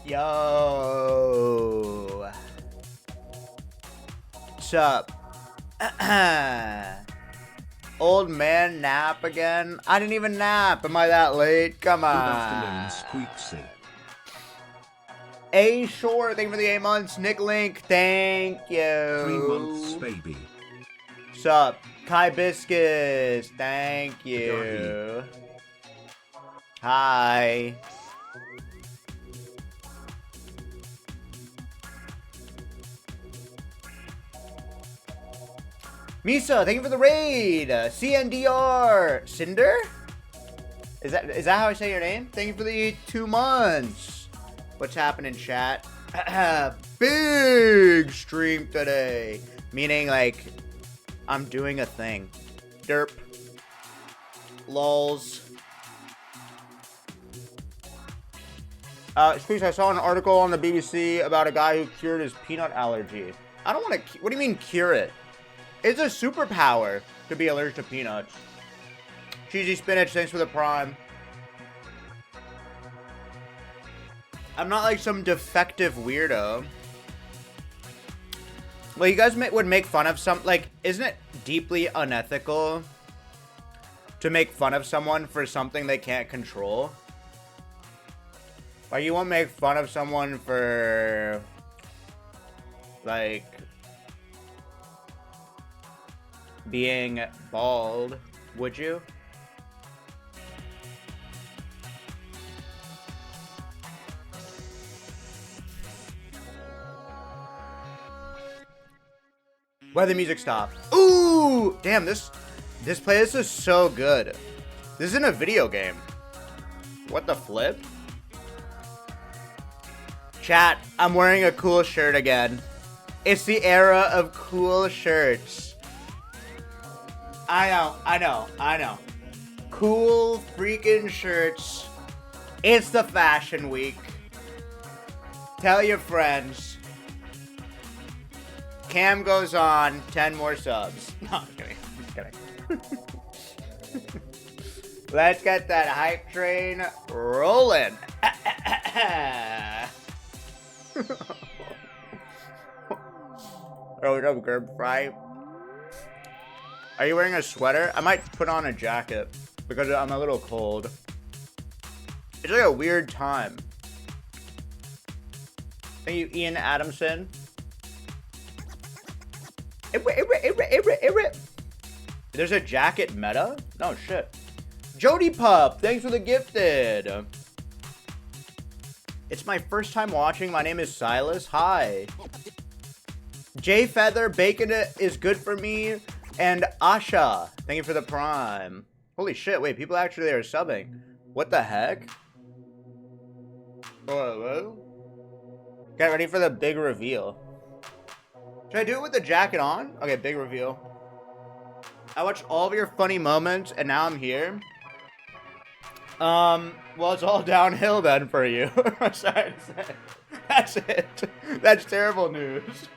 Yo. What's up? Old man nap again? I didn't even nap. Am I that late? Come on. Good afternoon, Squeex. A Shore, thank you for the 8 months. Nick Link, thank you. 3 months, baby. What's up? Kai Biscuits, thank you. Hi. Misa, thank you for the raid. CNDR, Cinder? Is that how I say your name? Thank you for the 2 months. What's happening, chat? Big stream today. Meaning, like, I'm doing a thing. Derp. Lols. Squeex, I saw an article on the BBC about a guy who cured his peanut allergy. I don't want to... What do you mean, cure it? It's a superpower to be allergic to peanuts. Cheesy Spinach, thanks for the prime. I'm not like some defective weirdo. Well, you guys would make fun of some... Like, isn't it deeply unethical to make fun of someone for something they can't control? Like, you won't make fun of someone for... Like... being bald, would you? Why the music stopped? Ooh, damn, this playlist is so good. This isn't a video game. What the flip? Chat, I'm wearing a cool shirt again. It's the era of cool shirts. I know. Cool freaking shirts. It's the fashion week. Tell your friends. Cam goes on, 10 more subs. No, I'm kidding. I'm kidding. Let's get that hype train rolling. Oh, what up, Gerb Fry? Are you wearing a sweater? I might put on a jacket because I'm a little cold. It's like a weird time. Thank you, Ian Adamson. There's a jacket meta? No shit. Jody Pup, thanks for the gifted. It's my first time watching. My name is Silas. Hi. J Feather, bacon is good for me. And Asha, thank you for the prime. Holy shit, wait, people actually are subbing. What the heck? Hello? Get ready for the big reveal. Should I do it with the jacket on? Okay, big reveal. I watched all of your funny moments, and now I'm here. Well, it's all downhill then for you. Sorry to say. That's it. That's terrible news.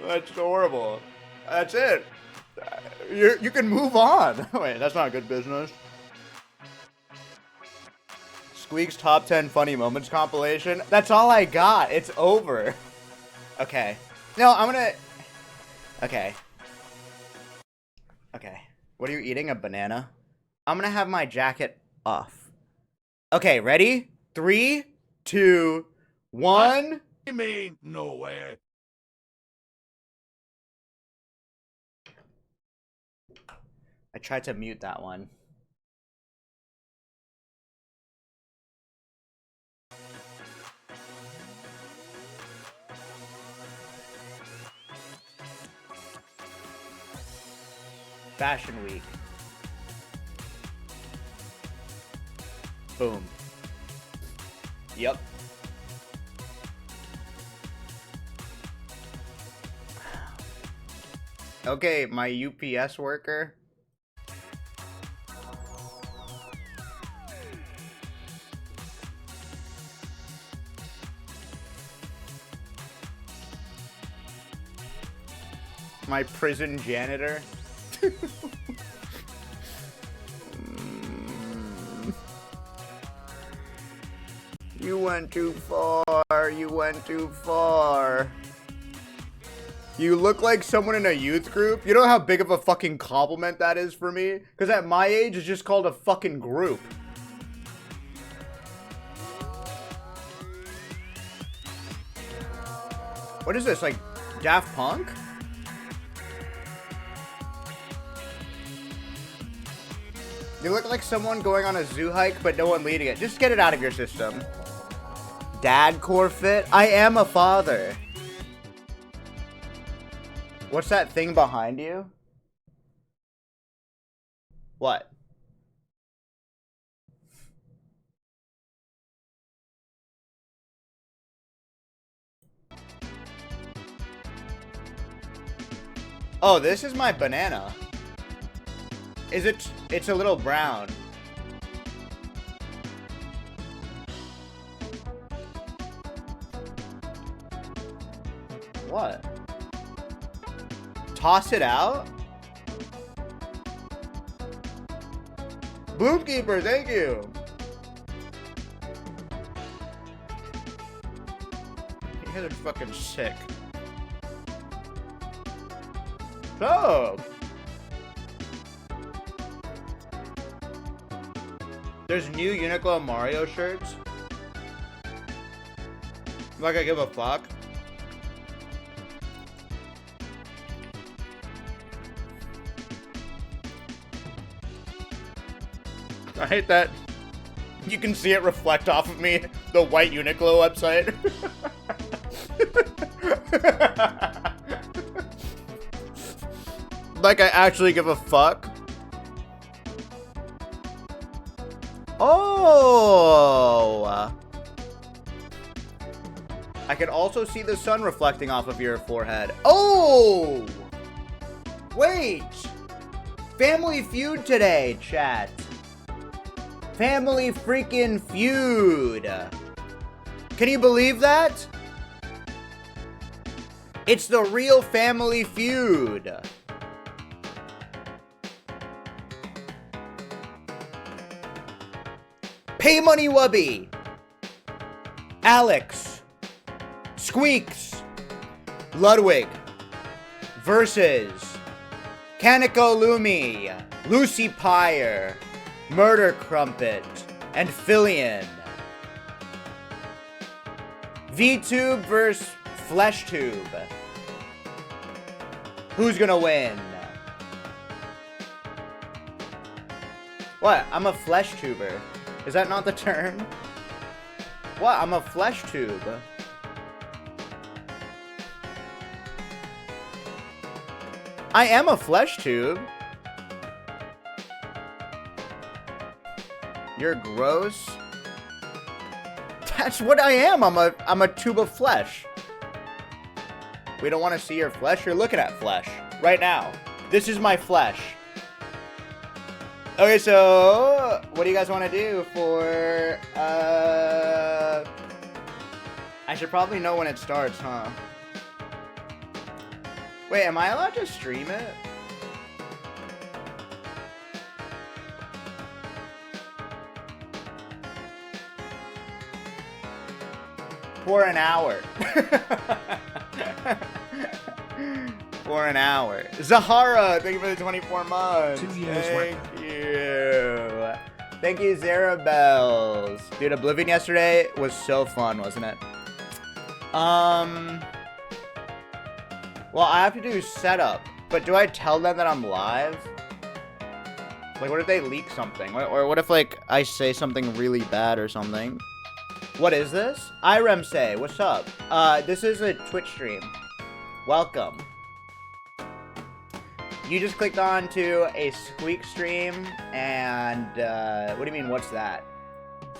That's horrible. That's it. You can move on. Wait, that's not good business. Squeak's top 10 funny moments compilation. That's all I got. It's over. Okay. No, I'm gonna... Okay. Okay. What are you eating? A banana? I'm gonna have my jacket off. Okay, ready? 3, 2, 1. You mean no way? I tried to mute that one. Fashion Week. Boom. Yep. Okay, my UPS worker. My prison janitor. You went too far. You went too far. You look like someone in a youth group. You know how big of a fucking compliment that is for me? Because at my age, it's just called a fucking group. What is this, like Daft Punk? You look like someone going on a zoo hike, but no one leading it. Just get it out of your system. Dad core fit? I am a father. What's that thing behind you? What? Oh, this is my banana. Is it? It's a little brown. What? Toss it out? Boomkeeper, thank you. You guys are fucking sick. So, there's new Uniqlo Mario shirts. Like I give a fuck. I hate that you can see it reflect off of me, the white Uniqlo website. Like I actually give a fuck. Oh! I can also see the sun reflecting off of your forehead. Oh! Wait! Family Feud today, chat. Family freaking Feud. Can you believe that? It's the real Family Feud. PaymoneyWubby, Alluux, Squeex, Ludwig versus Kaneko Lumi, Lucy Pyre, Murder Crumpet, and Filian. VTuber versus FleshTube. Who's gonna win? What? I'm a FleshTuber. Is that not the term? What? I'm a FleshTube. I am a FleshTube. You're gross. That's what I am. I'm a tube of flesh. We don't want to see your flesh. You're looking at flesh right now. This is my flesh. Okay, so what do you guys want to do for I should probably know when it starts, huh? Wait, am I allowed to stream it? For an hour. For an hour. Zahara, thank you for the 24 months. 2 years Thank you. Thank you, Zarabells. Dude, Oblivion yesterday was so fun, wasn't it? Well, I have to do setup, but do I tell them that I'm live? Like, what if they leak something? Or what if, like, I say something really bad or something? What is this? Iremse, what's up? This is a Twitch stream. Welcome. You just clicked on to a Squeex stream, and, what do you mean, what's that?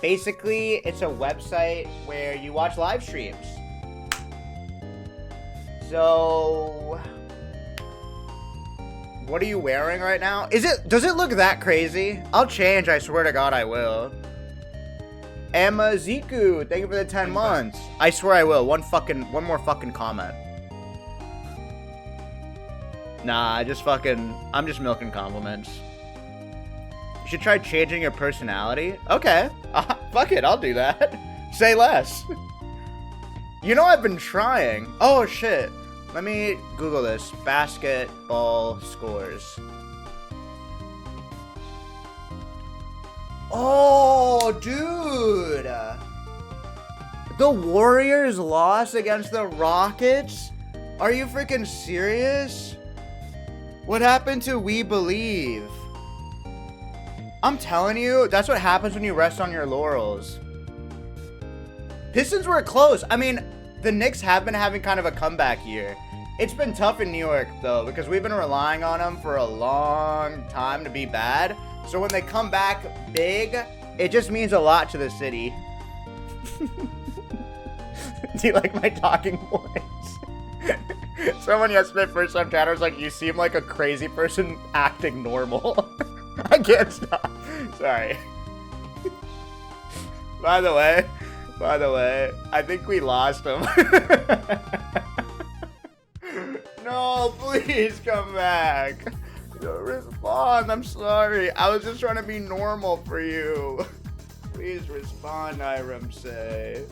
Basically, it's a website where you watch live streams. So, what are you wearing right now? Does it look that crazy? I'll change, I swear to God I will. Emma Ziku, thank you for the 10 months. I swear I will. One more fucking comment. Nah, I'm just milking compliments. You should try changing your personality. Okay. Fuck it, I'll do that. Say less. You know I've been trying. Oh shit. Let me Google this. Basketball scores. Oh, dude. The Warriors lost against the Rockets? Are you freaking serious? What happened to We Believe? I'm telling you, that's what happens when you rest on your laurels. Pistons were close. I mean, the Knicks have been having kind of a comeback year. It's been tough in New York, though, because we've been relying on them for a long time to be bad. So when they come back big, it just means a lot to the city. Do you like my talking voice? Someone yesterday, first time chatter, was like, you seem like a crazy person acting normal. I can't stop. Sorry. By the way, I think we lost him. No, please come back. Respond, I'm sorry. I was just trying to be normal for you. Please respond, Iramsay.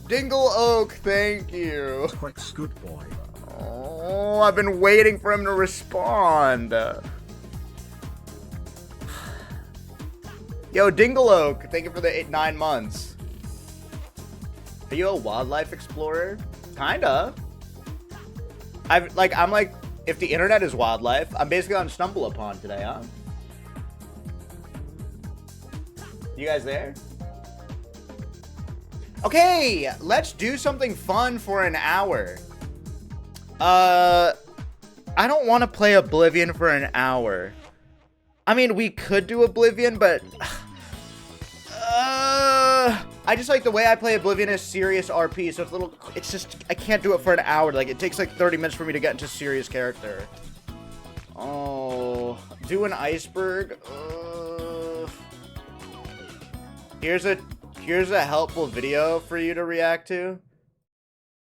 Dingle Oak, thank you. Squeex, good boy. Oh, I've been waiting for him to respond. Yo, Dingle Oak, thank you for the 9 months. Are you a wildlife explorer? Kinda. I'm like, if the internet is wildlife, I'm basically on Stumble Upon today, huh? You guys there? Okay, let's do something fun for an hour. I don't want to play Oblivion for an hour. I mean, we could do Oblivion, but I just like the way I play Oblivion is serious RP, so it's just, I can't do it for an hour. Like, it takes like 30 minutes for me to get into serious character. Oh, do an Iceberg. Here's a helpful video for you to react to.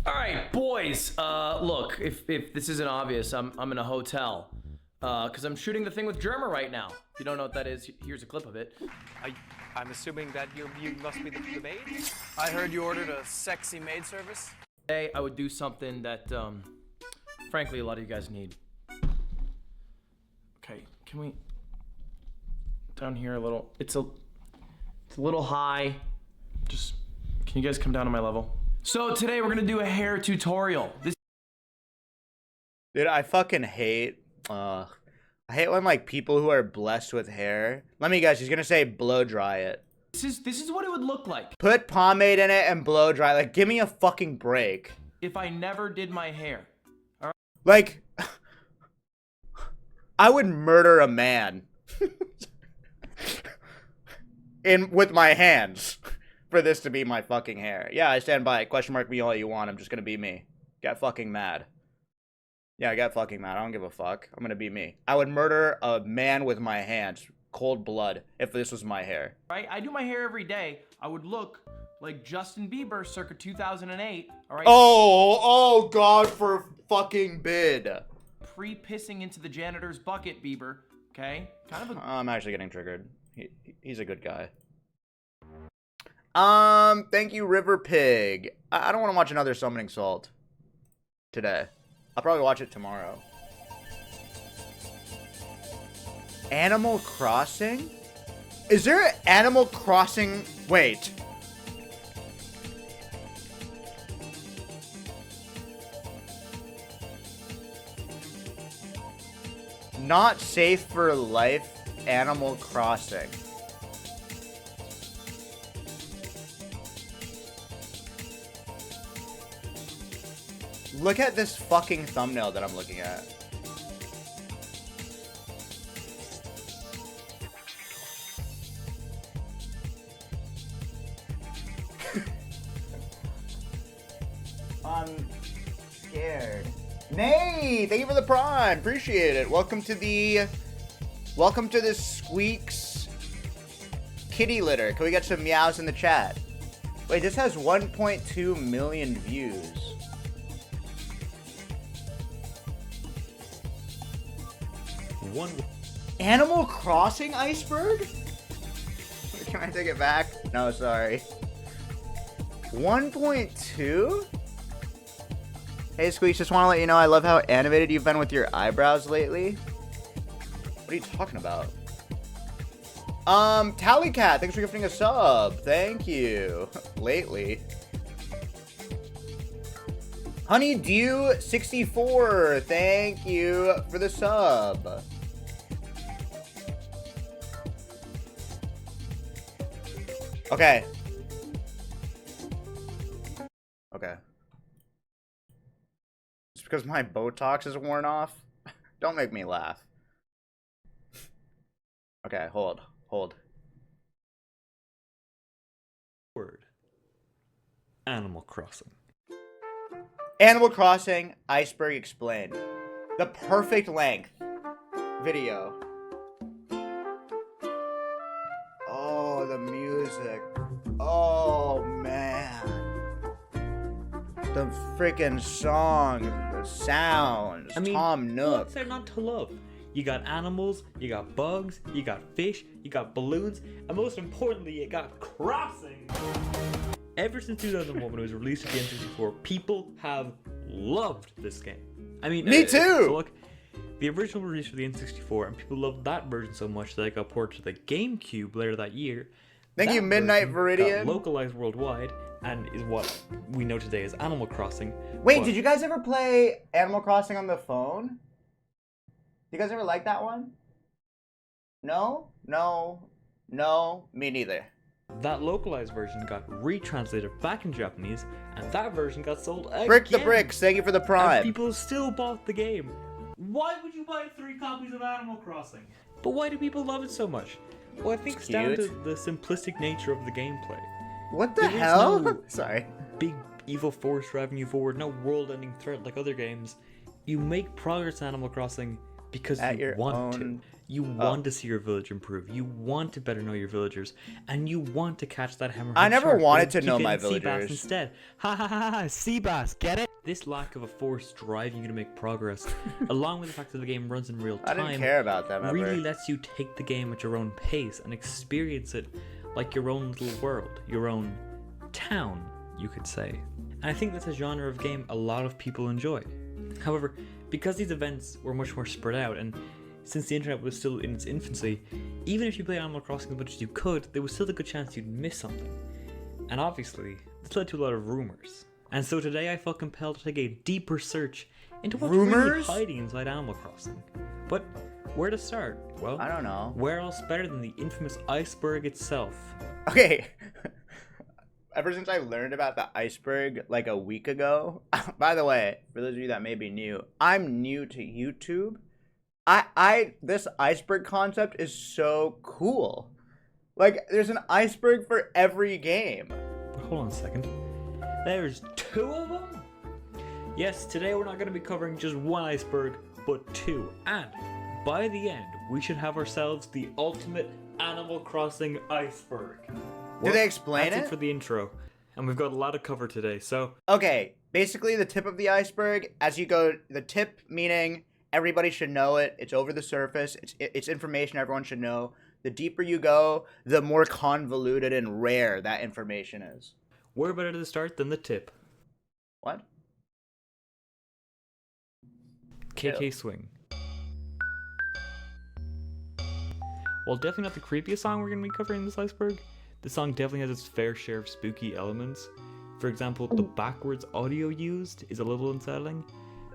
All right, boys. Look, if this isn't obvious, I'm in a hotel, cause I'm shooting the thing with Germa right now. If you don't know what that is, here's a clip of it. I'm assuming that you must be the maid? I heard you ordered a sexy maid service. Today, I would do something that, frankly, a lot of you guys need. Okay, can we... Down here a little... It's a little high. Just... Can you guys come down to my level? So, today we're gonna do a hair tutorial. Dude, I fucking hate... I hate when, like, people who are blessed with hair... Let me guess, he's gonna say blow dry it. This is what it would look like. Put pomade in it and blow dry. Like, give me a fucking break. If I never did my hair. All right. Like... I would murder a man. With my hands. For this to be my fucking hair. Yeah, I stand by it. Question mark me all you want. I'm just gonna be me. Get fucking mad. Yeah, I got fucking mad. I don't give a fuck. I'm gonna be me. I would murder a man with my hands. Cold blood. If this was my hair. Right? I do my hair every day. I would look like Justin Bieber circa 2008. All right? Oh God, for fucking bid. Pre-pissing into the janitor's bucket, Bieber. Okay? Kind of a... I'm actually getting triggered. He's a good guy. Thank you, River Pig. I don't want to watch another Summoning Salt today. I'll probably watch it tomorrow. Animal Crossing? Is there an Animal Crossing? Wait. Not safe for life, Animal Crossing. Look at this fucking thumbnail that I'm looking at. I'm scared. Nay, thank you for the prime. Appreciate it. Welcome to this Squeex kitty litter. Can we get some meows in the chat? Wait, this has 1.2 million views. Animal Crossing Iceberg? Can I take it back? No, sorry. 1.2? Hey, Squeex, just want to let you know I love how animated you've been with your eyebrows lately. What are you talking about? Tallycat, thanks for gifting a sub. Thank you. Lately. Honeydew64, thank you for the sub. Okay. Okay. Just because my Botox is worn off? Don't make me laugh. Okay, hold. Word. Animal Crossing. Animal Crossing, Iceberg Explained. The perfect length video. Oh, the music. Oh, man. The freaking songs, the sounds. I mean, Tom Nook. what's there not to love? You got animals, you got bugs, you got fish, you got balloons, and most importantly, you got crossing! Ever since 2001 when it was released at the N64, people have loved this game. I mean, Me too! So look, the original release for the N64, and people loved that version so much that it got ported to the GameCube later that year. Thank you, Midnight Viridian. Got localized worldwide, and is what we know today as Animal Crossing. Wait, did you guys ever play Animal Crossing on the phone? You guys ever like that one? No? No? No? Me neither. That localized version got retranslated back in Japanese, and that version got sold again. Brick the Bricks, thank you for the And Prime. people still bought the game. Why would you buy 3 copies of Animal Crossing? But why do people love it so much? Well, I think it's down to the simplistic nature of the gameplay. What the There is hell? no Sorry. big evil force driving you forward, no world-ending threat like other games. You make progress in Animal Crossing because At you your want to. own- You want to see your village improve. You want to better know your villagers, and you want to catch that hammerhead I never shark, wanted but to keep know getting my sea bass villagers. instead. Ha ha ha ha! Sea bass, get it? This lack of a force driving you to make progress, along with the fact that the game runs in real I time, didn't care about them ever. really lets you take the game at your own pace and experience it like your own little world, your own town, you could say. And I think that's a genre of game a lot of people enjoy. However, because these events were much more spread out, and since the internet was still in its infancy, even if you played Animal Crossing as much as you could, there was still a good chance you'd miss something. And obviously, this led to a lot of rumors. And so today I felt compelled to take a deeper search into what's really Rumors? hiding inside Animal Crossing. But where to start? Well, I don't know. where else better than the infamous Iceberg itself? Okay. Ever since I learned about the iceberg like a week ago, by the way, for those of you that may be new, I'm new to YouTube. This iceberg concept is so cool. Like, there's an iceberg for every game. But hold on a second. There's 2 of them? Yes, today we're not going to be covering just one iceberg, but 2. And by the end, we should have ourselves the ultimate Animal Crossing iceberg. Did they explain That's it? for the intro. And we've got a lot to cover today, so... Okay, basically the tip of the iceberg, as you go, the tip meaning everybody should know it, it's over the surface, it's information everyone should know. The deeper you go, the more convoluted and rare that information is. Where better to start than the tip? What? KK Swing. While definitely not the creepiest song we're going to be covering in this iceberg, the song definitely has its fair share of spooky elements. For example, the backwards audio used is a little unsettling.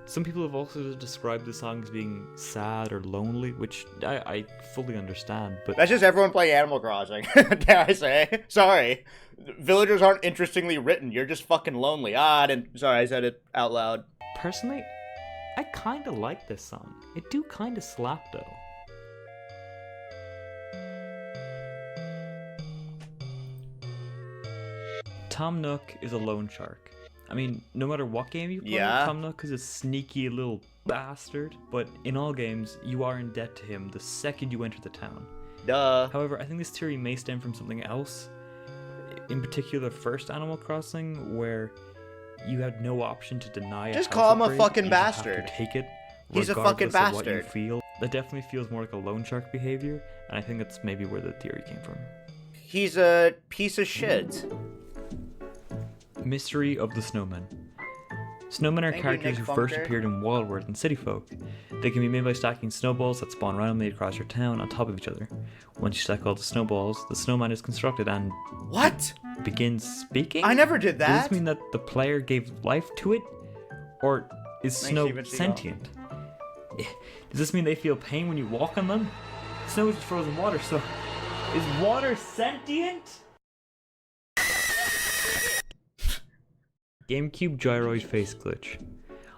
Some people have also described the song as being sad or lonely, which I fully understand, but... That's just everyone playing Animal Crossing, dare I say. Sorry. Villagers aren't interestingly written, you're just fucking lonely. Sorry, I said it out loud. Personally, I kinda like this song. It do kinda slap though. Tom Nook is a loan shark. I mean, no matter what game you play, Yeah. Tom Nook is a sneaky little bastard, but in all games, you are in debt to him the second you enter the town. Duh. However, I think this theory may stem from something else. In particular, the first Animal Crossing, where you had no option to deny Just a call house him a upgrade, fucking you just have bastard. to take it. He's a fucking regardless of what you bastard. feel. That definitely feels more like a loan shark behavior, and I think that's maybe where the theory came from. He's a piece of shit. Mystery of the Snowmen. Snowmen are Thank you, characters Nick who first Funker. appeared in Wildwood and City Folk. They can be made by stacking snowballs that spawn randomly across your town on top of each other. Once you stack all the snowballs, the snowman is constructed and What? begins speaking? I never did Does that. this mean that the player gave life to it? Or is snow Steven Seagal. sentient? Does this mean they feel pain when you walk on them? Snow is frozen water, so is water sentient? GameCube gyroid face glitch.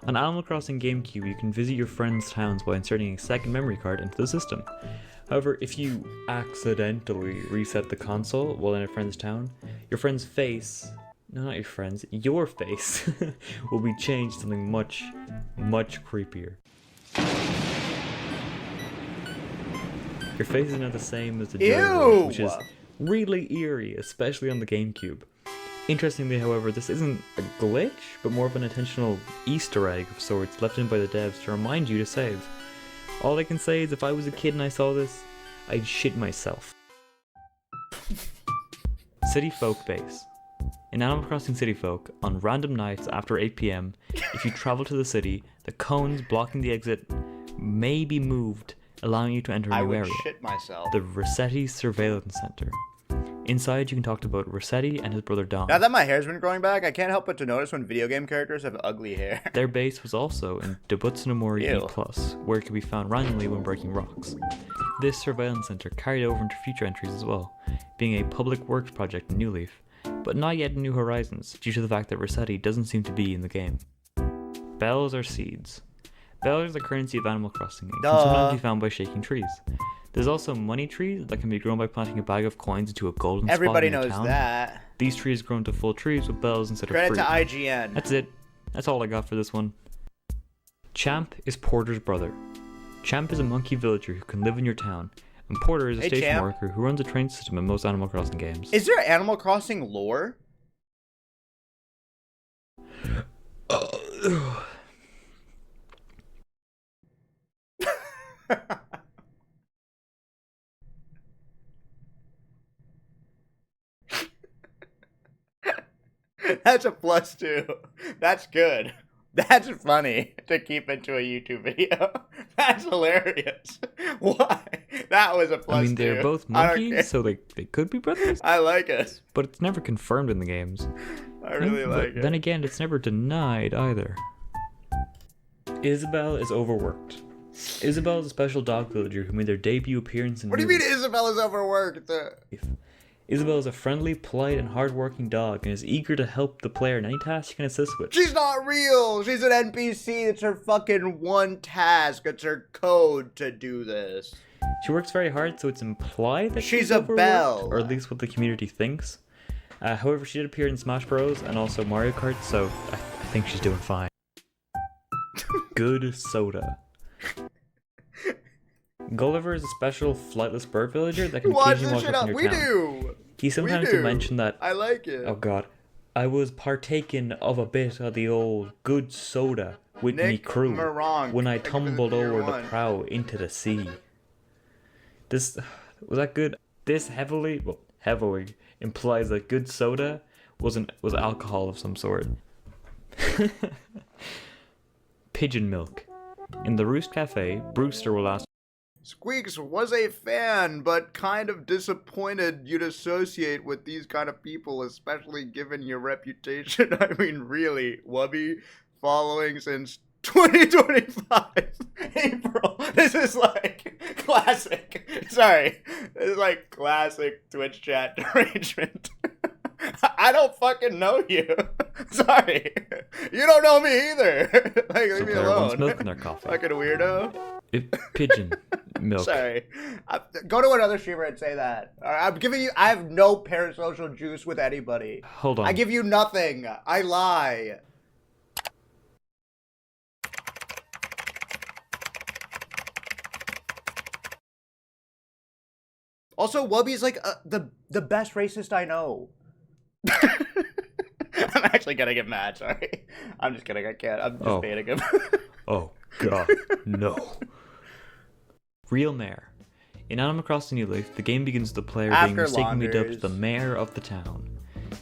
On Animal Crossing GameCube, you can visit your friends' towns by inserting a second memory card into the system. However, if you accidentally reset the console while in a friend's town, your friend's face, no, not your friend's, your face will be changed to something much, much creepier. Your face is not the same as the gyroid, which is really eerie, especially on the GameCube. Interestingly, however, this isn't a glitch, but more of an intentional Easter egg of sorts left in by the devs to remind you to save. All I can say is if I was a kid and I saw this, I'd shit myself. City Folk Base. In Animal Crossing City Folk, on random nights after 8 PM, if you travel to the city, the cones blocking the exit may be moved, allowing you to enter a I new would area. shit myself. The Rossetti Surveillance Center. Inside, you can talk to both Rossetti and his brother Dom. Now that my hair's been growing back, I can't help but to notice when video game characters have ugly hair. Their base was also in Debutsunomori Ew. E+, where it could be found randomly when breaking rocks. This surveillance center carried over into future entries as well, being a public works project in New Leaf, but not yet in New Horizons, due to the fact that Rossetti doesn't seem to be in the game. Bells are seeds. Bells are the currency of Animal Crossing and can sometimes be found by shaking trees. There's also money trees that can be grown by planting a bag of coins into a golden Everybody spot in knows your town. that. These trees grow into full trees with bells instead Credit of to fruit. IGN. That's it. That's all I got for this one. Champ is Porter's brother. Champ is a monkey villager who can live in your town, and Porter is a Hey, station Champ. worker who runs a train system in most Animal Crossing games. Is there Animal Crossing lore? That's a +2. That's good. That's funny to keep into a YouTube video. That's hilarious. Why? That was a +2. I mean, they're both I don't care. monkeys, so they could be brothers, I like it. but it's never confirmed in the games. I really But like it. then again, it's never denied either. Isabel is overworked. Isabel is a special dog villager who made their debut appearance in What do you New mean Isabella's overworked? Leaf. Isabel is a friendly, polite, and hardworking dog and is eager to help the player in any task she can assist with. She's not real. She's an NPC. It's her fucking one task. It's her code to do this. She works very hard, so it's implied that She's she's a overworked, belle. or at least what the community thinks. However, she did appear in Smash Bros. And also Mario Kart, so I think she's doing fine. Good soda. Gulliver is a special flightless bird villager that can Watch occasionally this walk shit up up. in your We town. do. He sometimes We will do. mention that, I like it. oh god, I was partaking of a bit of the old good soda with me Nick crew Moronk. when I Thank you for the tumbled tier over the 1. prow into the sea. This, was that good? This heavily implies that good soda was alcohol of some sort. Pigeon milk. In the Roost Cafe, Brewster will ask, Squeex was a fan, but kind of disappointed you'd associate with these kind of people, especially given your reputation. I mean, really, Wubby, following since 2025 April. This is like classic. Sorry, this is like classic Twitch chat derangement. I don't fucking know you. Sorry, you don't know me either. Like, the leave me player wants alone. milk in their coffee. Fucking weirdo. Pigeon milk. Sorry. Go to another streamer and say that. I'm giving you. I have no parasocial juice with anybody. Hold on. I give you nothing. I lie. Also, Wubby's like the best racist I know. I'm actually gonna get mad. Sorry. I'm just kidding. I can't. I'm just baiting him. Oh god, no. Real mayor. In Animal Crossing New Leaf, the game begins with the player being After mistakenly dubbed Launders. the mayor of the town.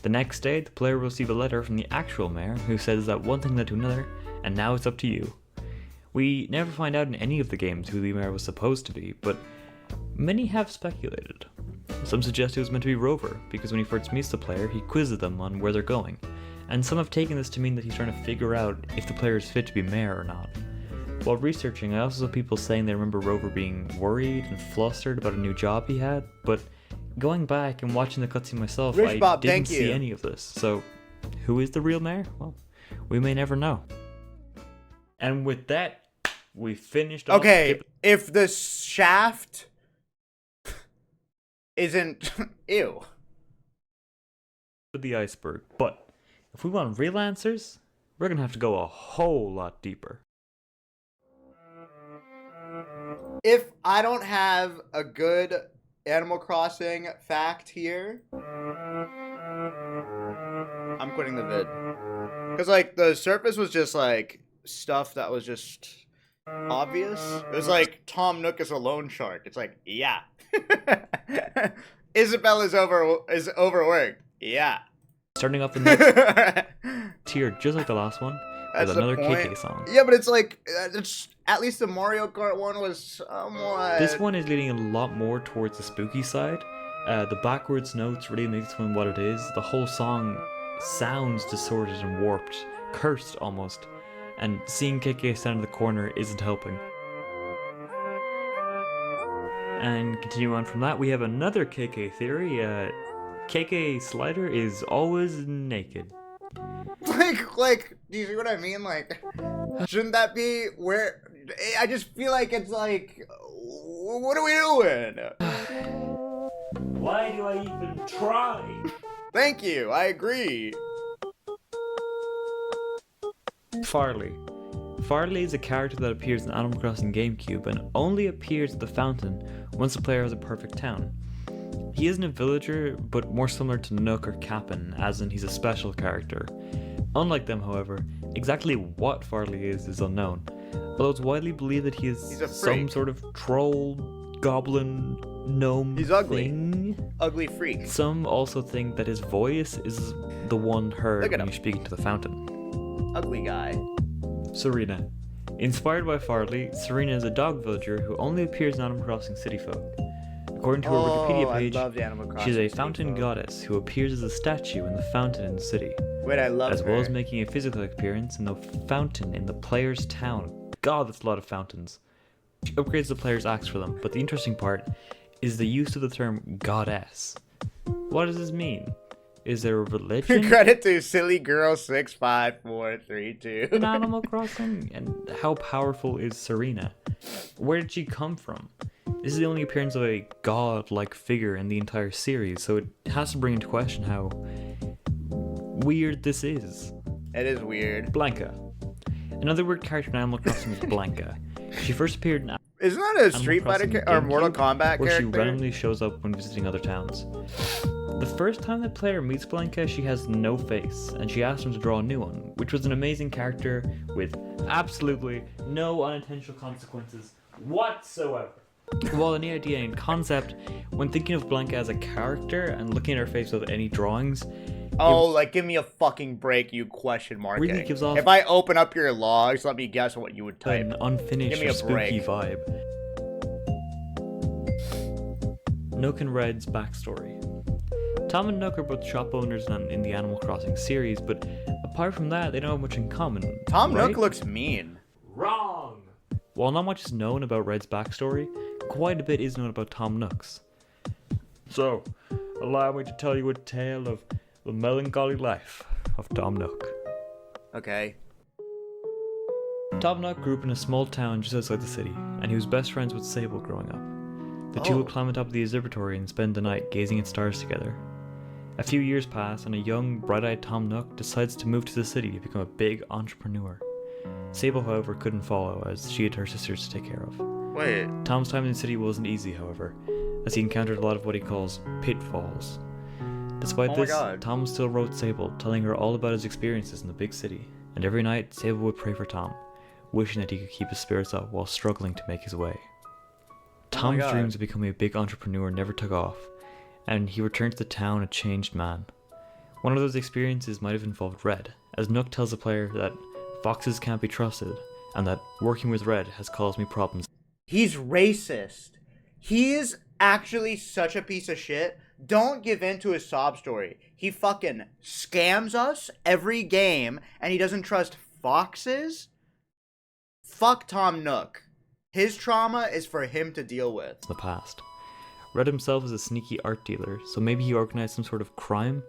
The next day, the player will receive a letter from the actual mayor who says that one thing led to another, and now it's up to you. We never find out in any of the games who the mayor was supposed to be, but many have speculated. Some suggest it was meant to be Rover, because when he first meets the player, he quizzes them on where they're going, and some have taken this to mean that he's trying to figure out if the player is fit to be mayor or not. While researching, I also saw people saying they remember Rover being worried and flustered about a new job he had, but going back and watching the cutscene myself, Rich Bob, I didn't thank see you. any of this. So, who is the real mayor? Well, we may never know. And with that, we finished off. Okay, if the shaft isn't ew. With the iceberg, but if we want real answers, we're gonna have to go a whole lot deeper. If I don't have a good Animal Crossing fact here, I'm quitting the vid. Because, like, the surface was just, like, stuff that was just obvious. It was like, Tom Nook is a loan shark. It's like, yeah. Isabelle is overworked. Yeah. Starting off the next tier, just like the last one, with That's the another point. KK song. Yeah, but it's like, it's, at least the Mario Kart one was somewhat... This one is leaning a lot more towards the spooky side. The backwards notes really makes this one what it is. The whole song sounds distorted and warped, cursed almost. And seeing KK stand in the corner isn't helping. And continue on from that, we have another KK theory. KK Slider is always naked. Like, do you see what I mean? Like, shouldn't that be where... I just feel like it's like, what are we doing? Why do I even try? Thank you, I agree. Farley. Farley is a character that appears in Animal Crossing GameCube and only appears at the fountain once the player has a perfect town. He isn't a villager, but more similar to Nook or Cap'n, as in he's a special character. Unlike them, however, exactly what Farley is unknown, although it's widely believed that he is He's a some freak. sort of troll, goblin, gnome He's ugly. thing. Ugly freak. Some also think that his voice is the one heard Look at when him. you're speaking to the fountain. Ugly guy. Serena. Inspired by Farley, Serena is a dog villager who only appears in Animal Crossing City Folk. According to her Wikipedia I page, loved Animal Crossing. she's a City fountain Folk. goddess who appears as a statue in the fountain in the city, Wait, I love as her. well as making a physical appearance in the fountain in the player's town. God, that's a lot of fountains. She upgrades the player's axe for them, but the interesting part is the use of the term goddess. What does this mean? Is there a religion Credit to Silly Girl 65432. in Animal Crossing? And how powerful is Serena? Where did she come from? This is the only appearance of a god-like figure in the entire series, so it has to bring into question how weird this is. It is weird. Blanca. Another weird character in Animal Crossing is Blanca. She first appeared in Isn't that a Street Fighter Crossing or Mortal GameCube, Kombat where she character? randomly shows up when visiting other towns. The first time the player meets Blanca, she has no face, and she asks him to draw a new one, which was an amazing character with absolutely no unintentional consequences whatsoever. While a neat idea and concept, when thinking of Blanca as a character and looking at her face without any drawings, Oh, like, give me a fucking break, you question mark. Really gives off- If I open up your logs, let me guess what you would type. an unfinished Give me or a spooky break. vibe. Nook and Red's backstory. Tom and Nook are both shop owners in the Animal Crossing series, but apart from that, they don't have much in common. Tom right? Nook looks mean. Wrong! While not much is known about Red's backstory, quite a bit is known about Tom Nook's. So, allow me to tell you a tale of the melancholy life of Tom Nook. Okay. Tom Nook grew up in a small town just outside the city, and he was best friends with Sable growing up. The two would climb atop the observatory and spend the night gazing at stars together. A few years pass, and a young, bright-eyed Tom Nook decides to move to the city to become a big entrepreneur. Sable, however, couldn't follow, as she had her sisters to take care of. Wait. Tom's time in the city wasn't easy, however, as he encountered a lot of what he calls pitfalls. Despite Oh my this, God. Tom still wrote Sable, telling her all about his experiences in the big city, and every night Sable would pray for Tom, wishing that he could keep his spirits up while struggling to make his way. Tom's God. dreams of becoming a big entrepreneur never took off, and he returned to the town a changed man. One of those experiences might have involved Red, as Nook tells the player that foxes can't be trusted, and that working with Red has caused me problems. He's racist. He is actually such a piece of shit. Don't give in to his sob story. He fucking scams us every game, and he doesn't trust foxes? Fuck Tom Nook. His trauma is for him to deal with. In the past. Red himself is a sneaky art dealer, so maybe he organized some sort of crime?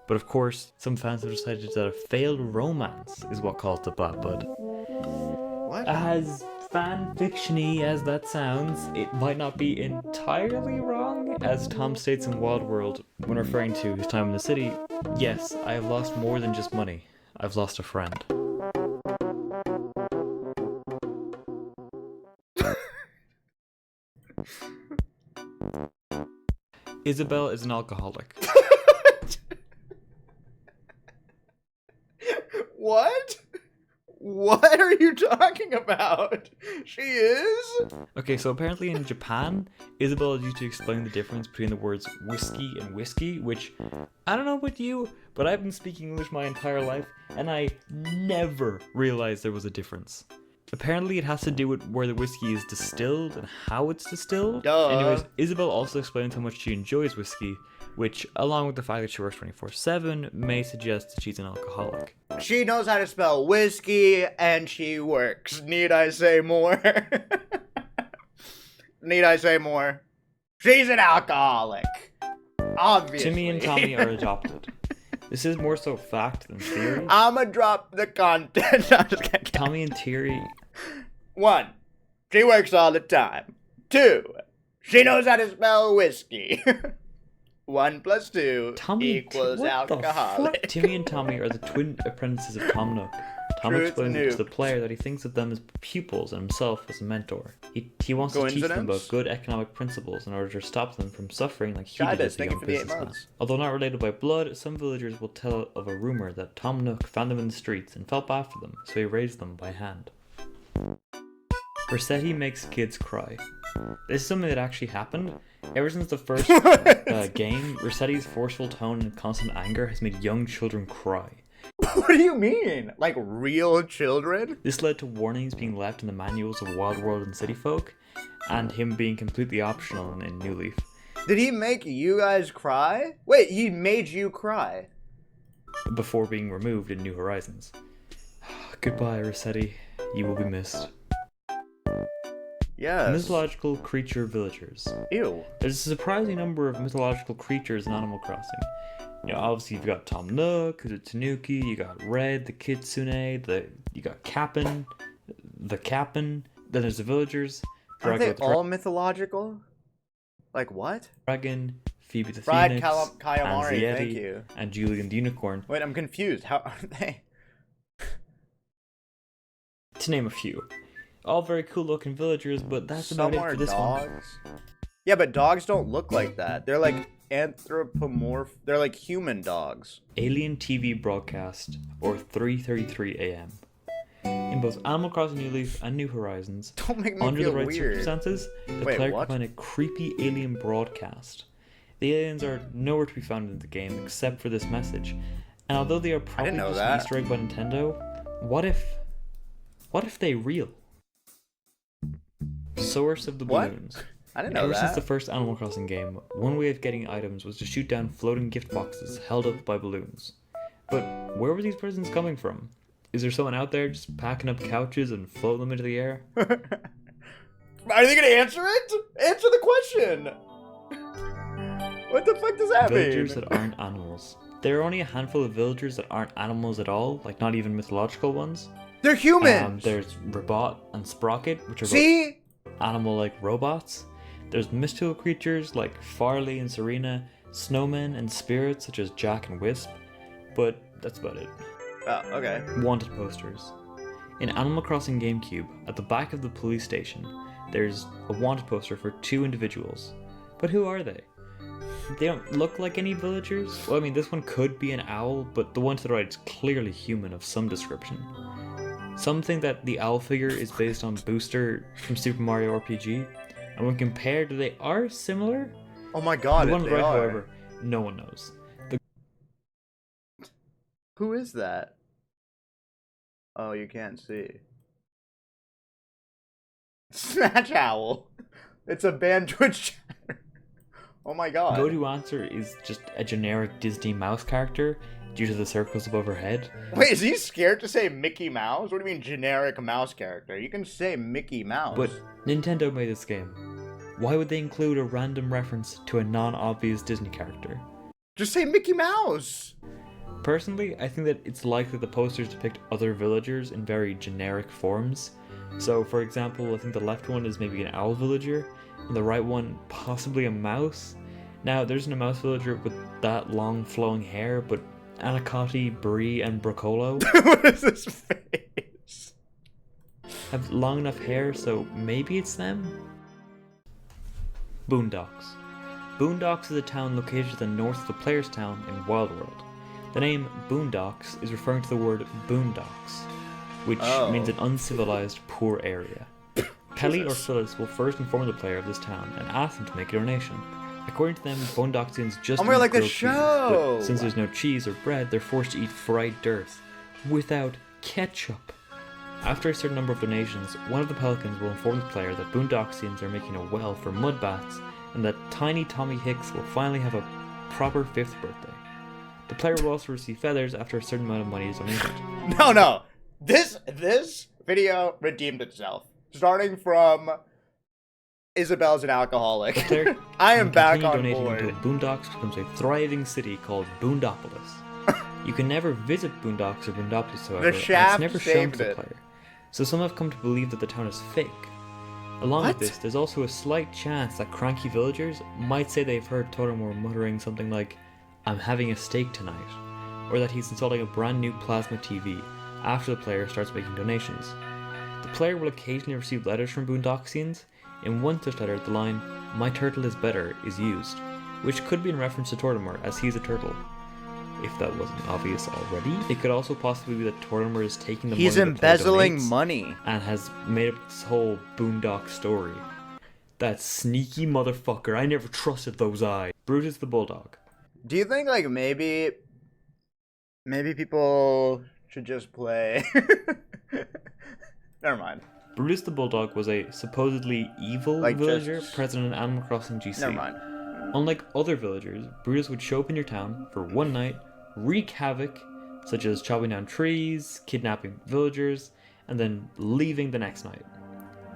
But of course, some fans have decided that a failed romance is what caused the bad blood. What? As fan-fiction-y as that sounds, it might not be entirely wrong, as Tom states in Wild World, when referring to his time in the city, yes, I have lost more than just money. I've lost a friend. Isabel is an alcoholic. What? What are you talking about? She is? Okay, so apparently in Japan, Isabel is used to explain the difference between the words whiskey and whiskey, which, I don't know about you, but I've been speaking English my entire life, and I never realized there was a difference. Apparently it has to do with where the whiskey is distilled and how it's distilled. Duh. Anyways, Isabel also explains how much she enjoys whiskey, which, along with the fact that she works 24/7, may suggest that she's an alcoholic. She knows how to spell whiskey, and she works. Need I say more? Need I say more? She's an alcoholic. Obviously. Timmy and Tommy are adopted. This is more so fact than theory. I'ma drop the content. I'm just kidding. Tommy and Thierry... 1. She works all the time. 2. She knows how to spell whiskey. 1 + 2 equals alcoholic. Timmy and Tommy are the twin apprentices of Tom Nook. Tom explains to the player that he thinks of them as pupils and himself as a mentor. He wants to teach them about good economic principles in order to stop them from suffering like he did as a young businessman. Although not related by blood, some villagers will tell of a rumor that Tom Nook found them in the streets and felt bad for them, so he raised them by hand. Rossetti makes kids cry. This is something that actually happened. Ever since the first game, Rossetti's forceful tone and constant anger has made young children cry. What do you mean? Like real children? This led to warnings being left in the manuals of Wild World and City Folk, and him being completely optional in New Leaf. Did he make you guys cry? Wait, he made you cry? Before being removed in New Horizons. Goodbye, Rossetti. You will be missed. Yes. Mythological creature villagers. Ew. There's a surprising number of mythological creatures in Animal Crossing. You know, obviously you've got Tom Nook, who's a Tanuki, you got Red, the Kitsune, you got Cap'n, then there's the villagers. Are they all mythological? Like what? Dragon, Phoebe the Fried Phoenix, calamari, Anxiety, thank you. and Julian the Unicorn. Wait, I'm confused. How are they? To name a few. All very cool looking villagers, but that's Some about it are for this one. dogs. Yeah, but dogs don't look like that. They're like anthropomorph. They're like human dogs. Alien TV broadcast, or 3:33 a.m. In both Animal Crossing New Leaf and New Horizons, Don't make me under feel the right weird. circumstances, the Wait, player what? can find a creepy alien broadcast. The aliens are nowhere to be found in the game except for this message, and although they are probably know just that. an Easter egg by Nintendo, what if they real? Source of the What? balloons. I didn't know Ever since that. the first Animal Crossing game, one way of getting items was to shoot down floating gift boxes held up by balloons. But where were these presents coming from? Is there someone out there just packing up couches and floating them into the air? Are they gonna answer it? Answer the question. What the fuck does that Villagers mean? that aren't animals. There are only a handful of villagers that aren't animals at all, like not even mythological ones. They're humans. There's Robot and Sprocket, which are both See? animal-like robots. There's mystical creatures like Farley and Serena, snowmen and spirits such as Jack and Wisp, but that's about it. Oh, okay. Wanted posters. In Animal Crossing GameCube, at the back of the police station, there's a wanted poster for 2 individuals. But who are they? They don't look like any villagers. Well, I mean, this one could be an owl, but the one to the right is clearly human of some description. Some think that the owl figure is based on Booster from Super Mario RPG, and when compared, they are similar. Oh my god, The one on they the right, are. however, no one knows. Who is that? Oh, you can't see. Snatch Owl. It's a banned Twitch chatter. Oh my god. Go-to answer is just a generic Disney mouse character due to the circles above her head. Wait, is he scared to say Mickey Mouse? What do you mean generic mouse character? You can say Mickey Mouse. But Nintendo made this game. Why would they include a random reference to a non-obvious Disney character? Just say Mickey Mouse! Personally, I think that it's likely the posters depict other villagers in very generic forms. So, for example, I think the left one is maybe an owl villager, and the right one possibly a mouse. Now, there isn't a mouse villager with that long flowing hair, but Anacotti, Brie, and Brocolo What is this face? have long enough hair, so maybe it's them? Boondocks. Boondocks is a town located to the north of the player's town in Wild World. The name Boondocks is referring to the word boondocks, which means an uncivilized, poor area. Kelly or Phyllis will first inform the player of this town and ask them to make a donation. According to them, Boondocksians just we're eat like the grilled cheese, show! but since there's no cheese or bread, they're forced to eat fried dirt without ketchup. After a certain number of donations, one of the pelicans will inform the player that Boondocksians are making a well for mud bats and that tiny Tommy Hicks will finally have a proper 5th birthday. The player will also receive feathers after a certain amount of money is donated. No. This video redeemed itself. Starting from Isabel's an alcoholic. I am back on donating board. until Boondocks becomes a thriving city called Boondopolis. You can never visit Boondocks or Boondopolis, however, and Shaft it's never shown saved to the it. player. So some have come to believe that the town is fake. Along What? with this, there's also a slight chance that cranky villagers might say they've heard Tottemore muttering something like, "I'm having a steak tonight," or that he's installing a brand new plasma TV after the player starts making donations. The player will occasionally receive letters from Boondocksians. In one such letter, the line, "My turtle is better," is used, which could be in reference to Tottemore, as he's a turtle. If that wasn't obvious already, it could also possibly be that Tottemore is taking the He's money the player embezzling donates money. and has made up this whole Boondock story. That sneaky motherfucker, I never trusted those eyes. Brutus the Bulldog. Do you think like maybe people should just play? Never mind. Brutus the Bulldog was a supposedly evil Like, villager just- present in Animal Crossing GC. Never mind. Unlike other villagers, Brutus would show up in your town for one night, wreak havoc, such as chopping down trees, kidnapping villagers, and then leaving the next night.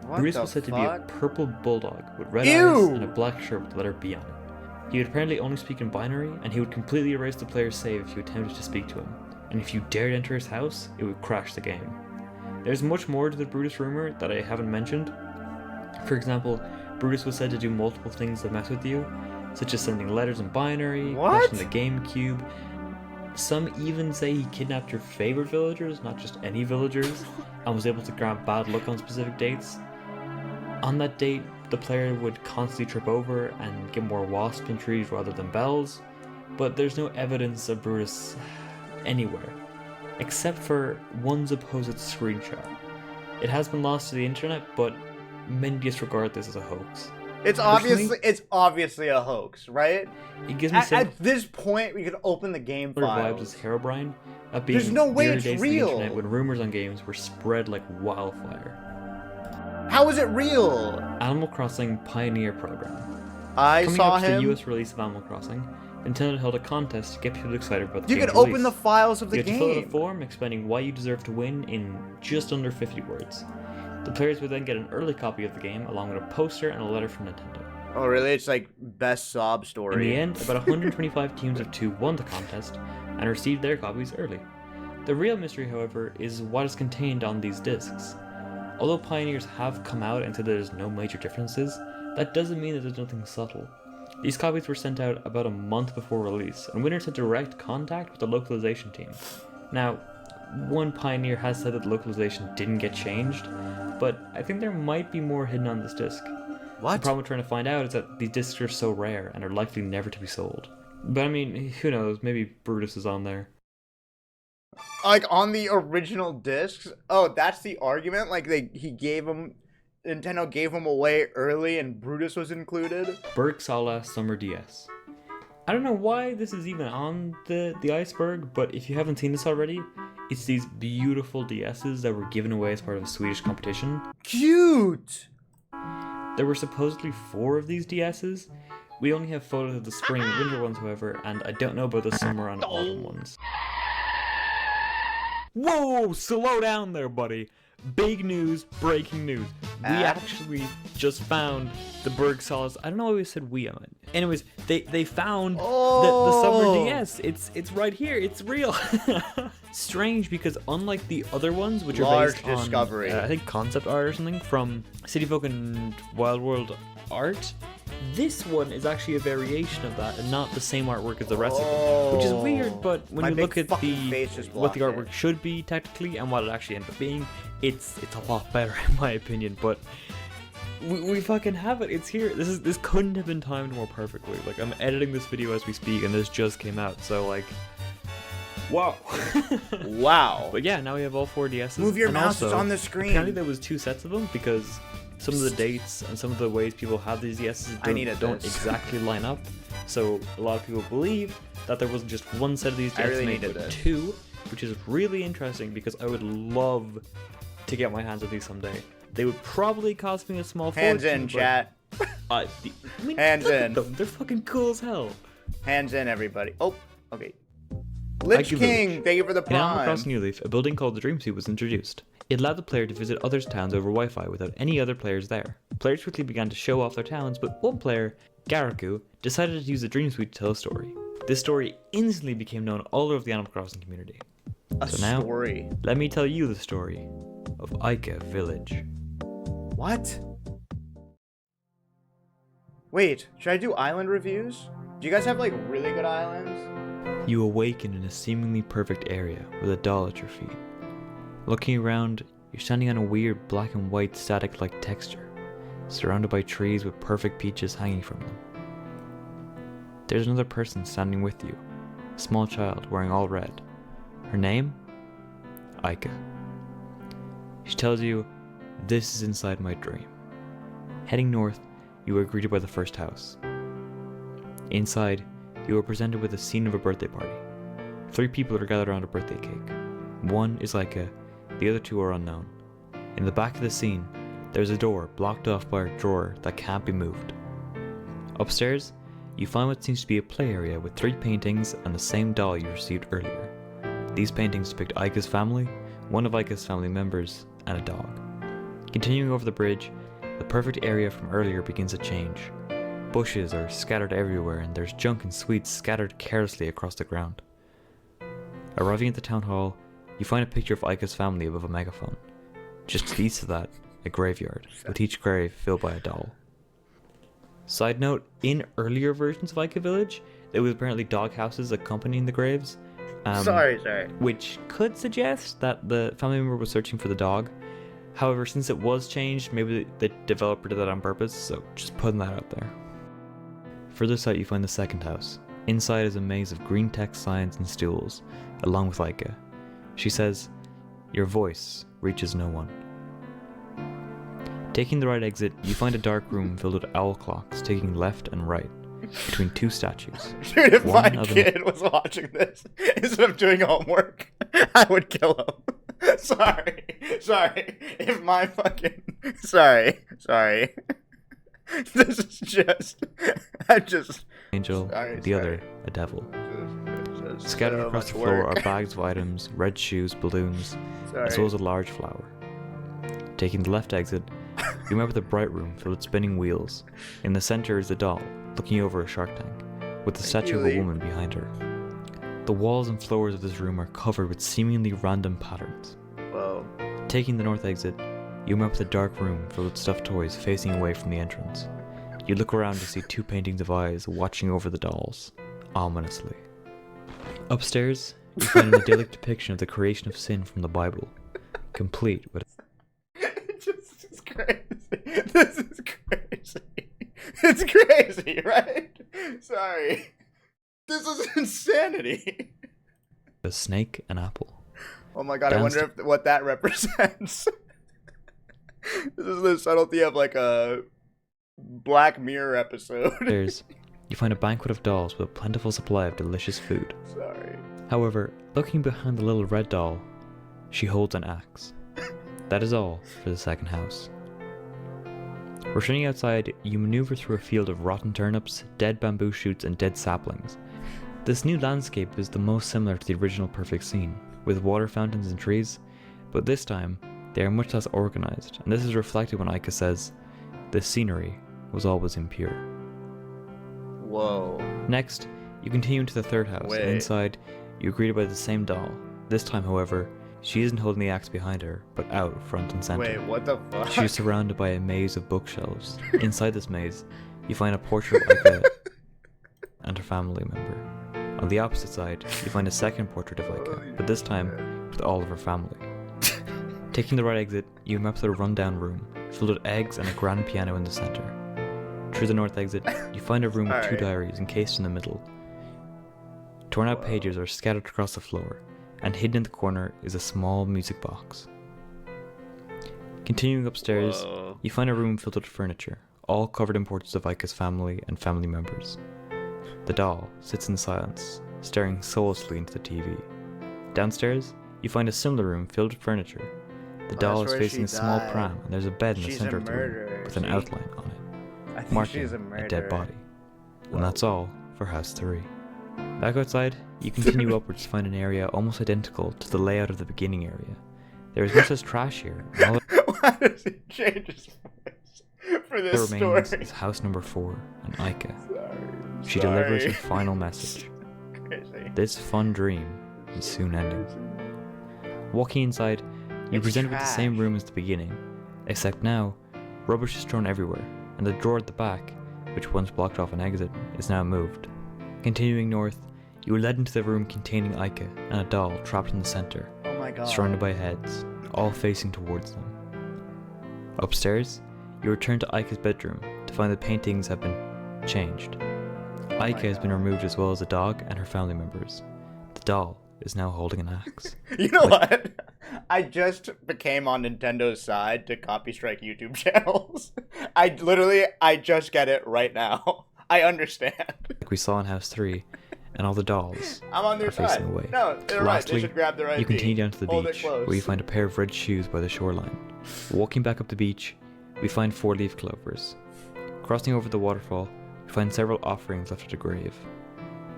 What Brutus the was said to be a fuck? purple bulldog with red Ew! eyes and a black shirt with the letter B on it. He would apparently only speak in binary, and he would completely erase the player's save if you attempted to speak to him. And if you dared enter his house, it would crash the game. There's much more to the Brutus rumor that I haven't mentioned. For example, Brutus was said to do multiple things that mess with you, such as sending letters in binary, What? crashing the GameCube. Some even say he kidnapped your favorite villagers, not just any villagers, and was able to grant bad luck on specific dates. On that date, the player would constantly trip over and get more wasps in trees rather than bells, but there's no evidence of Brutus anywhere, except for one supposed screenshot. It has been lost to the internet, but many disregard this as a hoax. It's Personally- obviously a hoax, right? It gives me At this point, we could open the game similar vibes files. as Herobrine, at being There's no way the early it's days of the real. internet when rumors on games were spread like wildfire. How is it real? Animal Crossing Pioneer Program. I Coming saw up to the him. US release of Animal Crossing, Nintendo held a contest to get people excited about the You game's can open release. the files of the You had to fill out a game. form explaining why you deserve to win in just under 50 words. The players would then get an early copy of the game along with a poster and a letter from Nintendo. Oh, really? It's like best sob story. In the end, about 125 teams of 2 won the contest and received their copies early. The real mystery, however, is what is contained on these discs. Although pioneers have come out and said there's no major differences, that doesn't mean that there's nothing subtle. These copies were sent out about a month before release, and winners had direct contact with the localization team. Now, one pioneer has said that the localization didn't get changed, but I think there might be more hidden on this disc. The What? problem we're trying to find out is that these discs are so rare and are likely never to be sold. But I mean, who knows, maybe Brutus is on there. Like on the original discs? Oh, that's the argument? Like Nintendo gave them away early and Brutus was included? Berg Sala Summer DS. I don't know why this is even on the iceberg, but if you haven't seen this already, it's these beautiful DSs that were given away as part of a Swedish competition. Cute! There were supposedly 4 of these DSs. We only have photos of the spring and winter ones, however, and I don't know about the summer and autumn ones. Whoa, slow down there, buddy. Big news, breaking news. We actually just found the Berg Solace. I don't know why we said we on it. Anyways, they found the summer DS. It's right here. It's real. Strange because unlike the other ones, which are based on discovery. I think concept art or something from City Folk and Wild World art, this one is actually a variation of that and not the same artwork as the rest of them, which is weird. But when you look at what the artwork should be technically and what it actually ended up being, it's a lot better in my opinion. But we fucking have it. It's here. This couldn't have been timed more perfectly. Like, I'm editing this video as we speak, and this just came out. So like, wow. Wow. But yeah, now we have all 4 DSs. Move your and mouse, also, it's on the screen. Apparently there was 2 sets of them because some of the dates and some of the ways people have these DSs don't exactly line up. So a lot of people believe that there wasn't just one set of these DSs made, but 2, which is really interesting because I would love to get my hands on these someday. They would probably cost me a small fortune. Hands in, chat. Hands in. They're fucking cool as hell. Hands in, everybody. Oh, okay. Lich King, thank you for the prime. In Animal Crossing New Leaf, a building called the Dream Suite was introduced. It allowed the player to visit others' towns over Wi-Fi without any other players there. Players quickly began to show off their towns, but one player, Garaku, decided to use the Dream Suite to tell a story. This story instantly became known all over the Animal Crossing community. Now, let me tell you the story of Ica Village. What? Wait, should I do island reviews? Do you guys have like really good islands? You awaken in a seemingly perfect area with a doll at your feet. Looking around, you're standing on a weird black and white static-like texture, surrounded by trees with perfect peaches hanging from them. There's another person standing with you, a small child wearing all red. Her name? Ica. She tells you, "This is inside my dream." Heading north, you are greeted by the first house. Inside, you are presented with a scene of a birthday party. 3 people are gathered around a birthday cake. One is Ica, the other 2 are unknown. In the back of the scene, there's a door blocked off by a drawer that can't be moved. Upstairs, you find what seems to be a play area with 3 paintings and the same doll you received earlier. These paintings depict Ica's family, one of Ica's family members, and a dog. Continuing over the bridge, the perfect area from earlier begins to change. Bushes are scattered everywhere and there's junk and sweets scattered carelessly across the ground. Arriving at the town hall, you find a picture of Ica's family above a megaphone. Just east of that, a graveyard, with each grave filled by a doll. Side note, in earlier versions of Ica Village, there was apparently dog houses accompanying the graves. Sorry. Which could suggest that the family member was searching for the dog. However, since it was changed, maybe the developer did that on purpose, so just putting that out there. Further south you find the second house. Inside is a maze of green text signs and stools, along with Ica. She says, "Your voice reaches no one." Taking the right exit, you find a dark room filled with owl clocks ticking left and right, between 2 statues. Dude, if my kid was watching this instead of doing homework, I would kill him. Sorry. If my fucking... Sorry. This is just... Angel, the other, a devil. Scattered across the floor are bags of items, red shoes, balloons, as well as a large flower. Taking the left exit, you remember the bright room filled with spinning wheels. In the center is a doll, looking over a shark tank, with the statue of a woman behind her. The walls and floors of this room are covered with seemingly random patterns. Whoa. Taking the north exit, you remember the dark room filled with stuffed toys facing away from the entrance. You look around to see 2 paintings of eyes watching over the dolls, ominously. Upstairs, you find an idyllic depiction of the creation of sin from the Bible, complete with... This is crazy. It's crazy, right? Sorry. This is insanity. A snake and apple. Oh my god, I wonder what that represents. This is the subtlety of like a Black Mirror episode. you find a banquet of dolls with a plentiful supply of delicious food. Sorry. However, looking behind the little red doll, she holds an axe. That is all for the second house. Returning outside, you maneuver through a field of rotten turnips, dead bamboo shoots, and dead saplings. This new landscape is the most similar to the original perfect scene, with water fountains and trees, but this time, they are much less organized, and this is reflected when Aika says, "This scenery was always impure." Whoa. Next, you continue into the third house, and inside, you are greeted by the same doll. This time, however, she isn't holding the axe behind her, but out front and center. Wait, what the fuck? She is surrounded by a maze of bookshelves. Inside this maze, you find a portrait of Aika and her family member. On the opposite side, you find a second portrait of Aika, but this time with all of her family. Taking the right exit, you map to a rundown room, filled with eggs and a grand piano in the center. Through the north exit, you find a room with two diaries encased in the middle. Torn out pages are scattered across the floor, and hidden in the corner is a small music box. Continuing upstairs, you find a room filled with furniture, all covered in portraits of Aika's family and family members. The doll sits in silence, staring soullessly into the TV. Downstairs, you find a similar room filled with furniture. The doll is facing a small pram, and there's a bed in the center of the room with an outline on it, marking a dead body. And that's all for House 3. Back outside, you continue upwards to find an area almost identical to the layout of the beginning area. There is much less trash here, and all Why does he change his voice for that this remains story? is house number 4 and Aika. She Sorry. delivers her final message. Crazy. This fun dream is soon ending. Walking inside, you're It's presented with the same trash. room as the beginning, except now, rubbish is thrown everywhere, and the drawer at the back, which once blocked off an exit, is now moved. Continuing north, you are led into the room containing Aika and a doll trapped in the center, Oh my god. surrounded by heads, all facing towards them. Upstairs, you return to Aika's bedroom to find the paintings have been changed. Aika has been removed as well as the dog and her family members. The doll is now holding an axe. You know what? I just became on Nintendo's side to copy strike YouTube channels. I just get it right now. I understand. Like we saw in House 3, and all the dolls I'm on their are facing side. away. No, they're right. They Lastly, should grab their ID. you continue down to the Hold it beach, close. where you find a pair of red shoes by the shoreline. Walking back up the beach, we find 4 leaf clovers. Crossing over the waterfall, we find several offerings left at a grave.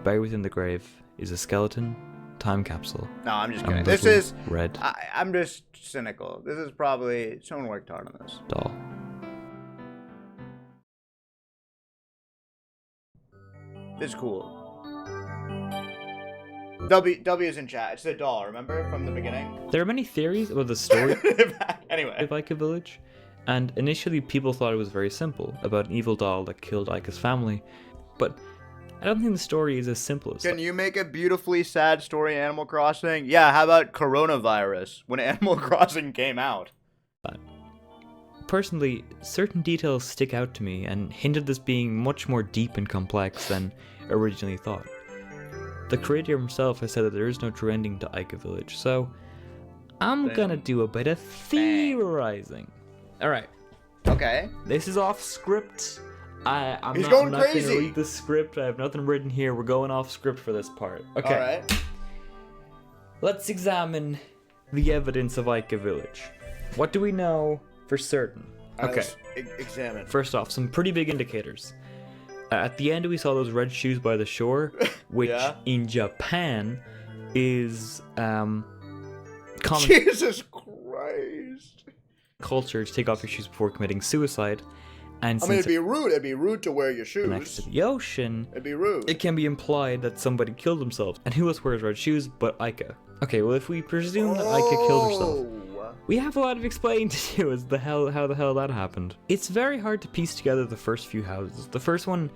Buried within the grave is a skeleton, time capsule, No, I'm just and kidding. a This little is. red I'm just cynical. This is probably someone worked hard on this. doll. This is cool. W is in chat. It's the doll, remember? From the beginning? There are many theories about the story Anyway. of Aika Village, and initially people thought it was very simple, about an evil doll that killed Aika's family, but I don't think the story is as simple as Can that. you make a beautifully sad story in Animal Crossing? Yeah, how about coronavirus when Animal Crossing came out? Personally, certain details stick out to me and hint at this being much more deep and complex than originally thought. The creator himself has said that there is no true ending to Aika Village, so I'm gonna do a bit of theorizing. Alright, Okay. this is off script. I'm He's not, going I'm not crazy. gonna read the script. I have nothing written here. We're going off script for this part. Okay. Alright. Let's examine the evidence of Aika Village. What do we know for certain? Okay. Examine. First off, some pretty big indicators. At the end, we saw those red shoes by the shore, which Yeah. in Japan is common Jesus Christ. culture to take off your shoes before committing suicide. And I mean, since it'd be rude. It'd be rude to wear your next to shoes. the ocean, It'd be rude. it can be implied that somebody killed themselves. And who else wears red shoes but Aika? Okay, well, if we presume that Aika killed herself, we have a lot of explaining to do as how the hell that happened. It's very hard to piece together the first few houses. The first one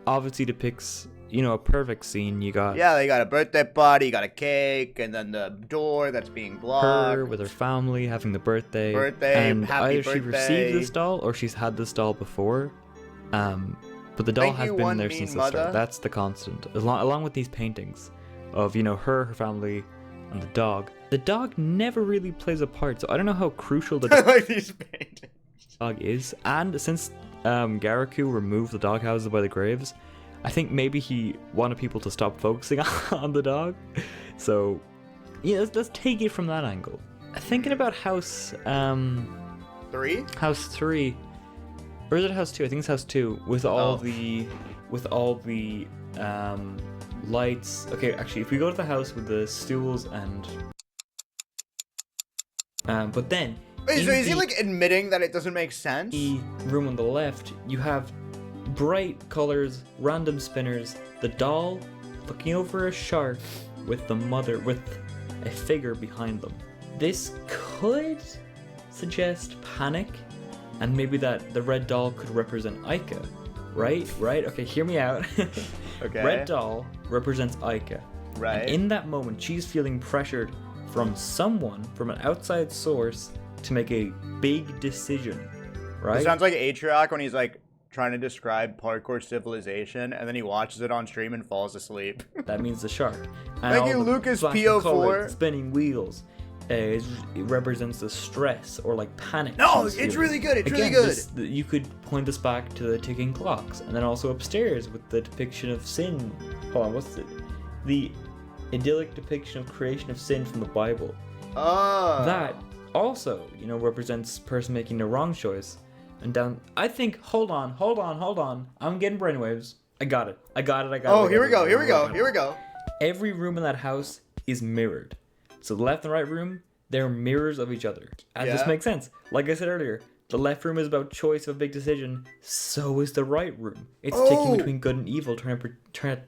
obviously depicts, a perfect scene. You got Yeah, they got a birthday party, you got a cake, and then the door that's being blocked. her with her family having the birthday. Birthday, and happy either she birthday. received this doll or she's had this doll before. But the doll Thank has you, been one there mean since the mother. start. That's the constant. Along with these paintings of, her family, and the dog. The dog never really plays a part, so I don't know how crucial the I like these paintings. dog is. And since Garaku removed the doghouses by the graves, I think maybe he wanted people to stop focusing on the dog. So, yeah, let's take it from that angle. Thinking about house 3? House 3, or is it house 2? I think it's house 2 with all the lights. Okay, actually, if we go to the house with the stools and but then Wait, so is he like admitting that it doesn't make sense? The room on the left, you have bright colors, random spinners, the doll looking over a shark with the mother with a figure behind them. This could suggest panic, and maybe that the red doll could represent Aika, right? Okay, hear me out. Okay. Red doll represents Aika. Right. And in that moment, she's feeling pressured from someone, from an outside source, to make a big decision, right? It sounds like Atrioc when he's like trying to describe parkour civilization, and then he watches it on stream and falls asleep. That means the shark. And Thank you, all the Lucas flashing PO4. colors, spinning wheels. It represents the stress or like panic. No, she's it's feeling. really good. It's Again, really good. You could point this back to the ticking clocks, and then also upstairs with the depiction of sin. Hold on, what's it? The idyllic depiction of creation of sin from the Bible. That also, represents person making the wrong choice. And down, I think. Hold on. I'm getting brainwaves. I got it. Oh, here we go. Every room in that house is mirrored. So the left and right room, they're mirrors of each other. And this makes sense. Like I said earlier, the left room is about choice of a big decision. So is the right room. It's ticking between good and evil, trying to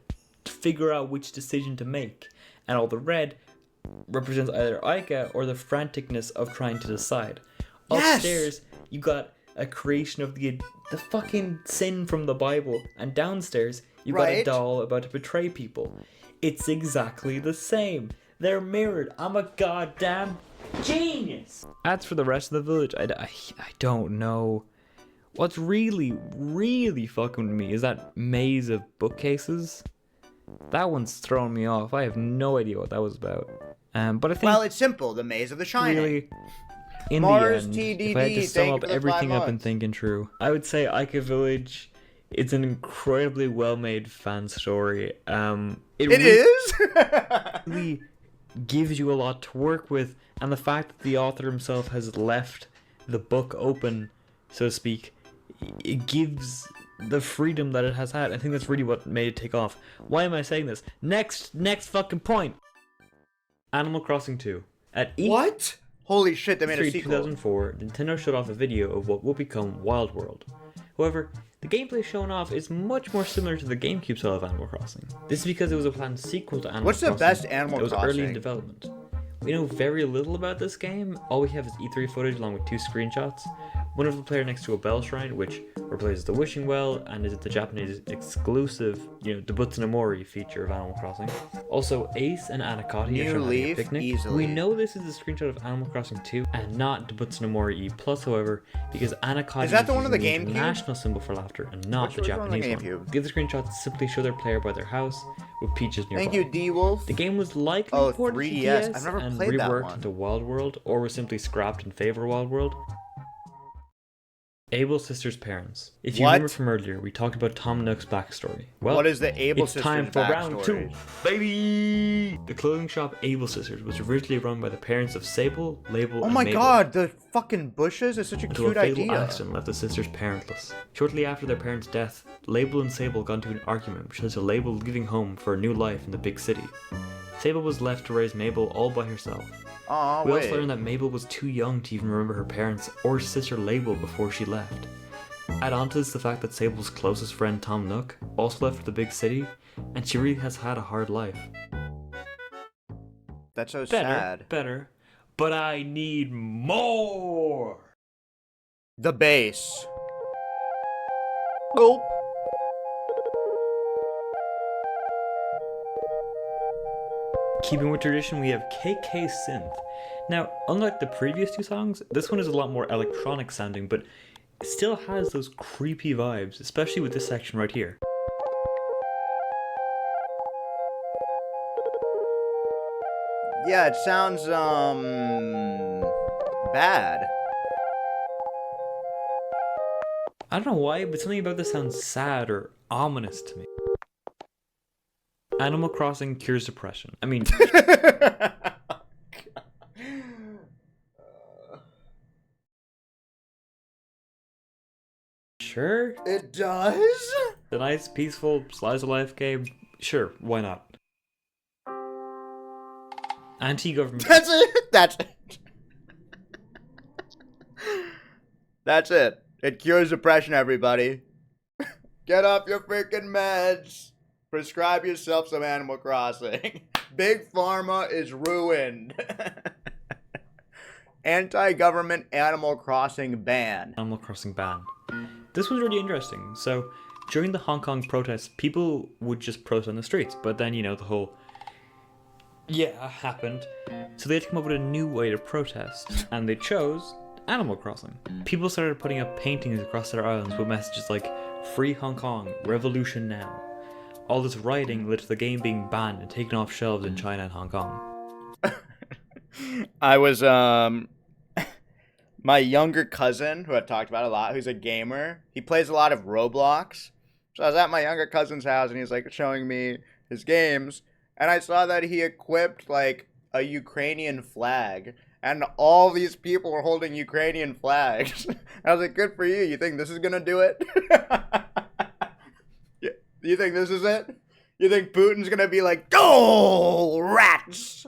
figure out which decision to make. And all the red represents either Aika or the franticness of trying to decide. Yes! Upstairs, you got a creation of the fucking sin from the Bible. And downstairs, you got a doll about to betray people. It's exactly the same. They're mirrored. I'm a goddamn genius. As for the rest of the village, I don't know. What's really fucking with me is that maze of bookcases. That one's throwing me off. I have no idea what that was about. But I think... Well, it's simple. The Maze of the Shining. Really, in Mars the end, TDD, if I had to sum up for the everything 5 I've been months. thinking true, I would say Ica Village. It's an incredibly well-made fan story. It really gives you a lot to work with, and the fact that the author himself has left the book open, so to speak, it gives the freedom that it has had. I think that's really what made it take off. Why am I saying this? Next fucking point. Animal Crossing 2. At What? Holy shit, they made a E3 sequel. 2004, Nintendo showed off a video of what will become Wild World. However, the gameplay shown off is much more similar to the GameCube style of Animal Crossing. This is because it was a planned sequel to Animal What's Crossing. the best Animal that was Crossing? early in development. We know very little about this game. All we have is E3 footage along with 2 screenshots. One of the player next to a bell shrine, which replaces the wishing well and is the Japanese exclusive, Debutsu no Mori feature of Animal Crossing. Also, Ace and Anakati New are shown having a Leaf, picnic. easily. We know this is a screenshot of Animal Crossing 2 and not Debutsu no Mori E+, however, because Anakati Is that the one is with the using GameCube? international symbol for laughter and not Which the one's on the Japanese one. GameCube? The other screenshots simply show their player by their house with peaches nearby. Thank you, D-Wolf. The game was likely Oh, ported to 3DS. DS I've never and played that reworked one. into Wild World, or was simply scrapped in favor of Wild World. Able Sisters' parents. If you What? remember from earlier, we talked about Tom Nook's backstory. Well, What is the Able it's Sisters time for round backstory? 2, baby! The clothing shop Able Sisters was originally run by the parents of Sable, Label, Oh and my Mabel. god, the fucking bushes is such a Until cute a fatal idea. accident left the sisters parentless. Shortly after their parents' death, Label and Sable got into an argument which led to Label leaving home for a new life in the big city. Sable was left to raise Mabel all by herself. Aw, We wait. also learned that Mabel was too young to even remember her parents or sister Label before she left. Add on to this the fact that Sable's closest friend Tom Nook also left for the big city, and she really has had a hard life. That's so sad. Better, but I need more! The base. Gulp. Keeping with tradition, we have KK Synth. Now, unlike the previous 2 songs, this one is a lot more electronic sounding, but it still has those creepy vibes, especially with this section right here. Yeah, it sounds, bad. I don't know why, but something about this sounds sad or ominous to me. Animal Crossing cures depression. I mean, sure. It does? A nice, peaceful, slice of life game. Sure, why not? Anti-government. That's it. That's it. That's it. It cures depression, everybody. Get off your freaking meds. Prescribe yourself some Animal Crossing. Big Pharma is ruined. Anti-government Animal Crossing ban. Animal Crossing ban. This was really interesting. So, during the Hong Kong protests, people would just protest on the streets. But then, you know, the whole... yeah, happened. So they had to come up with a new way to protest. And they chose Animal Crossing. People started putting up paintings across their islands with messages like, "Free Hong Kong, revolution now." All this rioting led to the game being banned and taken off shelves in China and Hong Kong. I was, my younger cousin, who I've talked about a lot, who's a gamer, he plays a lot of Roblox. So I was at my younger cousin's house and he was like showing me his games. And I saw that he equipped like a Ukrainian flag. And all these people were holding Ukrainian flags. I was like, good for you. You think this is going to do it? You think this is it? You think Putin's going to be like, go, rats!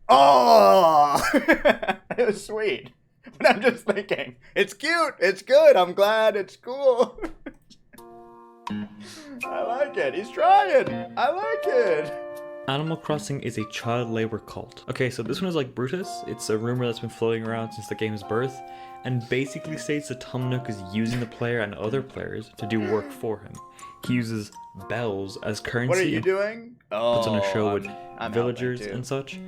Oh! It was sweet. But I'm just thinking, it's cute. It's good. I'm glad. It's cool. I like it. He's trying. I like it. Animal Crossing is a child labor cult. Okay, so this one is like Brutus. It's a rumor that's been floating around since the game's birth, and basically states that Tom Nook is using the player and other players to do work for him. He uses bells as currency. What are you doing? Puts on a show with I'm villagers helping too. and such.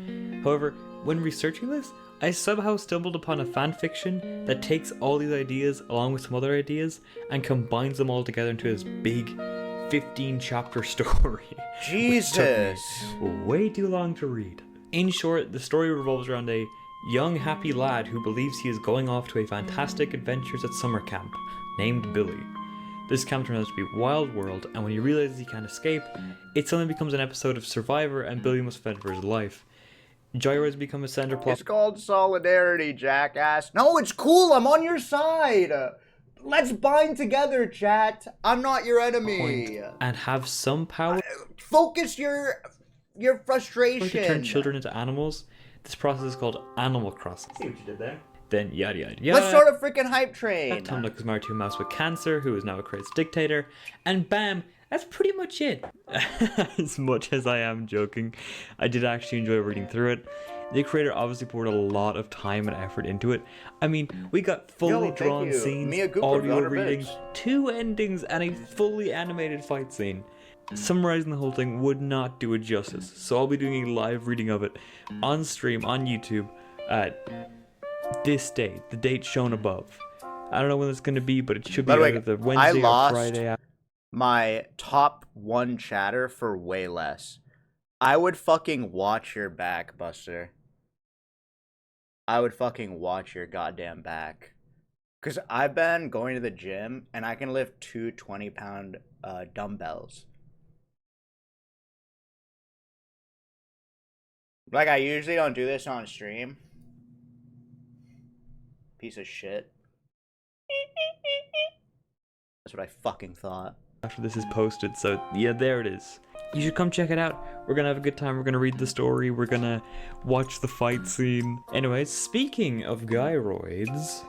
However, when researching this, I somehow stumbled upon a fanfiction that takes all these ideas along with some other ideas and combines them all together into this big 15-chapter story. Jesus. Way too long to read. In short, the story revolves around a young, happy lad who believes he is going off to a fantastic adventures at summer camp named Billy. This camp turns out to be a wild world, and when he realizes he can't escape, it suddenly becomes an episode of Survivor, and Billy must fend for his life. Gyroids become a center plot. It's called solidarity, jackass. No, it's cool. I'm on your side. Let's bind together, chat. I'm not your enemy. And have some power Focus your frustration. to turn children into animals. This process is called Animal Crossing. See what you did there? Then yada yada yada. Let's start a freaking hype train. Tom Nook is married to a mouse with cancer who is now a crazy dictator. And bam, that's pretty much it. As much as I am joking, I did actually enjoy reading through it. The creator obviously poured a lot of time and effort into it. I mean, we got fully drawn scenes, audio readings, 2 endings, and a fully animated fight scene. Summarizing the whole thing would not do it justice, so I'll be doing a live reading of it on stream on YouTube at this date, the date shown above. I don't know when it's going to be, but it should be either the Wednesday or Friday after. My top 1 chatter for way less. I would fucking watch your back, Buster. I would fucking watch your goddamn back. Because I've been going to the gym and I can lift 2 20-pound dumbbells. Like, I usually don't do this on stream. Piece of shit. That's what I fucking thought. After this is posted, so yeah, there it is. You should come check it out. We're gonna have a good time. We're gonna read the story. We're gonna watch the fight scene. Anyways, speaking of gyroids,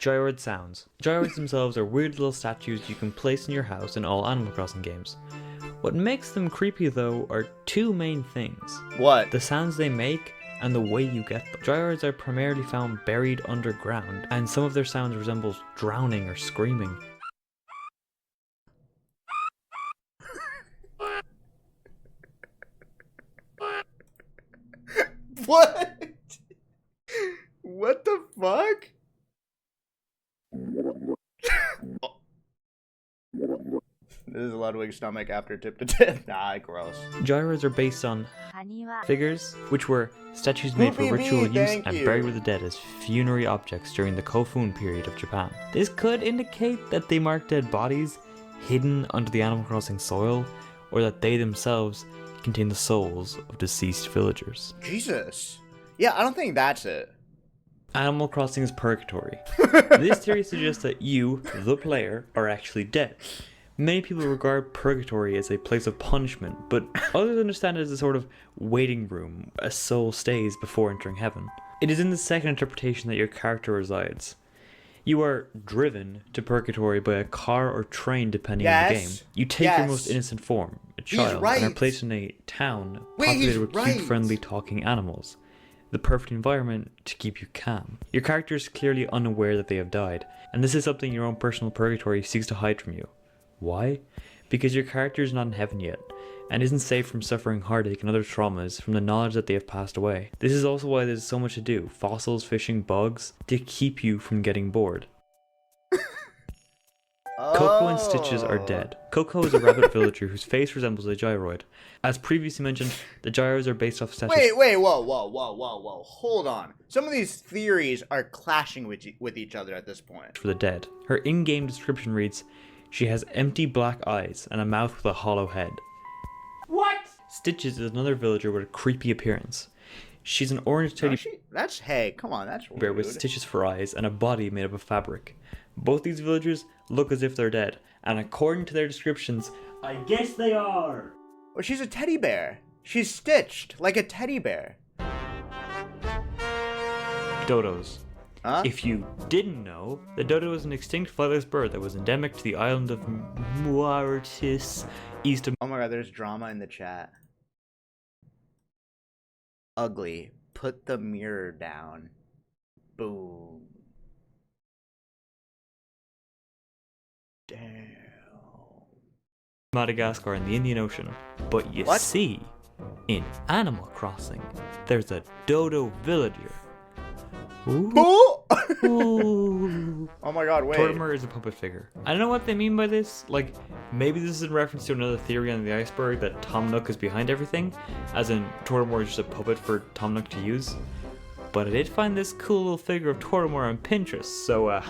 gyroid sounds. Gyroids themselves are weird little statues you can place in your house in all Animal Crossing games. What makes them creepy though are 2 main things. What? The sounds they make and the way you get them. Gyroids are primarily found buried underground, and some of their sounds resemble drowning or screaming. What? What the fuck? This is Ludwig's stomach after tip to tip. Nah, gross. Gyroids are based on figures, which were statues made for ritual use and buried with the dead as funerary objects during the Kofun period of Japan. This could indicate that they mark dead bodies hidden under the Animal Crossing soil, or that they themselves contain the souls of deceased villagers. Jesus. Yeah, I don't think that's it. Animal Crossing is purgatory. This theory suggests that you, the player, are actually dead. Many people regard purgatory as a place of punishment, but others understand it as a sort of waiting room a soul stays before entering heaven. It is in the second interpretation that your character resides. You are driven to purgatory by a car or train depending on the game. You take your most innocent form, a child, and are placed in a town populated with cute, friendly, talking animals. The perfect environment to keep you calm. Your character is clearly unaware that they have died, and this is something your own personal purgatory seeks to hide from you. Why? Because your character is not in heaven yet, and isn't safe from suffering heartache and other traumas from the knowledge that they have passed away. This is also why there's so much to do, fossils, fishing, bugs, to keep you from getting bored. Coco and Stitches are dead. Coco is a rabbit villager whose face resembles a gyroid. As previously mentioned, the gyros are based off statues. Wait, whoa. Hold on. Some of these theories are clashing with each other at this point. For the dead. Her in-game description reads, she has empty black eyes and a mouth with a hollow head. What? Stitches is another villager with a creepy appearance. She's an orange teddy hey, come on, that's bear with stitches for eyes and a body made up of fabric. Both these villagers look as if they're dead, and according to their descriptions, I guess they are. Well, she's a teddy bear. She's stitched like a teddy bear. Dodos. Huh? If you didn't know, the dodo is an extinct flightless bird that was endemic to the island of Mauritius, east of... Oh my god, there's drama in the chat. Ugly. Put the mirror down. Boom. Damn. Madagascar in the Indian Ocean. But you see, in Animal Crossing, there's a dodo villager. Ooh. Ooh. Oh my god, wait. Tortimer is a puppet figure. I don't know what they mean by this. Like, maybe this is in reference to another theory on the iceberg that Tom Nook is behind everything, as in Tortimer is just a puppet for Tom Nook to use. But I did find this cool little figure of Tortimer on Pinterest, so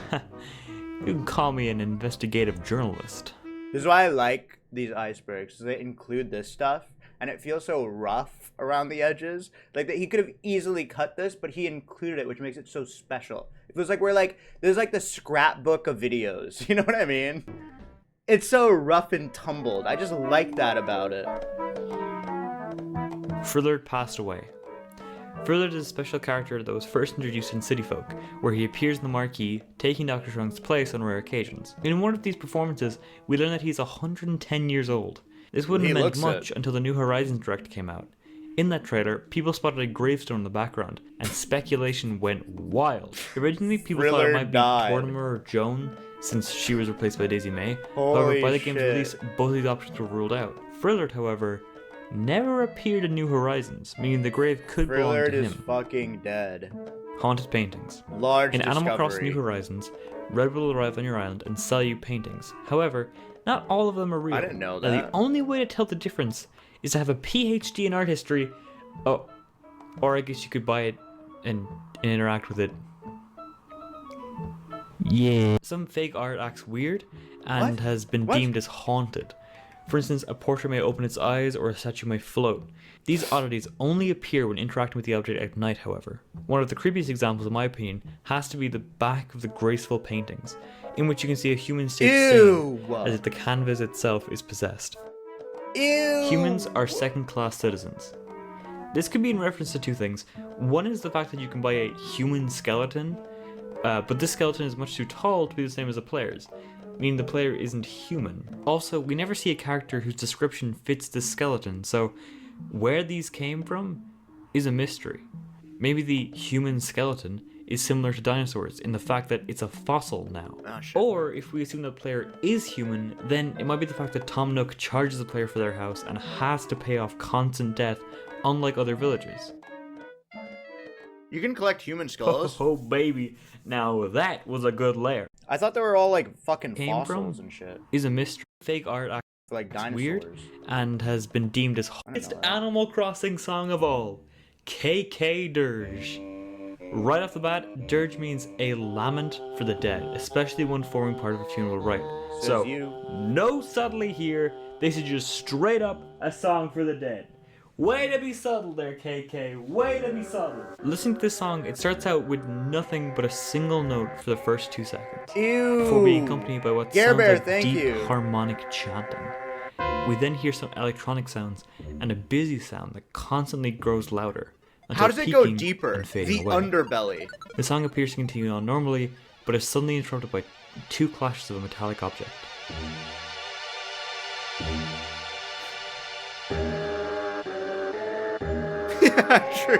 you can call me an investigative journalist. This is why I like these icebergs, because they include this stuff, and it feels so rough around the edges. Like, that he could have easily cut this, but he included it, which makes it so special. It feels like there's like the scrapbook of videos, you know what I mean? It's so rough and tumbled. I just like that about it. Frillard passed away. Frillard is a special character that was first introduced in City Folk, where he appears in the marquee, taking Dr. Trunk's place on rare occasions. In one of these performances, we learn that he's 110 years old. This wouldn't have meant much until the New Horizons Direct came out. In that trailer, people spotted a gravestone in the background, and speculation went wild. Originally, people thought it might be Tortimer or Joan, since she was replaced by Daisy May. However, by the game's release, both of these options were ruled out. Frillard, however, never appeared in New Horizons, meaning the grave could belong to him. Frillard is fucking dead. Haunted paintings. Large In discovery. Animal Crossing New Horizons, Red will arrive on your island and sell you paintings. However, not all of them are real. I didn't know that. Now, the only way to tell the difference is to have a PhD in art history. Oh, or I guess you could buy it and interact with it. Yeah. Some fake art acts weird and has been deemed as haunted. For instance, a portrait may open its eyes or a statue may float. These oddities only appear when interacting with the object at night, however. One of the creepiest examples, in my opinion, has to be the back of the graceful paintings, in which you can see a human state scene, as if the canvas itself is possessed. Ew. Humans are second-class citizens. This could be in reference to two things. One is the fact that you can buy a human skeleton, but this skeleton is much too tall to be the same as a player's, meaning the player isn't human. Also, we never see a character whose description fits this skeleton, so where these came from is a mystery. Maybe the human skeleton is similar to dinosaurs in the fact that it's a fossil now. Or if we assume that the player is human, then it might be the fact that Tom Nook charges the player for their house and has to pay off constant death, unlike other villagers. You can collect human skulls. Oh baby, now that was a good lair. I thought they were all like fucking Came fossils from and shit. Is a mystery. Fake art Like dinosaurs. weird and has been deemed as the Animal Crossing song of all, KK Dirge. Right off the bat, dirge means a lament for the dead, especially one forming part of a funeral rite. So, no subtlety here. This is just straight up a song for the dead. Way to be subtle there, KK. Way to be subtle. Listening to this song, it starts out with nothing but a single note for the first 2 seconds. Ew. Before being accompanied by what Care sounds Bear, like thank deep you. harmonic chanting. We then hear some electronic sounds and a busy sound that constantly grows louder. How does it go peaking deeper? and fading The away. underbelly. The song appears to continue on normally, but is suddenly interrupted by 2 clashes of a metallic object. True.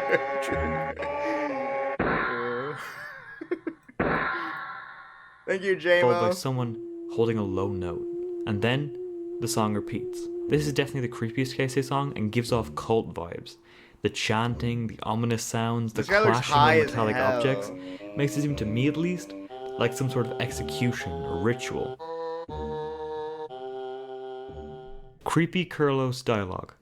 Thank you, Followed by JMO. someone holding a low note. And then, the song repeats. This is definitely the creepiest KC song and gives off cult vibes. The chanting, the ominous sounds, the This guy looks clashing high of as metallic hell. objects makes it seem to me at least like some sort of execution or ritual. Creepy Kurlos dialogue.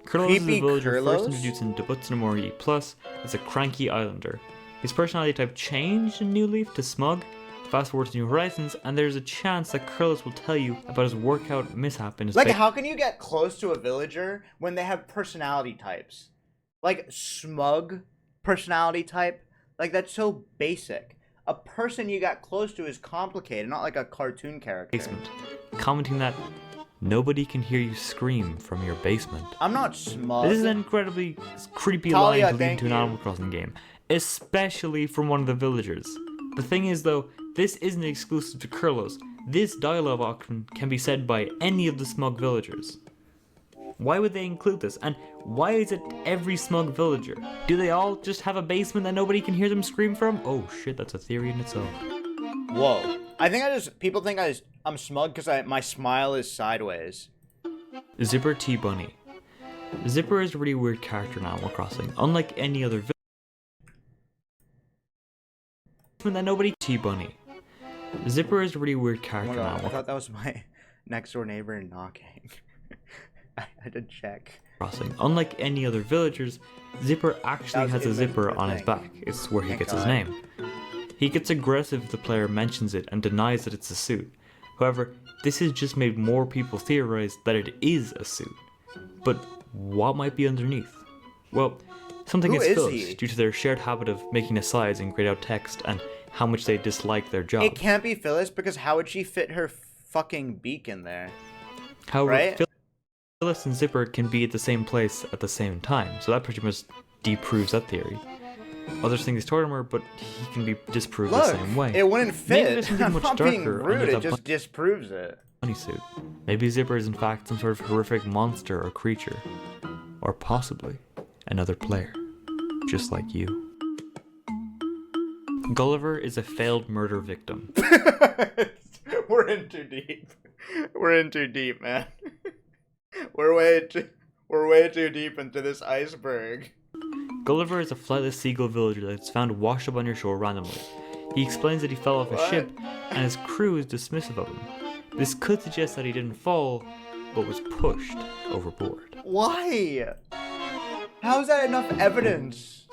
Kurlos is Creepy a villager first Kurlos? introduced in Debutsanamori Plus as a cranky islander. His personality type changed in New Leaf to smug. Fast forward to New Horizons, and there's a chance that Kurlos will tell you about his workout mishap in his Like, how can you get close to a villager when they have personality types? Like, smug personality type? Like, that's so basic. A person you got close to is complicated, not like a cartoon character. basement, commenting that nobody can hear you scream from your basement. I'm not smug. This is an incredibly creepy Talia, line to lead thank into an you. Animal Crossing game, especially from one of the villagers. The thing is though, this isn't exclusive to Kurlos. This dialogue option can be said by any of the smug villagers. Why would they include this? And why is it every smug villager? Do they all just have a basement that nobody can hear them scream from? Oh shit, that's a theory in itself. Whoa. I think people think I'm smug because my smile is sideways. Zipper T Bunny. Zipper is a really weird character in Animal Crossing. Unlike any other that nobody T Bunny. Zipper is a really weird Oh character my in God, Animal I thought that was my next door neighbor knocking. I had to check. Crossing. Unlike any other villagers, Zipper actually That was has a zipper invented on his thing. back. It's where he Thank gets his God. name. He gets aggressive if the player mentions it and denies that it's a suit. However, this has just made more people theorize that it is a suit. But what might be underneath? Well, something Who is is Phyllis he? due to their shared habit of making asides and grayed out text and how much they dislike their job. It can't be Phyllis because how would she fit her fucking beak in there? However, right? Phyllis and Zipper can be at the same place at the same time, so that pretty much disproves that theory. Others think he's Tortimer, but he can be disproved the Look, same way. it wouldn't Maybe fit. there's something I'm much not being darker rude, under it that just disproves it. bunny suit. Maybe Zipper is in fact some sort of horrific monster or creature. Or possibly another player, just like you. Gulliver is a failed murder victim. We're in too deep. We're in too deep, man. We're way too deep into this iceberg. Gulliver is a flightless seagull villager that's found washed up on your shore randomly. He explains that he fell off a What? ship, and his crew is dismissive of him. This could suggest that he didn't fall, but was pushed overboard. Why? How is that enough evidence?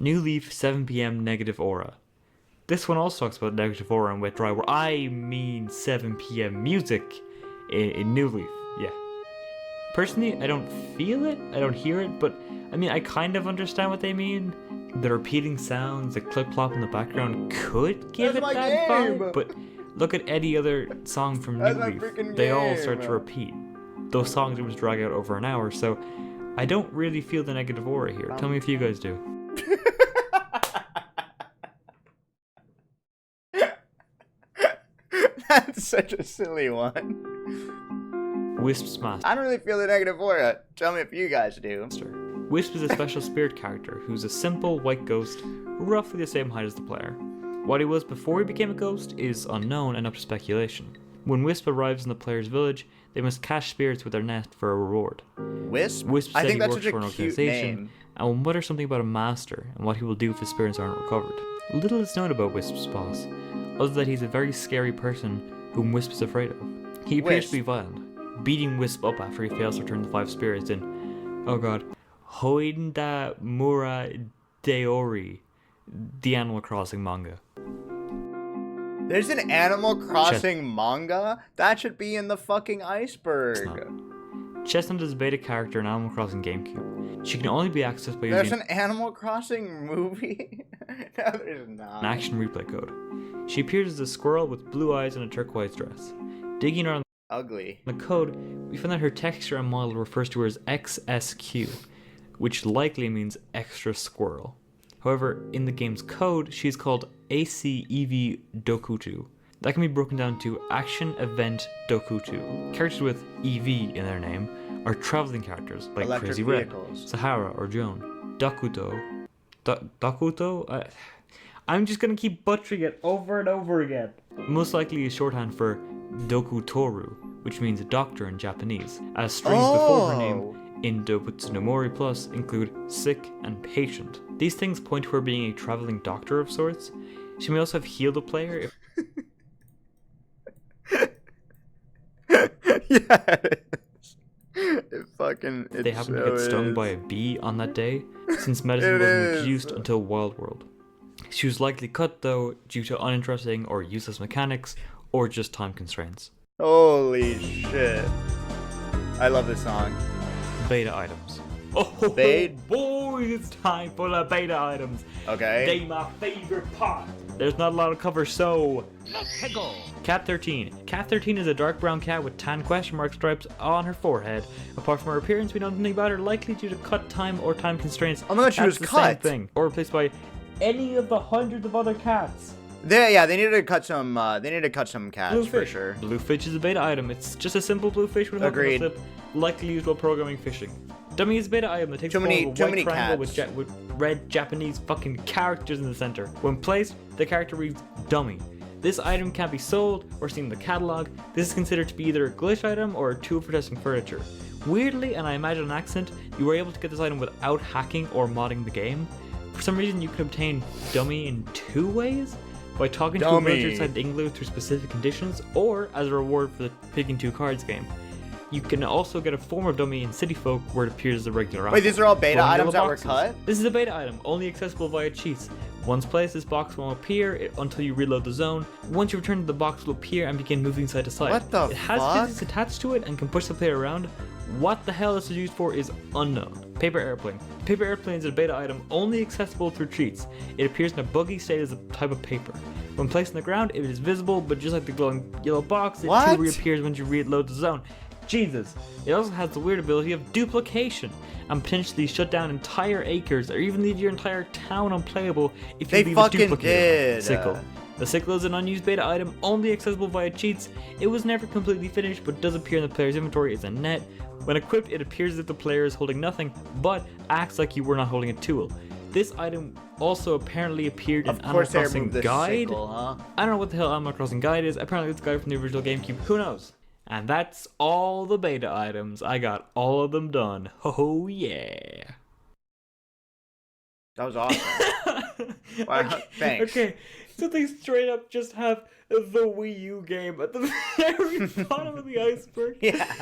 New Leaf 7 PM Negative Aura. This one also talks about negative aura and wet dry, where I mean 7 PM music in New Leaf, yeah. Personally, I don't feel it, I don't hear it, but I mean, I kind of understand what they mean. The repeating sounds, the clip-clop in the background could give That's it my that game! vibe, but look at any other song from That's New my Leaf. freaking They all game! start to repeat. Those songs always drag out over an hour, so I don't really feel the negative aura here. Tell me if you guys do. That's such a silly one. Wisp's Master. I don't really feel the negative aura. Tell me if you guys do. Wisp is a special spirit character who's a simple white ghost, roughly the same height as the player. What he was before he became a ghost is unknown and up to speculation. When Wisp arrives in the player's village, they must catch spirits with their net for a reward. Wisp? Wisp I said think he that's works such for a an cute organization name. and will mutter something about a master and what he will do if his spirits aren't recovered. Little is known about Wisp's boss, other than that he's a very scary person whom Wisp is afraid of. He appears to be violent, beating Wisp up after he fails to return the 5 spirits in, oh god, Hoinda Mura Deori, the Animal Crossing manga. There's an Animal Crossing manga? That should be in the fucking It's Iceberg. not. Chestnut is a beta character in Animal Crossing GameCube. She can only be accessed by There's using an Animal Crossing movie? No, there's not. an action replay code. She appears as a squirrel with blue eyes and a turquoise dress. Digging around Ugly. the code, we find that her texture and model refers to her as XSQ, which likely means extra squirrel. However, in the game's code, she is called ACEV Dokutu. That can be broken down to Action Event Dokutu. Characters with EV in their name are traveling characters like Electric Crazy vehicles. Red, Sahara, or Joan. Dokuto? I'm just gonna keep butchering it over and over again. Most likely is shorthand for Dokutoru, which means doctor in Japanese, as strings before her name in Dobutsu no Mori Plus include sick and patient. These things point to her being a traveling doctor of sorts. She may also have healed a player if Yeah, it is. they happen to get stung by a bee on that day, since medicine It wasn't is. introduced until Wild World. She was likely cut though due to uninteresting or useless mechanics, or just time constraints. Holy shit. I love this song. Beta items. Oh Beta- boy, it's time for the beta items. Okay. They my favorite part. There's not a lot of cover, so let's go. Cat 13. Cat 13 is a dark brown cat with tan question mark stripes on her forehead. Apart from her appearance, we know nothing about her, likely due to cut time or time constraints. Oh my god, she That's was the same cut. thing, or replaced by any of the hundreds of other cats. They needed to cut some. They needed to cut some cats for sure. Bluefish is a beta item. It's just a simple bluefish with a Agreed. flip, likely used while programming fishing. Dummy is a beta item that takes Too the many- form of too a white many triangle cats. with red Japanese fucking characters in the center. When placed, the character reads dummy. This item can't be sold or seen in the catalog. This is considered to be either a glitch item or a tool for testing furniture. Weirdly, and I imagine an accent, you were able to get this item without hacking or modding the game. For some reason, you could obtain dummy in two ways. By talking to a villager inside the igloo through specific conditions, or as a reward for the picking two cards game. You can also get a form of dummy in City Folk where it appears as a regular Wait, apple. these are all beta Glowing items that yellow were boxes. cut? This is a beta item, only accessible via cheats. Once placed, this box won't appear until you reload the zone. Once you return, the box will appear and begin moving side to side. What the It has fuck? physics attached to it and can push the player around. What the hell this is used for is unknown. Paper Airplane. Paper Airplane is a beta item only accessible through cheats. It appears in a buggy state as a type of paper. When placed on the ground, it is visible, but just like the glowing yellow box, it What? too reappears when you reload the zone. Jesus. It also has the weird ability of duplication and potentially shut down entire acres or even leave your entire town unplayable if you They leave fucking a duplicate. did. Sickle. The sickle is an unused beta item, only accessible via cheats. It was never completely finished, but does appear in the player's inventory as a net. When equipped, it appears as if the player is holding nothing, but acts like you were not holding a tool. This item also apparently appeared in Of Animal course they Crossing removed the Guide. sickle, huh? I don't know what the hell Animal Crossing Guide is. Apparently it's a guide from the original GameCube. Who knows? And that's all the beta items. I got all of them done. Oh yeah. That was awesome. Wow, thanks. Okay, so they straight up just have the Wii U game at the very bottom of the iceberg. Yeah.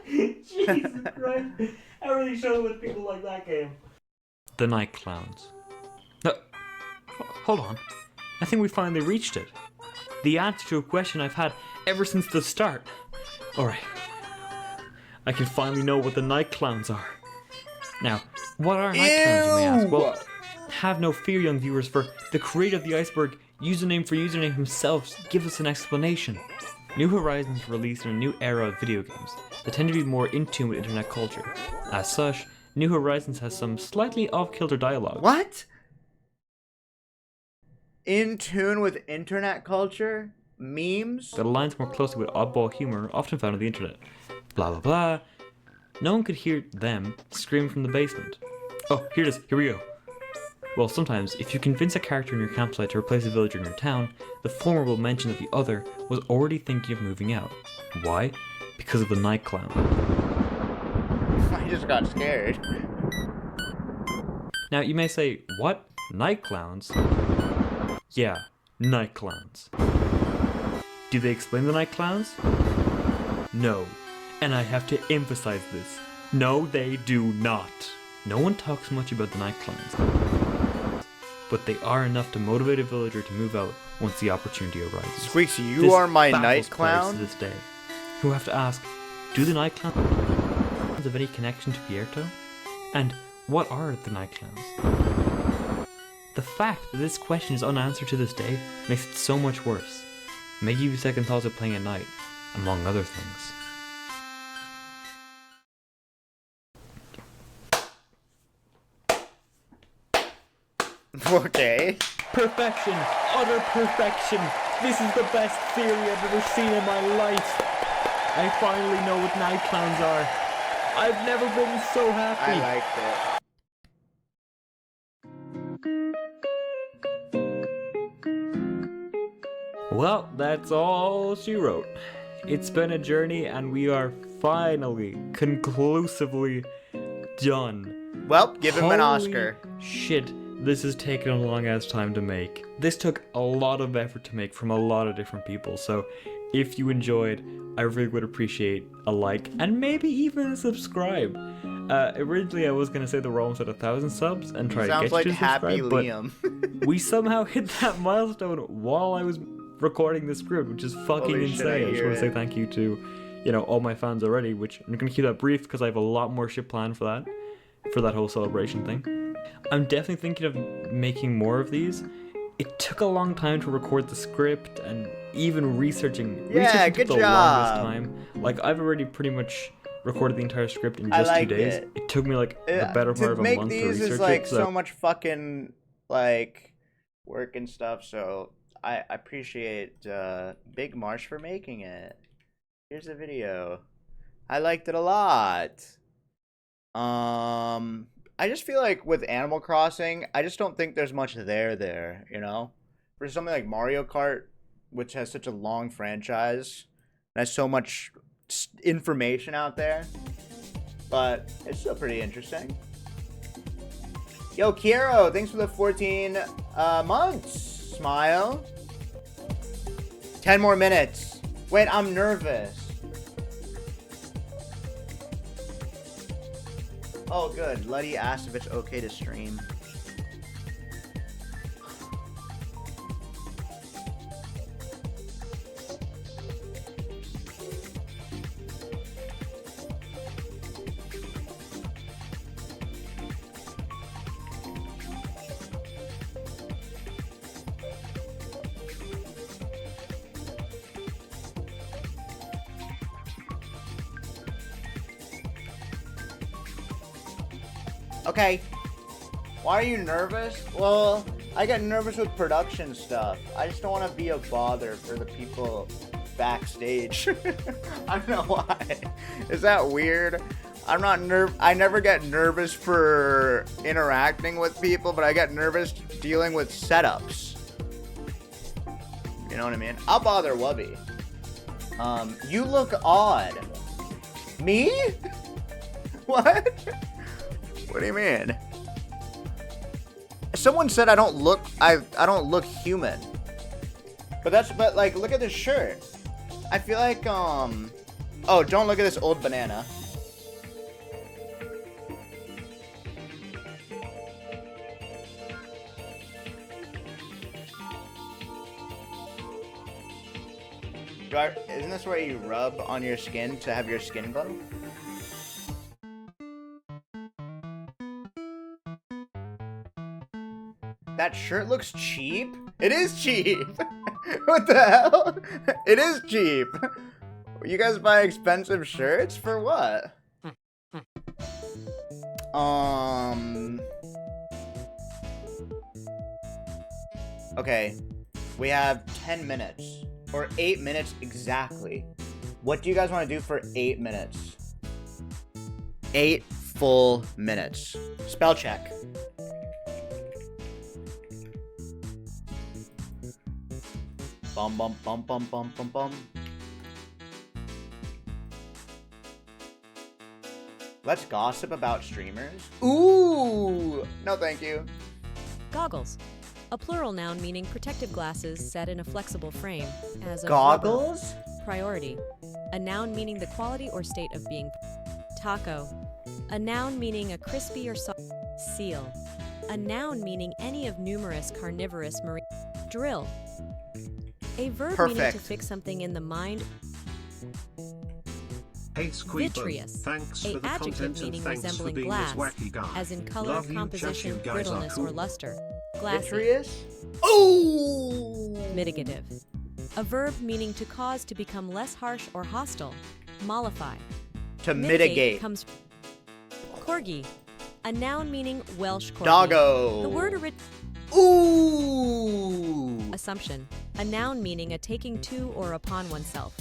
Jesus Christ. I really should with people like that game. The Night Clowns. No, hold on. I think we finally reached it. The answer to a question I've had ever since the start. Alright. I can finally know what the Night Clowns are. Now, what are Night Clowns, you may ask? Well, have no fear, young viewers, for the creator of the Iceberg, username for username himself, gives us an explanation. New Horizons released in a new era of video games that tend to be more in tune with internet culture. As such, New Horizons has some slightly off-kilter dialogue. What? In tune with internet culture? Memes? That aligns more closely with oddball humor often found on the internet. Blah blah blah. No one could hear them scream from the basement. Oh, here it is. Here we go. Well, sometimes, if you convince a character in your campsite to replace a villager in your town, the former will mention that the other was already thinking of moving out. Why? Because of the Night Clown. I just got scared. Now, you may say, what? Night Clowns? Yeah, Night Clowns. Do they explain the Night Clowns? No. And I have to emphasize this. No, they do not. No one talks much about the night clowns, but they are enough to motivate a villager to move out once the opportunity arises. Squeex, you This are my baffles night players clown? to this day, who have to ask, do the night clowns have any connection to Pierto? And what are the night clowns? The fact that this question is unanswered to this day makes it so much worse. May give you second thoughts of playing at night, among other things. Okay. Perfection! Utter perfection! This is the best theory I've ever seen in my life! I finally know what night clowns are. I've never been so happy. I liked it. Well, that's all she wrote. It's been a journey and we are finally, conclusively done. Well, give him an Holy Oscar. Shit, this has taken a long ass time to make. This took a lot of effort to make from a lot of different people, so if you enjoyed, I really would appreciate a like and maybe even a subscribe. Originally I was gonna say the we're almost at 1,000 subs and try to Sounds get like you to Happy subscribe, but Liam. we somehow hit that milestone while I was recording the script, which is fucking Holy shit, I insane. I just hear want to say it. thank you to, you know, all my fans already, which I'm gonna keep that brief because I have a lot more shit planned for that whole celebration thing. I'm definitely thinking of making more of these. It took a long time to record the script and even researching. Yeah, researching good took the longest job. time. Like I've already pretty much recorded the entire script in I just like 2 days. it. It took me like the better part of a make month to these research is like it. so much fucking like work and stuff. So I appreciate Big Marsh for making it. Here's the video. I liked it a lot. I just feel like with Animal Crossing, I just don't think there's much there, you know? For something like Mario Kart, which has such a long franchise, and has so much information out there, but it's still pretty interesting. Yo, Kiero, thanks for the 14 months. Smile. 10 more minutes. Wait, I'm nervous. Oh, good. Luddy asked if it's okay to stream. Okay. Why are you nervous? Well, I get nervous with production stuff. I just don't want to be a bother for the people backstage. I don't know why. Is that weird? I never get nervous for interacting with people, but I get nervous dealing with setups. You know what I mean? I'll bother Wubby. You look odd. Me? What? What do you mean? Someone said I don't look human. But like look at this shirt. I feel like oh, don't look at this old banana. Isn't this where you rub on your skin to have your skin glow? That shirt looks cheap. It is cheap. What the hell? It is cheap. You guys buy expensive shirts for what? Okay. We have 10 minutes. Or 8 minutes exactly. What do you guys want to do for 8 minutes? 8 full minutes. Spell check. Bum bum bum bum bum bum bum. Let's gossip about streamers. Ooh! No, thank you. Goggles. A plural noun meaning protective glasses set in a flexible frame. As of Goggles? rubber. Priority. A noun meaning the quality or state of being. Taco. A noun meaning a crispy or soft. Seal. A noun meaning any of numerous carnivorous marine. Drill. A verb meaning to Perfect. fix something in the mind. Hey Squeeper, Vitreous. thanks A for the adjective content and meaning thanks for resembling being glass, this wacky guy. as in color, Love you, composition, chat, you guys are brittleness, cool. or luster. Glassy. Vitreous. Ooh. Mitigative. A verb meaning to cause to become less harsh or hostile. Mollify. To mitigate. Comes. Corgi. A noun meaning Welsh corgi. Doggo. The word Ooh. assumption. A noun meaning a taking to or upon oneself.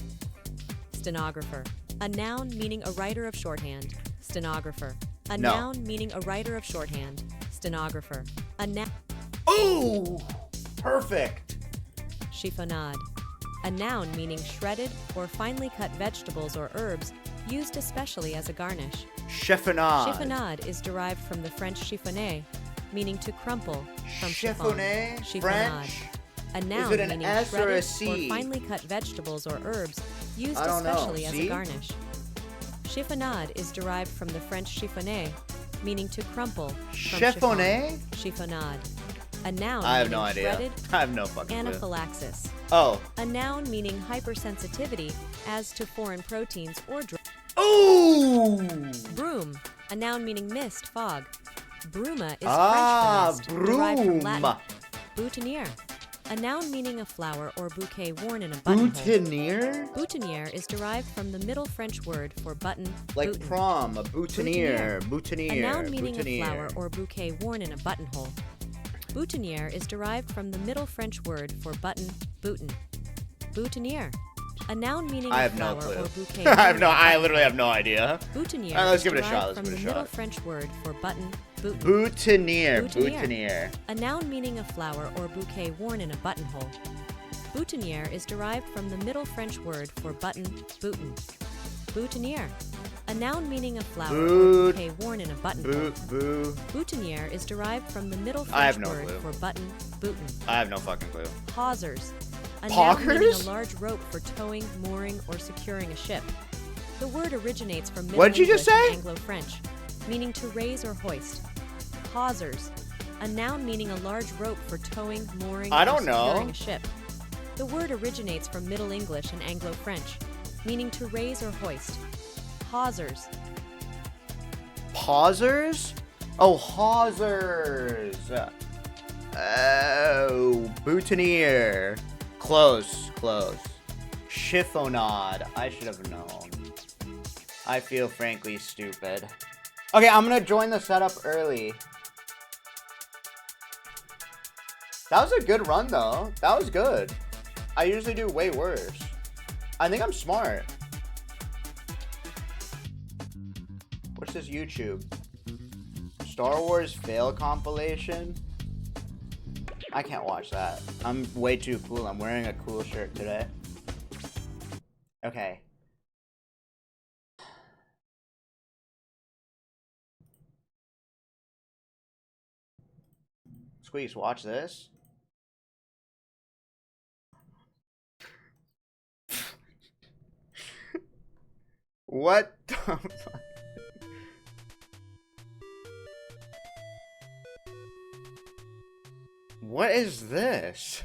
Stenographer. A noun meaning a writer of shorthand. Stenographer. A No. noun meaning a writer of shorthand. Stenographer. A noun. Ooh. Perfect. Chiffonade. A noun meaning shredded or finely cut vegetables or herbs, used especially as a garnish. Chiffonade. Chiffonade is derived from the French chiffonner, meaning to crumple, from Chiffonner, chiffon. French? A noun it an meaning S or a shredded C? or finely cut vegetables or herbs, used I don't know. especially as C? a garnish. Chiffonade is derived from the French chiffonner, meaning to crumple, from Chiffonner? chiffon. Chiffonade. A noun I have meaning no idea. shredded. I have no fucking clue. Anaphylaxis. Oh. A noun meaning hypersensitivity as to foreign proteins or Ooh. broom. A noun meaning mist, fog. Bruma is Ah, French for mist, derived from broom. Latin. Boutonniere. A noun meaning a flower or bouquet worn in a buttonhole. Boutonniere? Boutonniere is derived from the Middle French word for button, Like bouton. prom, a boutonniere. Boutonniere. A noun meaning boutonniere. a flower or bouquet worn in a buttonhole. Boutonniere is derived from the Middle French word for button, bouton. Boutonniere. A noun meaning I a have no flower clue. or bouquet. I have worn no. in a I literally have no idea. Boutonniere Alright, let's is give it a shot, derived let's from give it the a Middle shot. French word for button, bouton. Boutonniere. Boutonniere. Boutonniere. A noun meaning a flower or bouquet worn in a buttonhole. Boutonniere is derived from the Middle French word for button, bouton. Boutonniere. A noun meaning a flower or Boot- bouquet worn in a buttonhole. Boo. Boutonniere is derived from the Middle I have French no word clue. for button, bouton. I have no fucking clue. Hawsers. A noun meaning Hawkers? a large rope for towing, mooring, or securing a ship. The word originates from Middle What'd you just English say? and Anglo-French, meaning to raise or hoist. Hawsers. A noun meaning a large rope for towing, mooring, I or don't know. securing a ship. The word originates from Middle English and Anglo-French, meaning to raise or hoist. Hawsers. Pausers? Oh, hawsers. Oh, boutonniere. Close. Chiffonade. I should have known. I feel frankly stupid. Okay, I'm gonna join the setup early. That was a good run, though. That was good. I usually do way worse. I think I'm smart. What's this YouTube? Star Wars fail compilation? I can't watch that. I'm way too cool. I'm wearing a cool shirt today. Okay. Squeex, watch this. What the fuck? What is this?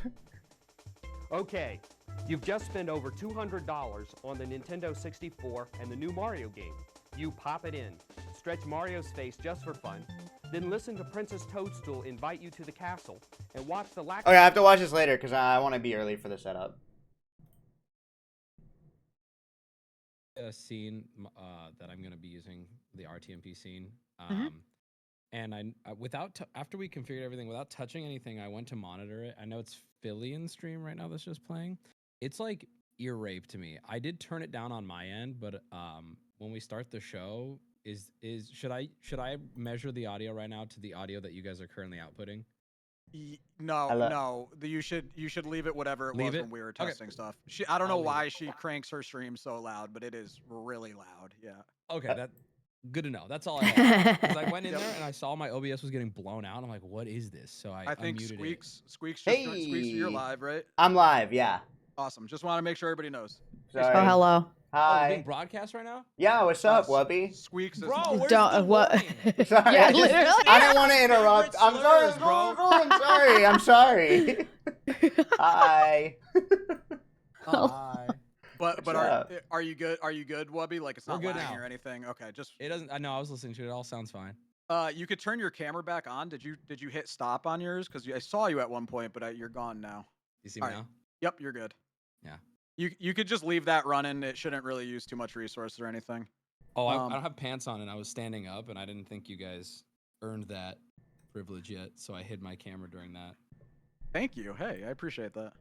Okay, you've just spent over $200 on the Nintendo 64 and the new Mario game. You pop it in, stretch Mario's face just for fun, then listen to Princess Toadstool invite you to the castle, and watch the lack. Okay, I have to watch this later because I want to be early for the setup. A scene that I'm going to be using, the RTMP scene. And after we configured everything, without touching anything, I went to monitor it. I know it's Filian stream right now that's just playing. It's like ear rape to me. I did turn it down on my end, but when we start the show, should I measure the audio right now to the audio that you guys are currently outputting? No. You should leave it whatever it was when we were testing stuff. I don't know why she cranks her stream so loud, but it is really loud. Yeah. Okay, that good to know. That's all I had. Because I went in there and I saw my OBS was getting blown out. I'm like, what is this? So I think unmuted Squeex just Hey. joined. Squeex, you're live, right? I'm live, yeah. Awesome. Just want to make sure everybody knows. Sorry. Oh, hello. Oh, we're being Hi. broadcast right now? Yeah, what's up, Wubby? Squeex is Bro, where's Don't- the what- warning? Sorry, Yeah, I, just- literally. I didn't want to interrupt. I'm sorry, slurs, bro. I'm sorry. Hi. Hi. But What's are up? are you good? Are you good, Wubby? Like it's We're not good lagging now. or anything. Okay, just It doesn't. I know. I was listening to it. It all sounds fine. you could turn your camera back on. Did you hit stop on yours? Because I saw you at one point, but you're gone now. You see me All right. now? Yep, you're good. Yeah. You could just leave that running. It shouldn't really use too much resources or anything. Oh, I don't have pants on, and I was standing up, and I didn't think you guys earned that privilege yet, so I hid my camera during that. Thank you. Hey, I appreciate that.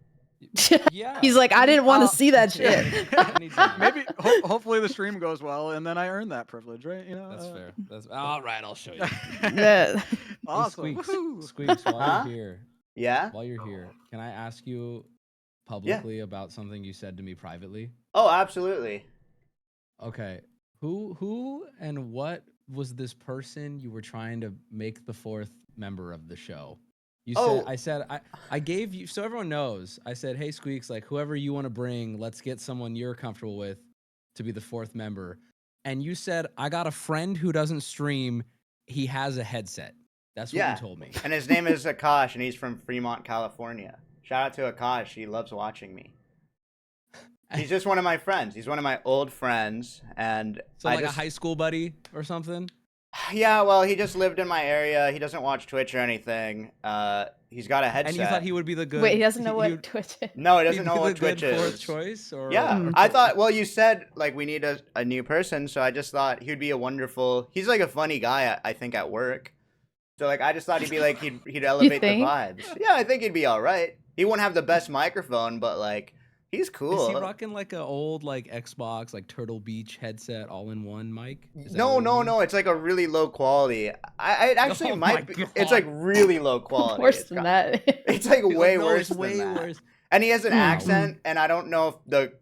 Yeah. He's like, I didn't want to see that shit. Anytime. Maybe hopefully the stream goes well, and then I earn that privilege, right? You know. That's fair. That's all right. I'll show you. Yeah. Awesome. Hey, Squeex, Woohoo. Squeex, while Huh? you're here, Yeah? can I ask you publicly about something you said to me privately? Oh, absolutely. Okay. Who and what was this person you were trying to make the fourth member of the show? You said I gave you, so everyone knows, I said, hey Squeex, like whoever you want to bring, let's get someone you're comfortable with to be the fourth member. And you said, I got a friend who doesn't stream, he has a headset. That's what you told me. And his name is Akash, and he's from Fremont, California. Shout out to Akash. He loves watching me. He's just one of my friends. He's one of my old friends, and So like a high school buddy or something? Yeah, well, he just lived in my area. He doesn't watch Twitch or anything. He's got a headset. And you thought he would be the good... Wait, he doesn't know what Twitch is. No, he doesn't he'd know be what the Twitch good is. fourth choice? Or... Yeah, I thought, well, you said, like, we need a new person, so I just thought he would be a wonderful... He's, like, a funny guy, I think, at work. So, like, I just thought he'd be, like, he'd elevate the vibes. Yeah, I think he'd be all right. He wouldn't have the best microphone, but, like, he's cool. Is he rocking, like, an old, like, Xbox, like, Turtle Beach headset all-in-one mic? No, it's, like, a really low quality. It actually might be... It's, like, really low quality. Worse than that. It's, like, way no, worse it's way than that. worse. And he has an accent, and I don't know if the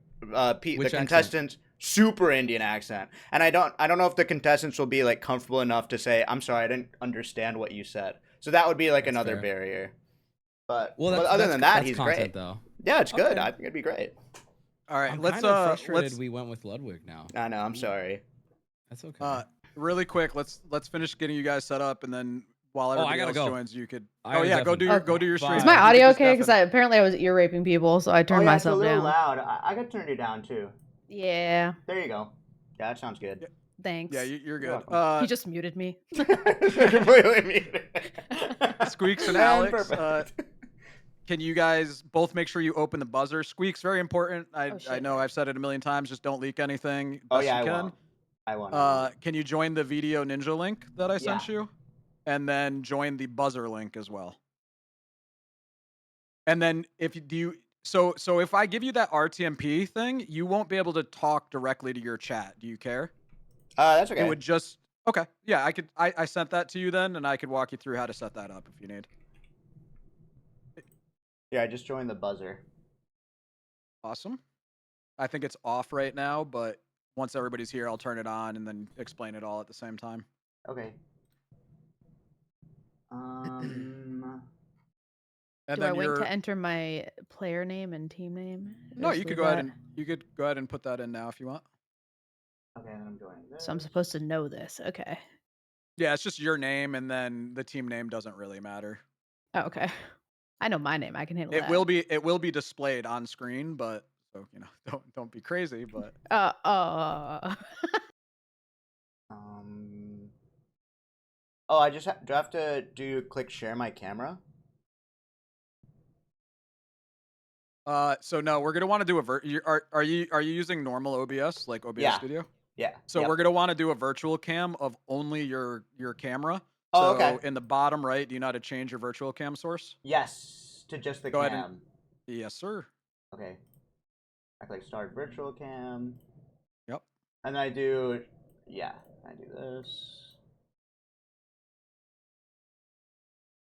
contestants super Indian accent, and I don't know if the contestants will be like comfortable enough to say, "I'm sorry, I didn't understand what you said." So that would be like another barrier. But other than that, he's content, great. Though. Yeah, it's good. Okay. I think it'd be great. All right, I'm let's kind of frustrated we went with Ludwig now. I know. I'm sorry. That's okay. Really quick, let's finish getting you guys set up, and then while everybody else joins, you could. I gotta go do your stream. Is my audio okay? Because apparently I was ear raping people, so I turned myself it's a little down. loud. I could turn you down too. Yeah. There you go. Yeah, that sounds good. Thanks. Yeah, you're good. He just muted me. Completely muted. Squeex and Alex, can you guys both make sure you open the buzzer? Squeex, very important. I know I've said it a million times. Just don't leak anything. Oh best yeah, you I can. won't. Can you join the video ninja link that I sent you? And then join the buzzer link as well. And then so if I give you that RTMP thing, you won't be able to talk directly to your chat. Do you care? That's okay. It would just okay. Yeah, I sent that to you then, and I could walk you through how to set that up if you need. Yeah, I just joined the buzzer. Awesome. I think it's off right now, but once everybody's here, I'll turn it on and then explain it all at the same time. Okay. And Do then I wait to enter my player name and team name? No, you could go ahead and put that in now if you want. Okay, then I'm joining this. So I'm supposed to know this. Okay. Yeah, it's just your name, and then the team name doesn't really matter. Oh, okay. I know my name. I can handle It that. will be displayed on screen, but so don't be crazy. But Oh, I just do I have to click share my camera? So no, we're gonna want to do a are you using normal OBS like OBS Studio? Yeah. So we're gonna want to do a virtual cam of only your camera. Oh, so okay. in the bottom right, do you know how to change your virtual cam source? Yes, to just the Go cam. ahead yes, sir. Okay. I click start virtual cam. Yep. And I do I do this.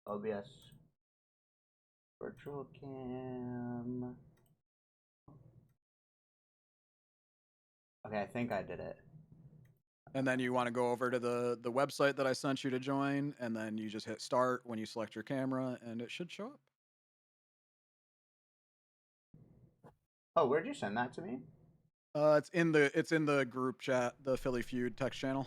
OBS virtual cam. Okay, I think I did it. And then you want to go over to the website that I sent you to join, and then you just hit start when you select your camera, and it should show up. Oh, where'd you send that to me? It's in the group chat, the Philly Feud text channel.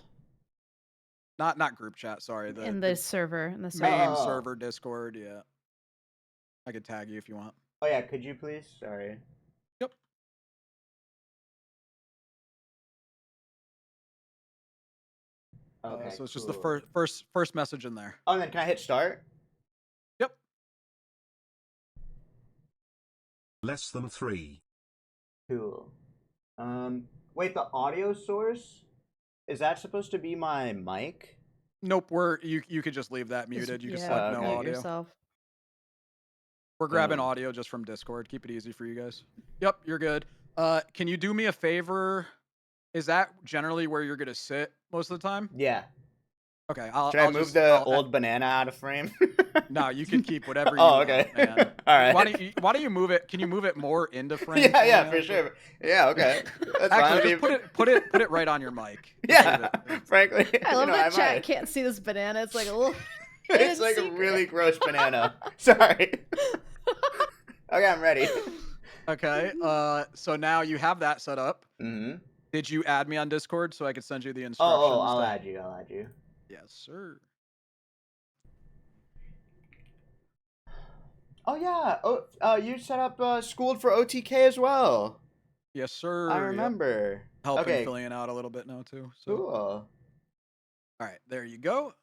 Not group chat, sorry. In the server. Main server Discord, yeah. I could tag you if you want. Oh yeah, could you please? Sorry. Yep. Okay. So it's just the first message in there. Oh, and then can I hit start? Yep. Less than 3. Cool. Wait, the audio source? Is that supposed to be my mic? Nope, you could just leave that muted. You can select no audio. Yourself. We're grabbing audio just from Discord. Keep it easy for you guys. Yep, you're good. Can you do me a favor? Is that generally where you're gonna sit most of the time? Yeah. Okay. Should I move the old banana out of frame? No, you can keep whatever you want, okay. Man. All right. Why don't you move it? Can you move it more into frame? Yeah, for sure. Yeah, okay. That's Actually, fine. just put it right on your mic. Yeah, frankly. I love that chat can't see this banana. It's like a little. It's like a really gross banana. Sorry. Okay, I'm ready. Okay. So now you have that set up. Mm-hmm. Did you add me on Discord so I could send you the instructions? Oh, I'll add you. Yes, sir. Oh yeah. Oh, you set up Schooled for OTK as well. Yes, sir. I remember. Yep. Helping Filian out a little bit now too. So. Cool. All right, there you go.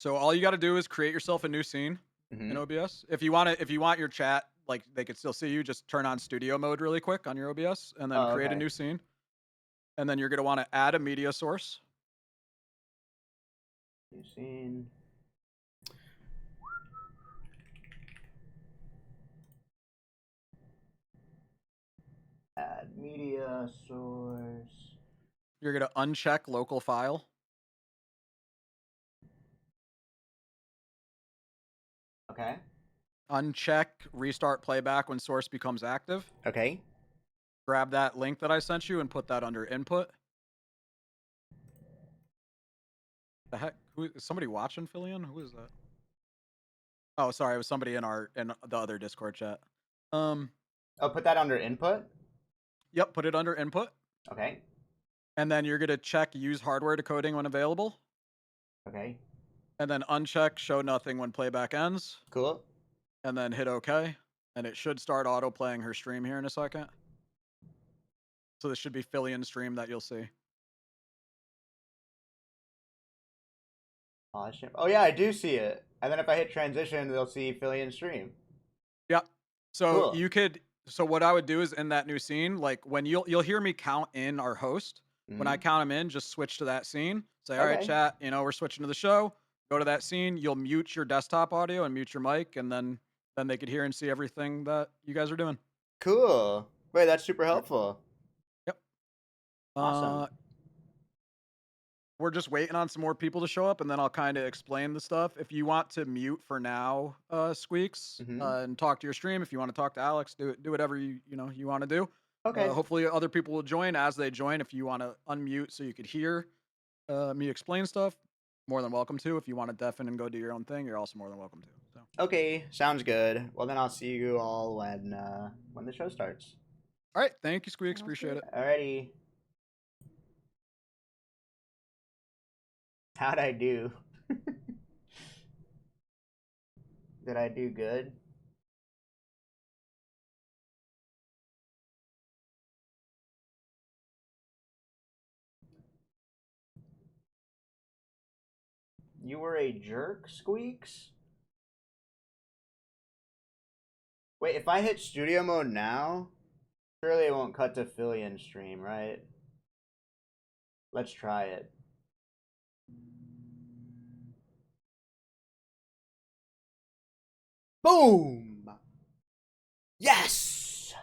So all you got to do is create yourself a new scene in OBS. If you want your chat, like they could still see you, just turn on studio mode really quick on your OBS and then create a new scene. And then you're gonna want to add a media source. New scene. Add media source. You're gonna uncheck local file. Okay. Uncheck restart playback when source becomes active. Okay. Grab that link that I sent you and put that under input. The heck? Who is somebody watching, Filian? Who is that? Oh, sorry, it was somebody in the other Discord chat. Oh, put that under input? Yep, put it under input. Okay. And then you're gonna check use hardware decoding when available. Okay. And then uncheck show nothing when playback ends. Cool. And then hit OK. And it should start auto playing her stream here in a second. So this should be Filian's stream that you'll see. Oh yeah, I do see it. And then if I hit transition, they'll see Filian's stream. Yep. So cool. you could. So what I would do is in that new scene, like when you'll hear me count in our host. When I count him in, just switch to that scene. Say, all right, chat. We're switching to the show. Go to that scene. You'll mute your desktop audio and mute your mic, and then they could hear and see everything that you guys are doing. Cool. Wait, that's super helpful. Yep. Awesome. We're just waiting on some more people to show up, and then I'll kind of explain the stuff. If you want to mute for now, Squeex, and talk to your stream. If you want to talk to Alex, do whatever you want to do. Okay. Hopefully other people will join as they join. If you want to unmute so you could hear me explain stuff, more than welcome to. If you want to deafen and go do your own thing, you're also more than welcome to. So. Okay, sounds good. Well, then I'll see you all when the show starts. All right, thank you, Squeex. Appreciate it. Alrighty. How'd I do? Did I do good? You were a jerk, Squeex? Wait, if I hit studio mode now, surely it won't cut to Filian's stream, right? Let's try it. Boom! Yes!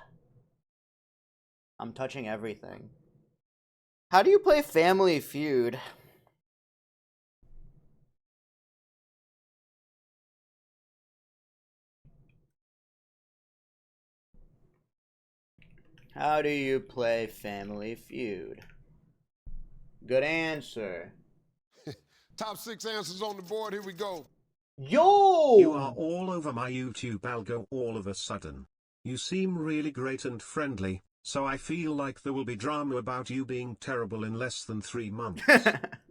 I'm touching everything. How do you play Family Feud? How do you play Family Feud? Good answer. Top 6 answers on the board. Here we go. Yo! You are all over my YouTube algo all of a sudden. You seem really great and friendly, so I feel like there will be drama about you being terrible in less than 3 months.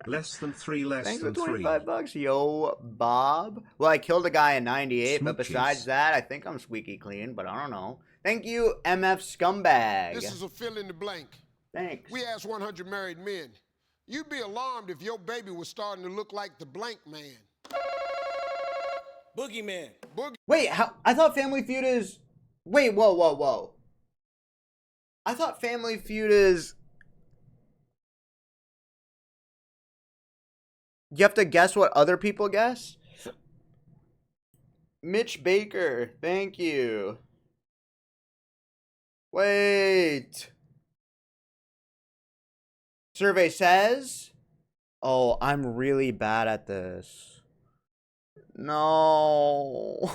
Less than 3, less Thanks for than 3. $25. Yo, Bob. Well, I killed a guy in 98, but Smooches. besides that, I think I'm squeaky clean, but I don't know. Thank you, MF Scumbag. This is a fill in the blank. Thanks. We asked 100 married men. You'd be alarmed if your baby was starting to look like the blank man. Boogeyman. Wait, I thought Family Feud is... Wait, whoa. I thought Family Feud is... You have to guess what other people guess? Mitch Baker, thank you. Wait. Survey says... Oh, I'm really bad at this. No.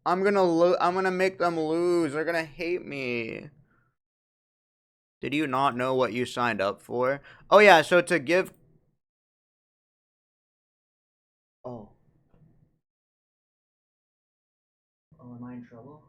I'm gonna make them lose. They're gonna hate me. Did you not know what you signed up for? Oh yeah, so to give... Oh. Oh, am I in trouble?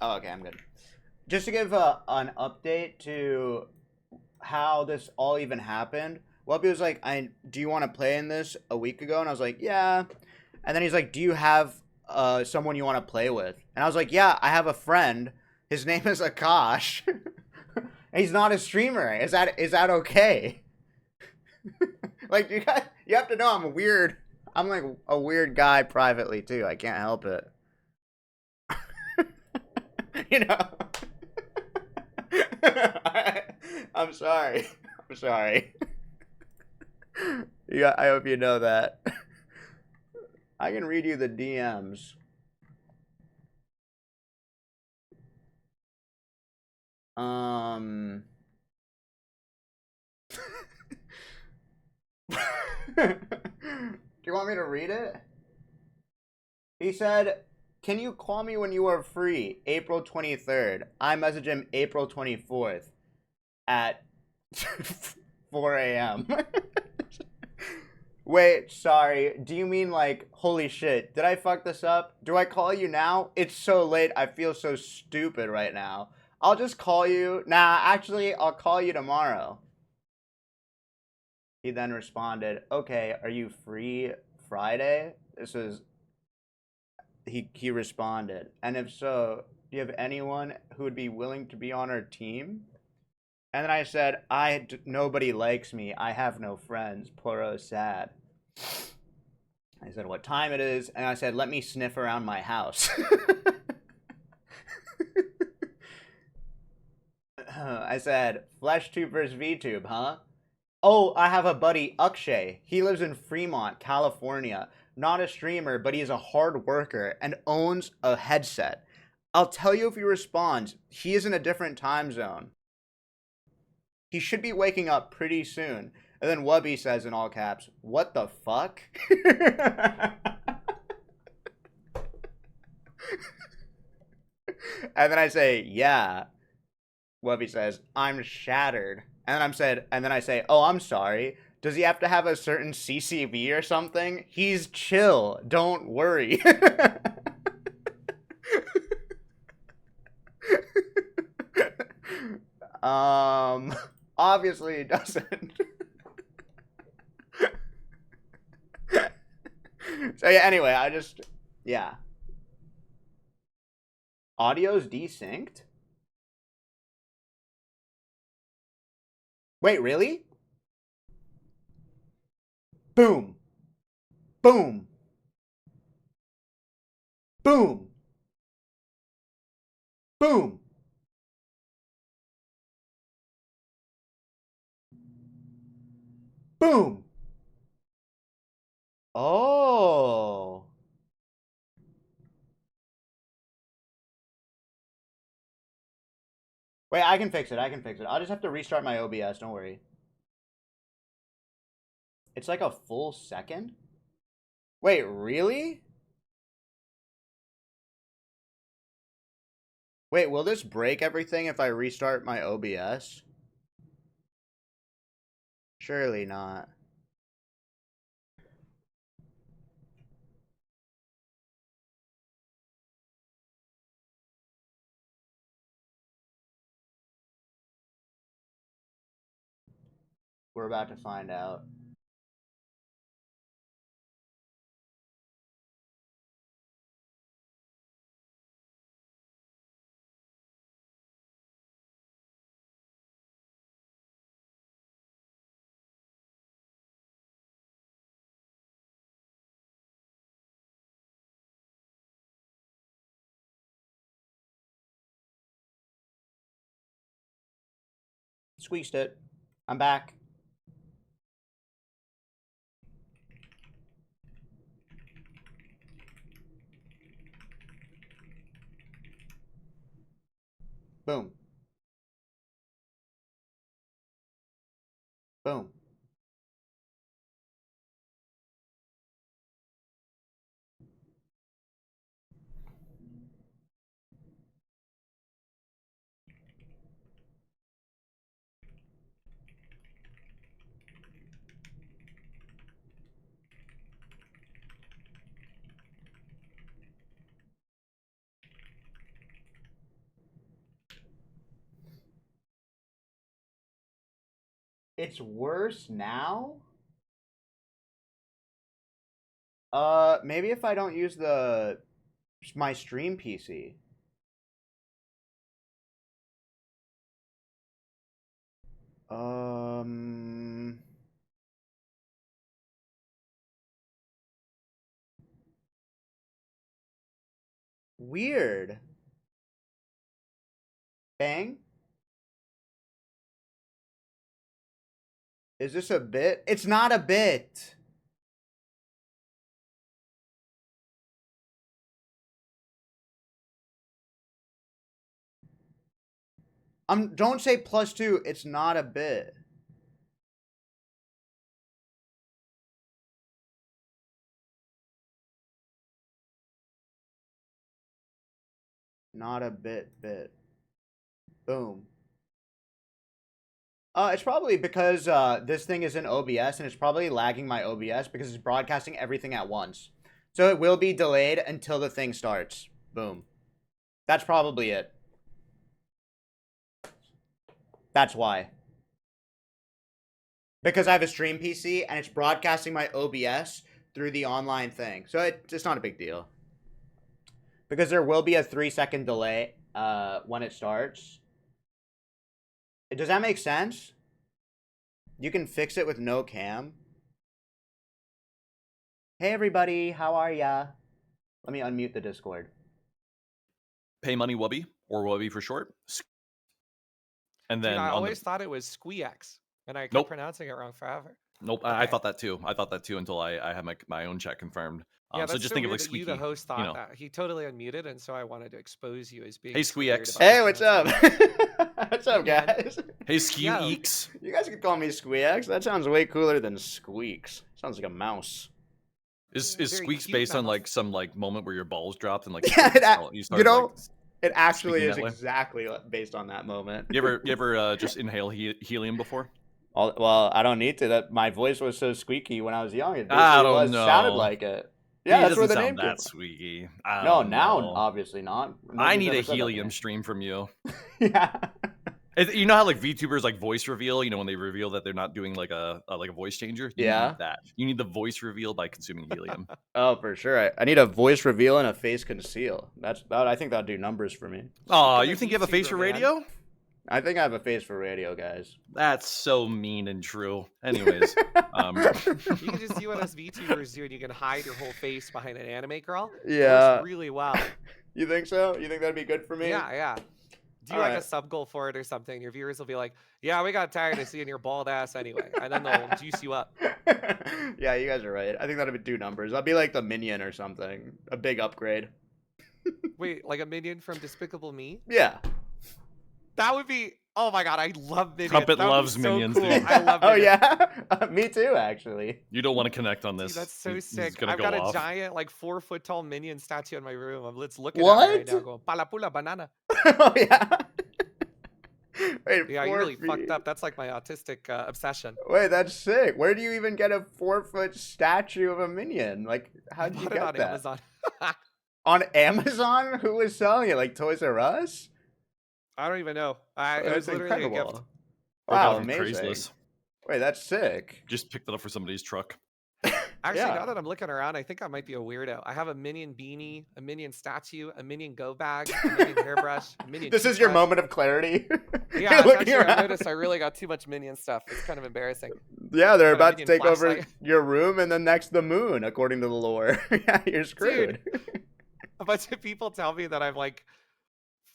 Oh, okay, I'm good. Just to give an update to how this all even happened. Wubby was like, do you want to play in this a week ago? And I was like, yeah. And then he's like, do you have someone you want to play with? And I was like, yeah, I have a friend. His name is Akash. And he's not a streamer. Is that okay? Like, you have to know I'm weird. I'm like a weird guy privately too. I can't help it. You know. I'm sorry. I'm sorry. I hope you know that. I can read you the DMs. Do you want me to read it? He said, can you call me when you are free? April 23rd. I message him April 24th at 4 a.m. Wait, sorry. Do you mean like, holy shit, did I fuck this up? Do I call you now? It's so late. I feel so stupid right now. I'll just call you. Nah, actually, I'll call you tomorrow. He then responded, okay, are you free Friday? This is... He responded, and if so, do you have anyone who would be willing to be on our team? And then I said, nobody likes me. I have no friends. Poor sad. I said, what time it is? And I said, let me sniff around my house. I said, FleshTube versus VTube, huh? Oh, I have a buddy, Akshay. He lives in Fremont, California. Not a streamer, but he is a hard worker and owns a headset. I'll tell you if he responds. He is in a different time zone. He should be waking up pretty soon. And then Wubby says in all caps, what the fuck? And then I say, yeah. Wubby says, I'm shattered. And then I say, oh, I'm sorry. Does he have to have a certain CCV or something? He's chill. Don't worry. Obviously he doesn't. So yeah, anyway, yeah. Audio's desynced? Wait, really? Boom. Boom. Boom. Boom. Boom. Oh. Wait, I can fix it. I can fix it. I'll just have to restart my OBS. Don't worry. It's like a full second? Wait, really? Wait, will this break everything if I restart my OBS? Surely not. We're about to find out. Squeezed it. I'm back. Boom. Boom. It's worse now? Maybe if I don't use my stream PC. Weird. Bang? Is this a bit? It's not a bit. Don't say +2. It's not a bit. Not a bit. Boom. It's probably because this thing is in OBS and it's probably lagging my OBS because it's broadcasting everything at once. So it will be delayed until the thing starts. Boom. That's probably it. That's why. Because I have a stream PC and it's broadcasting my OBS through the online thing. So it's not a big deal. Because there will be a 3-second delay when it starts. Does that make sense? You can fix it with no cam. Hey everybody, how are ya? Let me unmute the Discord. PaymoneyWubby, or Wubby for short. And then Dude, I always thought it was Squeex, and I kept Nope. pronouncing it wrong forever. Nope, I thought that too. I thought that too until I had my own chat confirmed. Yeah, so that's just think of weird like that Squeaky. you, the host, thought you know. that. He totally unmuted, and so I wanted to expose you as being. Hey, so weird Squeex. about Hey, the what's up? What's up, guys? Hey, Squeex. You guys can call me Squeex. That sounds way cooler than Squeaks. Sounds like a mouse. Is Very Squeaks cute based on mouse. like some like moment where your balls dropped and like Yeah, you you know, like, it actually speaking is that way? exactly based on that moment. You ever just inhale helium before? Well, I don't need to. That my voice was so squeaky when I was young. It I basically don't know. sounded like it. Yeah, He that's where doesn't the name sound came that from. squeaky. No, now know. obviously not. I Nobody's need a ever said that to helium me. stream from you. Yeah. You know how like VTubers like voice reveal, you know, when they reveal that they're not doing like a voice changer? You Yeah. need that. You need the voice reveal by consuming helium. Oh, for sure. I need a voice reveal and a face conceal. I think that'll do numbers for me. Oh, you think you have a face for radio? I think I have a face for radio, guys. That's so mean and true. Anyways, You can just do what us VTubers do, and you can hide your whole face behind an anime girl. It Yeah. works really well. You think so? You think that'd be good for me? Yeah. Do All like right. a sub goal for it or something. Your viewers will be like, "Yeah, we got tired of seeing your bald ass anyway," and then they'll juice you up. Yeah, you guys are right. I think that'd do numbers. I'll be like the minion or something. A big upgrade. Wait, like a minion from Despicable Me? Yeah. That would be. Oh my god, I love minions. Crumpet That would be loves so minions, cool. dude. I love Oh minions. yeah, me too actually. You don't want to connect on Dude, this. that's so He's sick. gonna I've go got off. a giant, like 4-foot tall minion statue in my room. I'm looking at it right now, going "Palapula banana." Oh yeah. Wait, Yeah, you 4 really feet. fucked up. That's like my autistic obsession. Wait, that's sick. Where do you even get a 4-foot statue of a minion? Like, how did you Bought get it on that? Amazon. On Amazon? Who was selling it? Like Toys R Us? I don't even know. It That's was literally a incredible. gift. Wow, From amazing. Craigslist. Wait, that's sick. Just picked it up for somebody's truck. Actually, Yeah. now that I'm looking around, I think I might be a weirdo. I have a minion beanie, a minion statue, a minion go bag, a minion hairbrush, a minion. This is your toothbrush. moment of clarity. Yeah, You're looking actually, I around. noticed I really got too much minion stuff. It's kind of embarrassing. Yeah, they're Got a about to minion take over flashlight. your room and then next the moon, according to the lore. Yeah, you're screwed. A bunch of people tell me that I'm like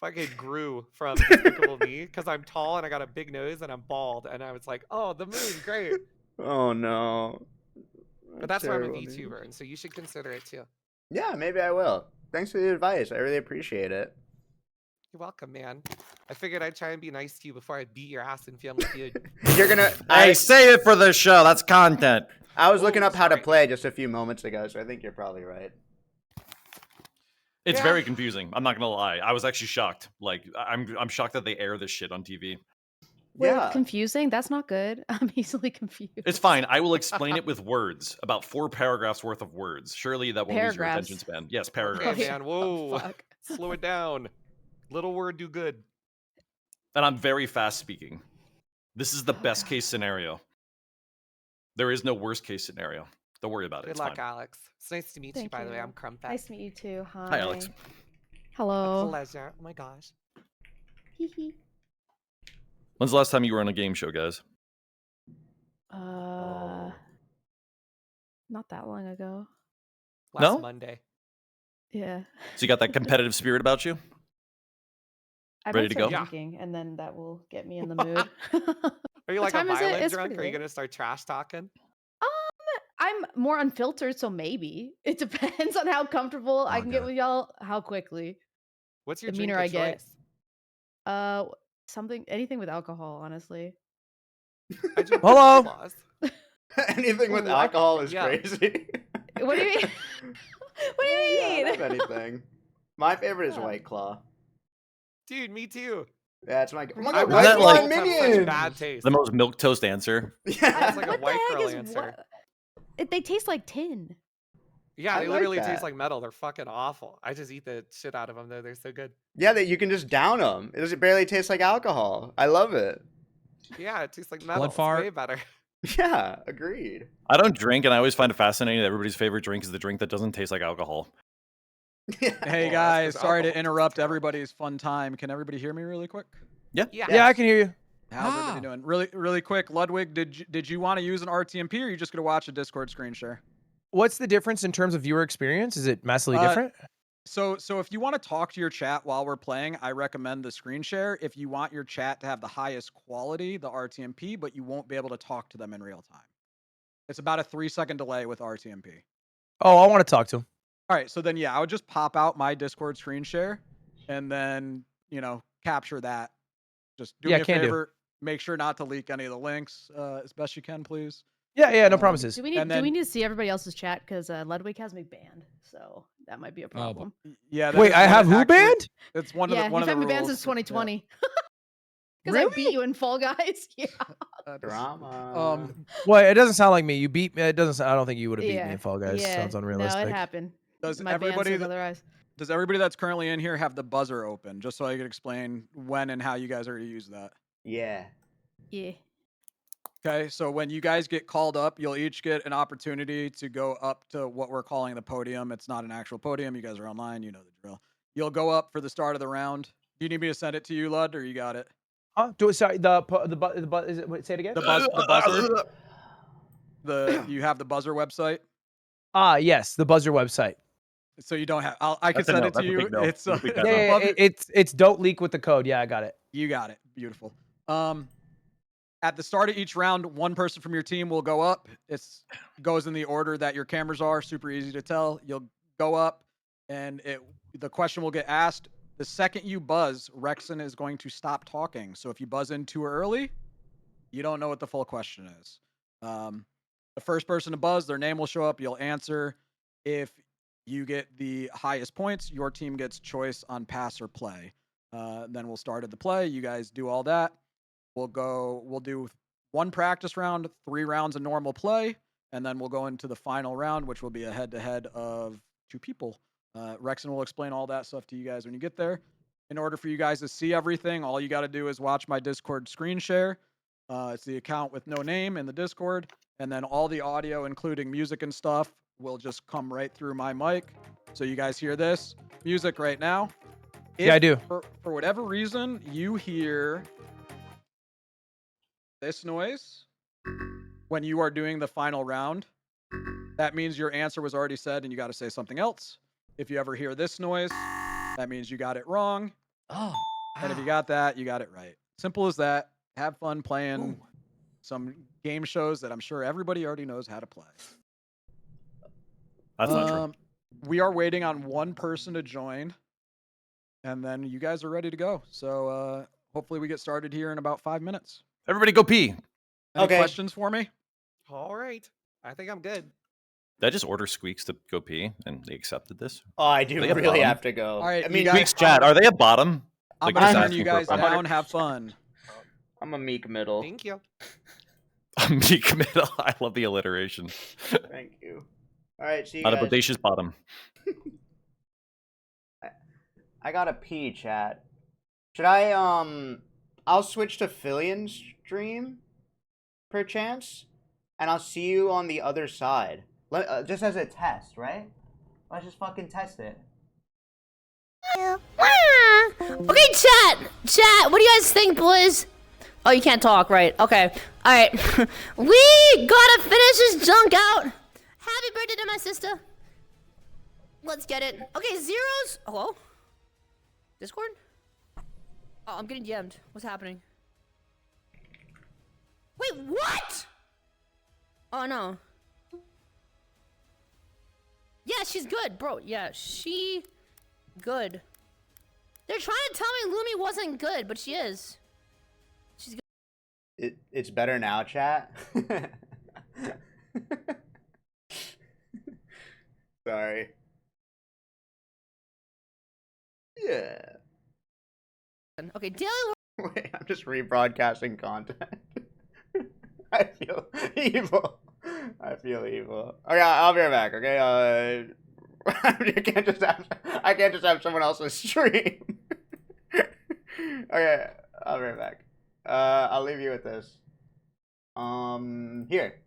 fucking Gru from Despicable Me because I'm tall and I got a big nose and I'm bald. And I was like, oh, the moon, great. Oh no. But that's why I'm a terrible news. VTuber, and so you should consider it too. Yeah, maybe I will. Thanks for the advice. I really appreciate it. You're welcome, man. I figured I'd try and be nice to you before I beat your ass in Family Feud. You're gonna. Hey, save it for the show. That's content. I was looking Ooh, up how to sorry. play just a few moments ago, so I think you're probably right. It's Yeah. very confusing. I'm not gonna lie. I was actually shocked. Like, I'm shocked that they air this shit on TV. Wait, Yeah. confusing? That's not good. I'm easily confused. It's fine. I will explain it with words. About 4 paragraphs worth of words. Surely that won't lose your Paragraphs. attention span. Yes, Okay, paragraphs. yeah. man. Whoa. Fuck. Slow it down. Little word do good. And I'm very fast speaking. This is the best case scenario. There is no worst case scenario. Don't worry about it. Good It's luck, fine. Alex. It's nice to meet you, Thank by the way. you. I'm Crumpet. Nice to meet you too. Hi. Hi, Alex. A Hello. pleasure. Oh my gosh. Hee hee. When's the last time you were on a game show, guys? Not that long ago. Last No? Monday. Yeah. So you got that competitive spirit about you? I Ready might to start go? drinking, and then that will get me in the mood. Are you What like a time is it? violent It's drunk? pretty Or are you late. gonna start trash talking? I'm more unfiltered, so maybe it depends on how comfortable I can get with y'all, how quickly. What's your The drink meaner of I get. choice? Anything with alcohol, honestly. I drink Hello? White Claws. Anything with What? alcohol is Yeah. crazy. What do you mean? What do you Yeah, I mean? love anything. My favorite is Oh. White Claw. Dude, me too. Yeah, it's my. Oh my I god, Isn't White that Claw like- and have such minions. bad taste. The most milquetoast answer. That's Yeah. like a What the white heck girl is answer. They taste like tin. Yeah, I they like literally that. taste like metal. They're fucking awful. I just eat the shit out of them though. They're so good. Yeah, that you can just down them. It doesn't barely taste like alcohol. I love it. Yeah, it tastes like metal. It's fart. way better. Yeah, agreed. I don't drink, and I always find it fascinating that everybody's favorite drink is the drink that doesn't taste like alcohol. Hey Well, that's guys, 'cause sorry to alcohol interrupt tastes terrible. everybody's fun time. Can everybody hear me really quick? Yeah. Yeah, I can hear you. How's everybody doing? Really quick. Ludwig, did you want to use an RTMP, or are you just gonna watch a Discord screen share? What's the difference in terms of viewer experience? Is it massively different? So if you want to talk to your chat while we're playing, I recommend the screen share. If you want your chat to have the highest quality, the RTMP, but you won't be able to talk to them in real time. It's about a 3-second delay with RTMP. Oh, I want to talk to him. All right, so then yeah, I would just pop out my Discord screen share and then, capture that. Just do Yeah, me a can do. favor, make sure not to leak any of the links as best you can, please. Yeah, no promises. Do we need to see everybody else's chat? Because Ludwig has me banned, so that might be a problem. Yeah. that Wait, is I one have of- who actually, banned? It's one Yeah, of the one you've of had the me banned rules. since 2020. Because Really? I beat you in Fall Guys. Yeah. Drama. Well, it doesn't sound like me. You beat me. It doesn't. I don't think you would have beat me Yeah. in Fall Guys. Yeah. Sounds unrealistic. No, it happened. Does My band everybody says that- otherwise. Does everybody that's currently in here have the buzzer open, just so I can explain when and how you guys are to use that? Yeah. Yeah. Okay, so when you guys get called up, you'll each get an opportunity to go up to what we're calling the podium. It's not an actual podium. You guys are online. You know the drill. You'll go up for the start of the round. Do you need me to send it to you, Lud, or you got it? Do it. Sorry. Is it? Wait, say it again. The buzzer. You have the buzzer website. Yes, the buzzer website. So you don't have. I can That's a send no. it to That's a you. big no. It's That's a big it's no. a Yeah, buzzer- it's don't leak with the code. Yeah, I got it. You got it. Beautiful. At the start of each round, one person from your team will go up. It goes in the order that your cameras are. Super easy to tell. You'll go up, and the question will get asked. The second you buzz, Rekson is going to stop talking. So if you buzz in too early, you don't know what the full question is. The first person to buzz, their name will show up. You'll answer. If you get the highest points, your team gets choice on pass or play. Then we'll start at the play. You guys do all that. We'll do 1 practice round, 3 rounds of normal play, and then we'll go into the final round, which will be a head-to-head of 2 people. Rekson will explain all that stuff to you guys when you get there. In order for you guys to see everything, all you got to do is watch my Discord screen share. It's the account with no name in the Discord, and then all the audio, including music and stuff, will just come right through my mic. So you guys hear this music right now. Yeah, I do. For whatever reason, you hear this noise when you are doing the final round, that means your answer was already said and you got to say something else. If you ever hear this noise, that means you got it wrong. Oh. And if you got that, you got it right. Simple as that. Have fun playing some game shows that I'm sure everybody already knows how to play. That's not true. We are waiting on 1 person to join, and then you guys are ready to go. So hopefully we get started here in about 5 minutes. Everybody go pee. Any questions for me? All right. I think I'm good. Did I just order Squeex to go pee, and they accepted this? Oh, I do really have to go. All right, I mean, Squeex chat, are they a bottom? I'm Like, gonna just turn asking you for a guys friend. down. Have fun. I'm a meek middle. Thank you. A meek middle. I love the alliteration. Thank you. All right, see you Not a guys. bodacious bottom. I gotta pee, chat. Should I, I'll switch to Filian's stream, perchance, and I'll see you on the other side. Just as a test, right? Let's just fucking test it. Okay, chat, what do you guys think, boys? Oh, you can't talk, right? Okay, all right. We gotta finish this junk out. Happy birthday to my sister. Let's get it. Okay, zeros. Hello? Discord? Oh, I'm getting DM'd. What's happening? Wait, what? Oh, no. Yeah, she's good, bro. Yeah, she good. They're trying to tell me Lumi wasn't good, but she is. She's good. It's better now, chat. Sorry. Yeah. Okay, daily. Wait, I'm just rebroadcasting content. I feel evil. I feel evil. Okay, I'll be right back. Okay, I can't just have someone else's stream. Okay, I'll be right back. I'll leave you with this. Here.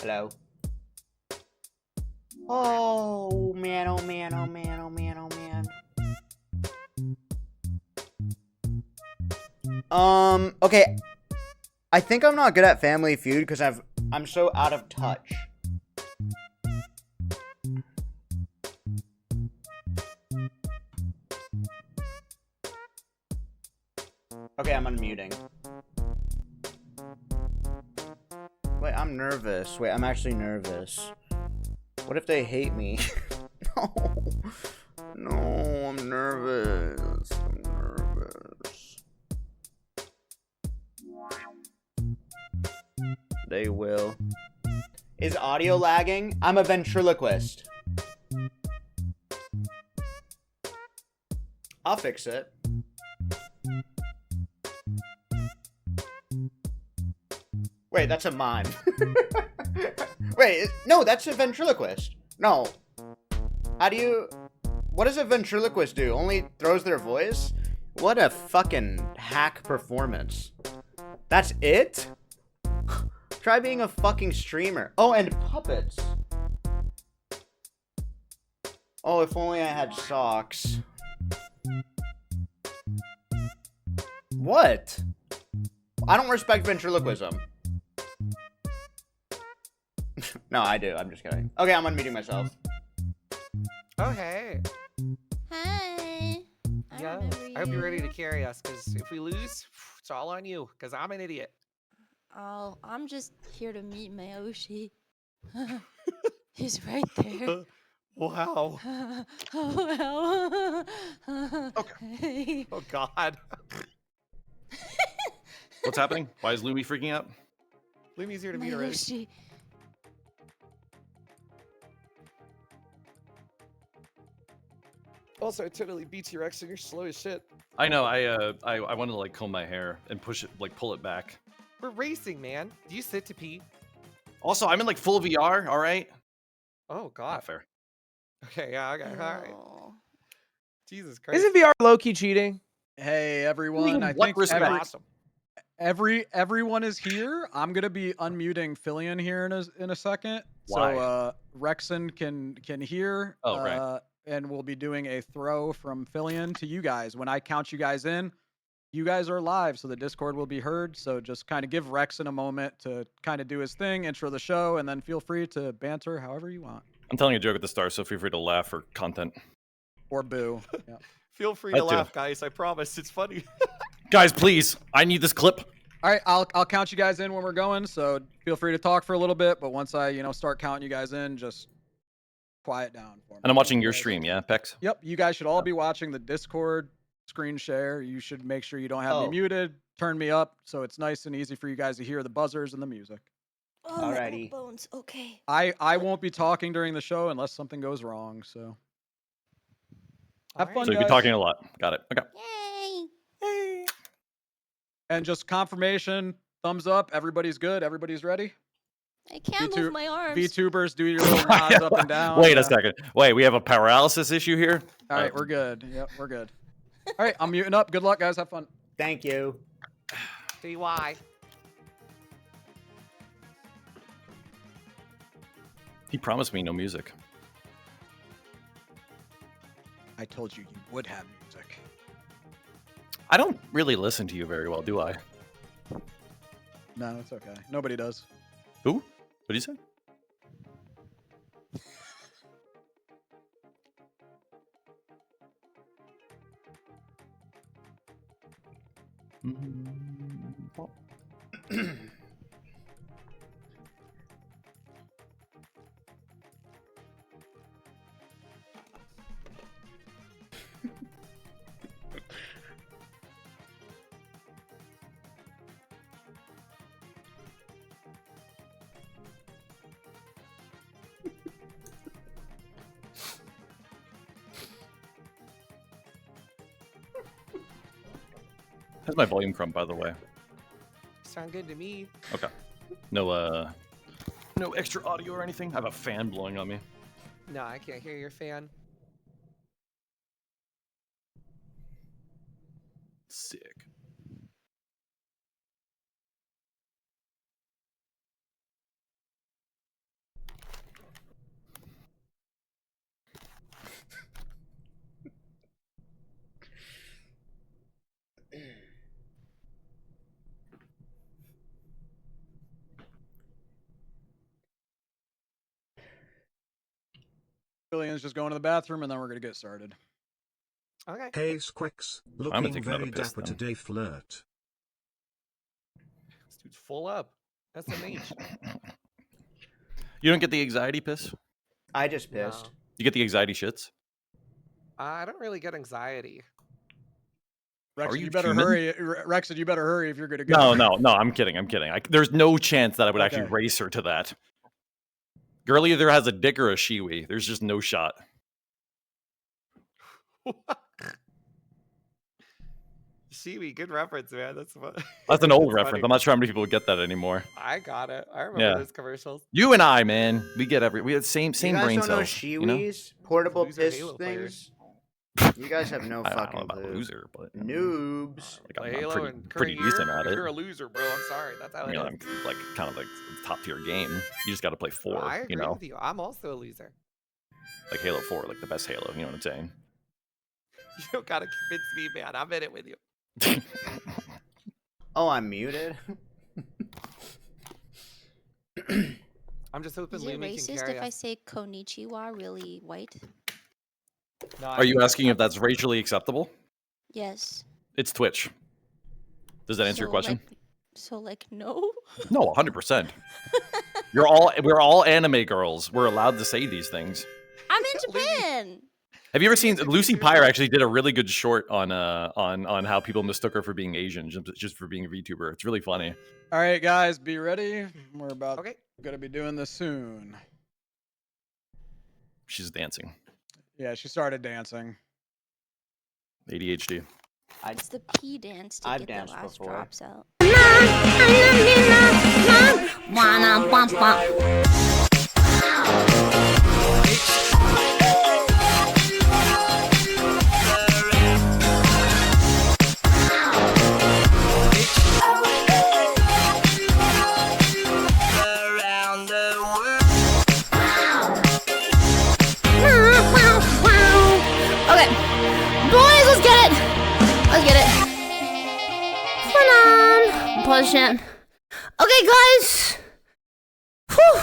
Hello. Oh man, oh man, oh man, oh man, oh man. Okay. I think I'm not good at Family Feud because I'm so out of touch. Okay, I'm unmuting. Wait, I'm nervous. Wait, I'm actually nervous. What if they hate me? No. No, I'm nervous. I'm nervous. They will. Is audio lagging? I'm a ventriloquist. I'll fix it. Wait, that's a mime. Wait, no, that's a ventriloquist. No. How do you... What does a ventriloquist do? Only throws their voice? What a fucking hack performance. That's it? Try being a fucking streamer. Oh, and puppets. Oh, if only I had socks. What? I don't respect ventriloquism. No, I do. I'm just kidding. Okay, I'm unmuting myself. Oh, hey. Hey. Yeah. I hope you're ready to carry us, because if we lose, it's all on you, because I'm an idiot. Oh, I'm just here to meet Mayoshi. He's right there. Wow. Oh, well. Okay. Oh, God. What's happening? Why is Lumi freaking out? Lumi's here to meet her. Mayoshi. Also, I totally beat you, Rex, and you're slow as shit. I know. I wanted to like comb my hair and push it, like pull it back. We're racing, man. Do you sit to pee? Also, I'm in like full VR. All right. Oh, God. Not fair. Okay, yeah, okay, all right. Jesus Christ. Isn't VR low-key cheating? Hey everyone, I What think respect? Awesome. everyone is here. I'm gonna be unmuting Filian here in a second. Why? So Rekson can hear. Oh, right. And we'll be doing a throw from Filian to you guys. When I count you guys in, you guys are live, so the Discord will be heard. So just kind of give Rekson a moment to kind of do his thing, intro the show, and then feel free to banter however you want. I'm telling you a joke at the start, so feel free to laugh for content. Or boo. Yeah. Feel free That to too. laugh, guys. I promise. It's funny. Guys, please. I need this clip. All right, I'll count you guys in when we're going. So feel free to talk for a little bit, but once I start counting you guys in, just quiet down for me. And I'm watching your stream, yeah, Pex? Yep, you guys should all be watching the Discord screen share. You should make sure you don't have me muted. Turn me up so it's nice and easy for you guys to hear the buzzers and the music. Oh, Alrighty. my bones. Okay. I won't be talking during the show unless something goes wrong. So have fun, So you'll be guys. talking a lot. Got it. Okay. Yay. And just confirmation, thumbs up. Everybody's good. Everybody's ready. I can't move my arms. VTubers, do your little nods up and down. Wait a second. Wait, we have a paralysis issue here? All right, we're good. Yep, we're good. All right, I'm muting up. Good luck, guys. Have fun. Thank you. DY. He promised me no music. I told you you would have music. I don't really listen to you very well, do I? No, it's okay. Nobody does. Who? What did you say? How's my volume crump, by the way? Sound good to me. Okay. No extra audio or anything? I have a fan blowing on me. No, I can't hear your fan. Sick. Filian's just going to the bathroom, and then we're gonna get started. Okay. Hey Squeex, I'm gonna looking take another very piss, dapper then. today, flirt. This dude's full up. That's the mage. You don't get the anxiety piss? I just pissed. You get the anxiety shits? I don't really get anxiety. Rexon, you you better human? hurry. Rexon, you better hurry if you're gonna go. No, I'm kidding. There's no chance that I would actually Okay. race her to that. Girl either has a dick or a shiwi. There's just no shot. Shiwi, good reference, man. That's what. That's an old That's reference. funny. I'm not sure how many people would get that anymore. I got it. I remember Yeah. those commercials. You and I, man, we get we have same You guys brain don't know cells. You know? shiwis? Portable Loser piss Halo things? You guys have no I don't know fucking about clue. loser, but Noobs. like, Play I'm Halo pretty, and pretty current decent year, at it. You're a loser, bro. I'm sorry. That's how I it mean, is. I'm like kind of like top tier game. You just got to play 4. I agree You know, with you. I'm also a loser. like Halo 4, like the best Halo. You know what I'm saying? You don't gotta convince me, man. I'm in it with you. Oh, I'm muted? I'm just hoping Is it Lumi can racist carry if I us. say konnichiwa really white? No, Are you asking if that's racially acceptable? Yes. It's Twitch. Does that answer your question? Like no. No, 100%. We're all anime girls. We're allowed to say these things. I'm in Japan. Have you ever seen Lucy Pyre actually did a really good short on how people mistook her for being Asian just for being a VTuber. It's really funny. All right, guys, be ready. We're about Okay. gonna be doing this soon. She's dancing. Yeah, she started dancing. ADHD. It's the pee dance to I've get the danced last before. drops out. Wanna bump bump. Okay, boys, let's get it. Let's get it. Come on, pause chat. Okay, guys. Whew.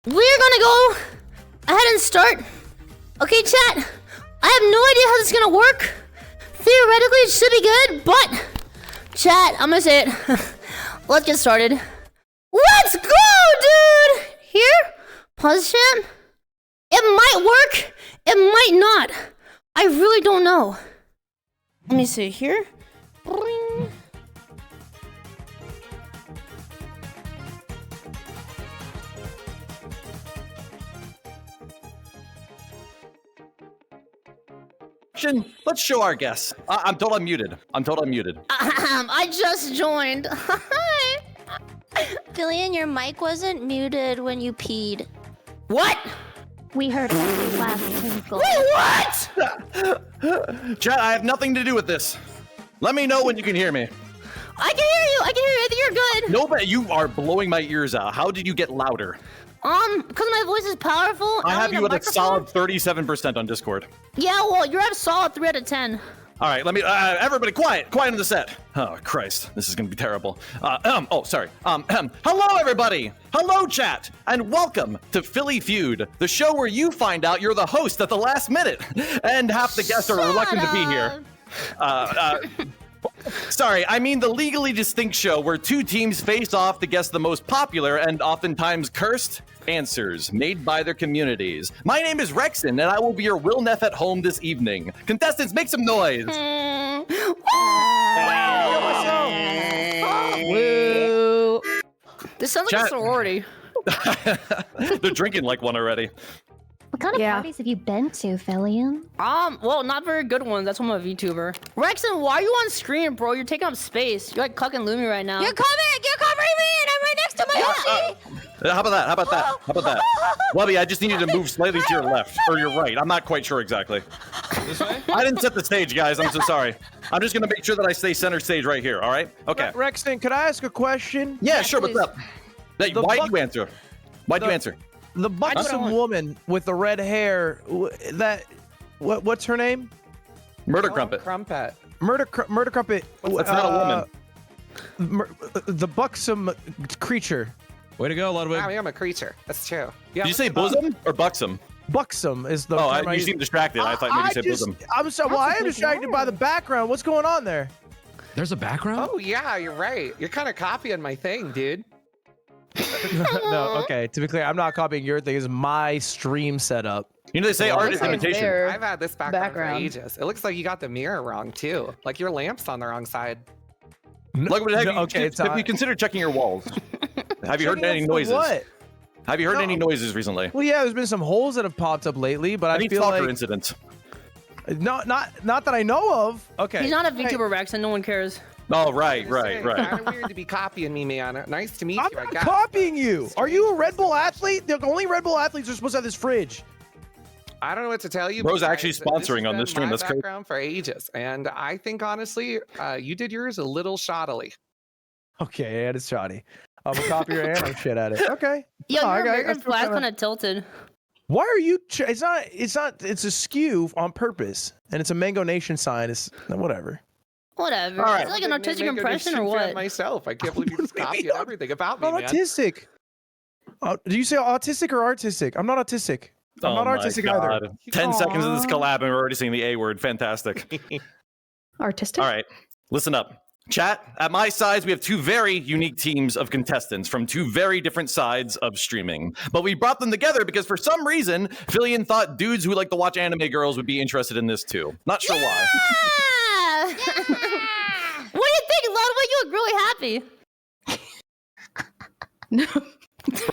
We're gonna go ahead and start. Okay, chat. I have no idea how this is gonna work. Theoretically, it should be good, but chat, I'm gonna say it. Let's get started. Let's go, dude. Here, pause chat. It might work. It might not. I really don't know. Let me see here. Bring. Let's show our guests. I'm told I'm muted. I just joined. Hi. Filian, your mic wasn't muted when you peed. What? We heard every last tinkle. Wait, what? Chat, I have nothing to do with this. Let me know when you can hear me. I can hear you. I think you're good. No, but you are blowing my ears out. How did you get louder? Because my voice is powerful. I don't have need you at a microphone. solid 37% on Discord. Yeah, well, you're at a solid 3 out of 10. All right, let me. Everybody, quiet in the set. Oh Christ, this is gonna be terrible. Oh, sorry. Hello, everybody. Hello, chat, and welcome to Philly Feud, the show where you find out you're the host at the last minute, and half the guests are reluctant to be here. Sorry, I mean the legally distinct show where 2 teams face off to guess the most popular and oftentimes cursed answers made by their communities. My name is Rexon, and I will be your Will Neff at home this evening. Contestants, make some noise. Woo. This sounds like a Chat. sorority. They're drinking like one already. What kind of parties have you been to, Filian? Well, not very good ones. That's why I'm a VTuber. Rexon, why are you on screen, bro? You're taking up space. You're like cucking Lumi right now. You're covering me, and I'm right next to my Yoshi. How about that? Wubby, I just need you to move slightly to your left or your right. I'm not quite sure exactly. This way? I didn't set the stage, guys. I'm so sorry. I'm just gonna make sure that I stay center stage right here. All right? Okay. Rexon, could I ask a question? Yeah, sure. What's up? Hey, why'd you answer? Why'd you answer? The buxom woman with the red hair. What's her name? Murder Crumpet. Crumpet. Murder Crumpet. That's not a woman. The buxom creature. Way to go, Ludwig. I mean, I'm a creature. That's true. Did you say bosom or buxom? Buxom is the. Oh, you seem distracted. I thought maybe you said bosom. I am distracted by the background. What's going on there? There's a background? Oh, yeah, you're right. You're kind of copying my thing, dude. No, okay. To be clear, I'm not copying your thing. It's my stream setup. You know, they say art is imitation. I've had this background for ages. It looks like you got the mirror wrong, too. Like your lamp's on the wrong side. Have you considered checking your walls? Have you heard any noises? What? Have you heard any noises recently? Well, yeah, there's been some holes that have popped up lately, but I feel like incidents. Not that I know of. Okay. He's not a VTuber, Rex, and no one cares. Oh, right. Kind of weird to be copying me, man. Nice to meet you. I'm not copying you. Are you a Red Bull athlete? The only Red Bull athletes are supposed to have this fridge. I don't know what to tell you. Bro's actually sponsoring on this stream. That's crazy. Background for ages, and I think honestly, you did yours a little shoddily. Okay, and it's shoddy. I'm a copier and I'm shit at it. Okay. Yo, your American flag kind of tilted. Why are you? It's not. It's a skew on purpose, and it's a Mango Nation sign. It's whatever. Whatever. All right. It's like an artistic impression or what? Myself, I can't believe you just copied everything about me, I'm man. autistic. Do you say autistic or artistic? I'm not autistic. I'm not artistic either. 10 seconds of this collab and we're already saying the A word. Fantastic. Artistic? All right, listen up. Chat, at my sides, we have two very unique teams of contestants from two very different sides of streaming. But we brought them together because for some reason, Filian thought dudes who like to watch anime girls would be interested in this too. Not sure why. What do you think, Ludwig? You look really happy.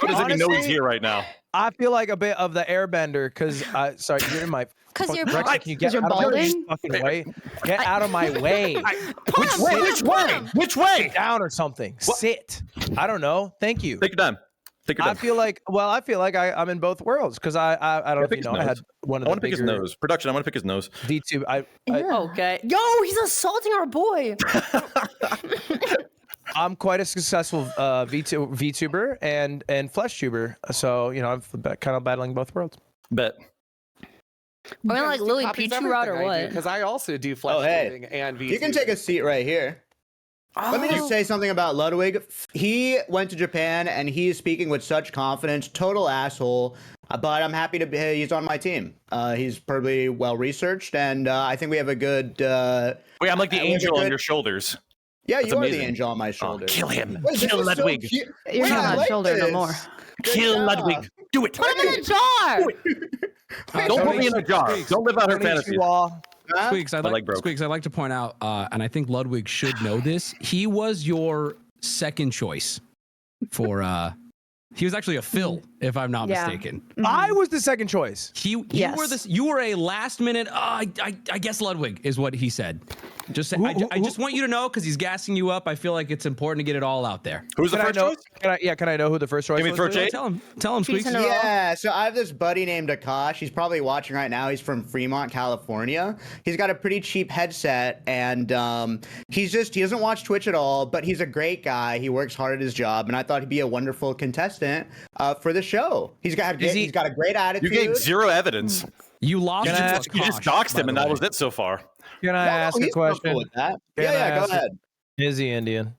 Bro doesn't even know he's here right now. I feel like a bit of the airbender because sorry, you're in my. Because you're Rex, bald. can you get out of my fucking way? Get out of my way. Which way? Which way? Sit down or something. Sit. I don't know. Thank you. Take your time. Take your time. I feel like I'm in both worlds because I don't know if you know I had one of the I want to pick his nose. Production, I want to pick his nose. VTuber. Okay. Yo, he's assaulting our boy. I'm quite a successful VTuber and flesh tuber, so you know I'm kind of battling both worlds. Bet. We're gonna like Lily Pichu route or what? Because I also do flesh shooting and VTuber. You can take a seat right here. Let me just say something about Ludwig. He went to Japan and he is speaking with such confidence. Total asshole. But I'm happy to he's on my team. He's probably well researched, and I think we have a good. Wait, I'm like the angel on your shoulders. Yeah, That's you amazing. are the angel on my shoulder. Kill him. Wait, Kill Ludwig. So You're not on my shoulder no more. Kill Ludwig. Do it. Put him in a jar. Don't put me in a jar. Don't live out her fantasy. Squeex, I'd like to point out, and I think Ludwig should know this. He was your second choice for. He was actually a Phil, if I'm not mistaken. I was the second choice. You were a last minute. I guess Ludwig is what he said. I just want you to know because he's gassing you up. I feel like it's important to get it all out there. Who's the first choice? Can I know who the first choice was? Tell him, Squeex. Yeah, so I have this buddy named Akash. He's probably watching right now. He's from Fremont, California. He's got a pretty cheap headset, and he doesn't watch Twitch at all, but he's a great guy. He works hard at his job, and I thought he'd be a wonderful contestant for the show. He's got a great attitude. You gave zero evidence. You lost. You just doxed him, and that was it so far. Can I ask a question? With that. Yeah, go ahead. Is he Indian?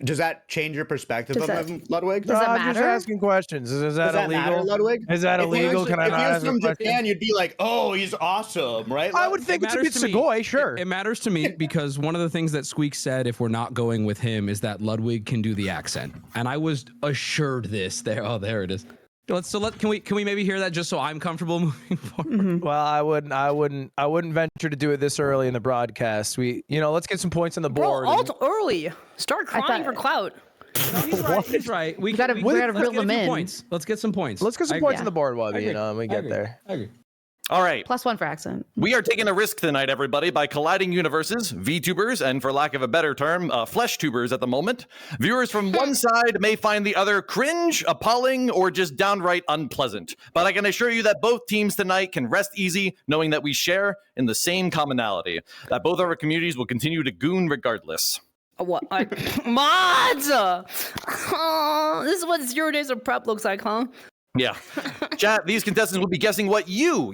Does that change your perspective of him, Ludwig? Does that I'm matter? just asking questions. Is that illegal? Matter, Ludwig? Is that illegal? Can I not ask a from question? Japan, you'd be like, "Oh, he's awesome," right? I would think it's a bit Sugoi, sure. It matters to me because one of the things that Squeex said, if we're not going with him, is that Ludwig can do the accent, and I was assured this. There it is. Can we maybe hear that just so I'm comfortable moving forward? Well, I wouldn't venture to do it this early in the broadcast. Let's get some points on the board. Bro, alt early. Start crying for clout. He's right. We gotta reel them in. Points. Let's get some points. Let's get some points on the board, Wubby. When we get there. I agree. All right. +1 for accent. We are taking a risk tonight, everybody, by colliding universes, VTubers, and for lack of a better term, flesh tubers at the moment. Viewers from one side may find the other cringe, appalling, or just downright unpleasant. But I can assure you that both teams tonight can rest easy knowing that we share in the same commonality, that both of our communities will continue to goon regardless. What? Mods! Oh, this is what 0 days of prep looks like, huh? Yeah. Chat, these contestants will be guessing what you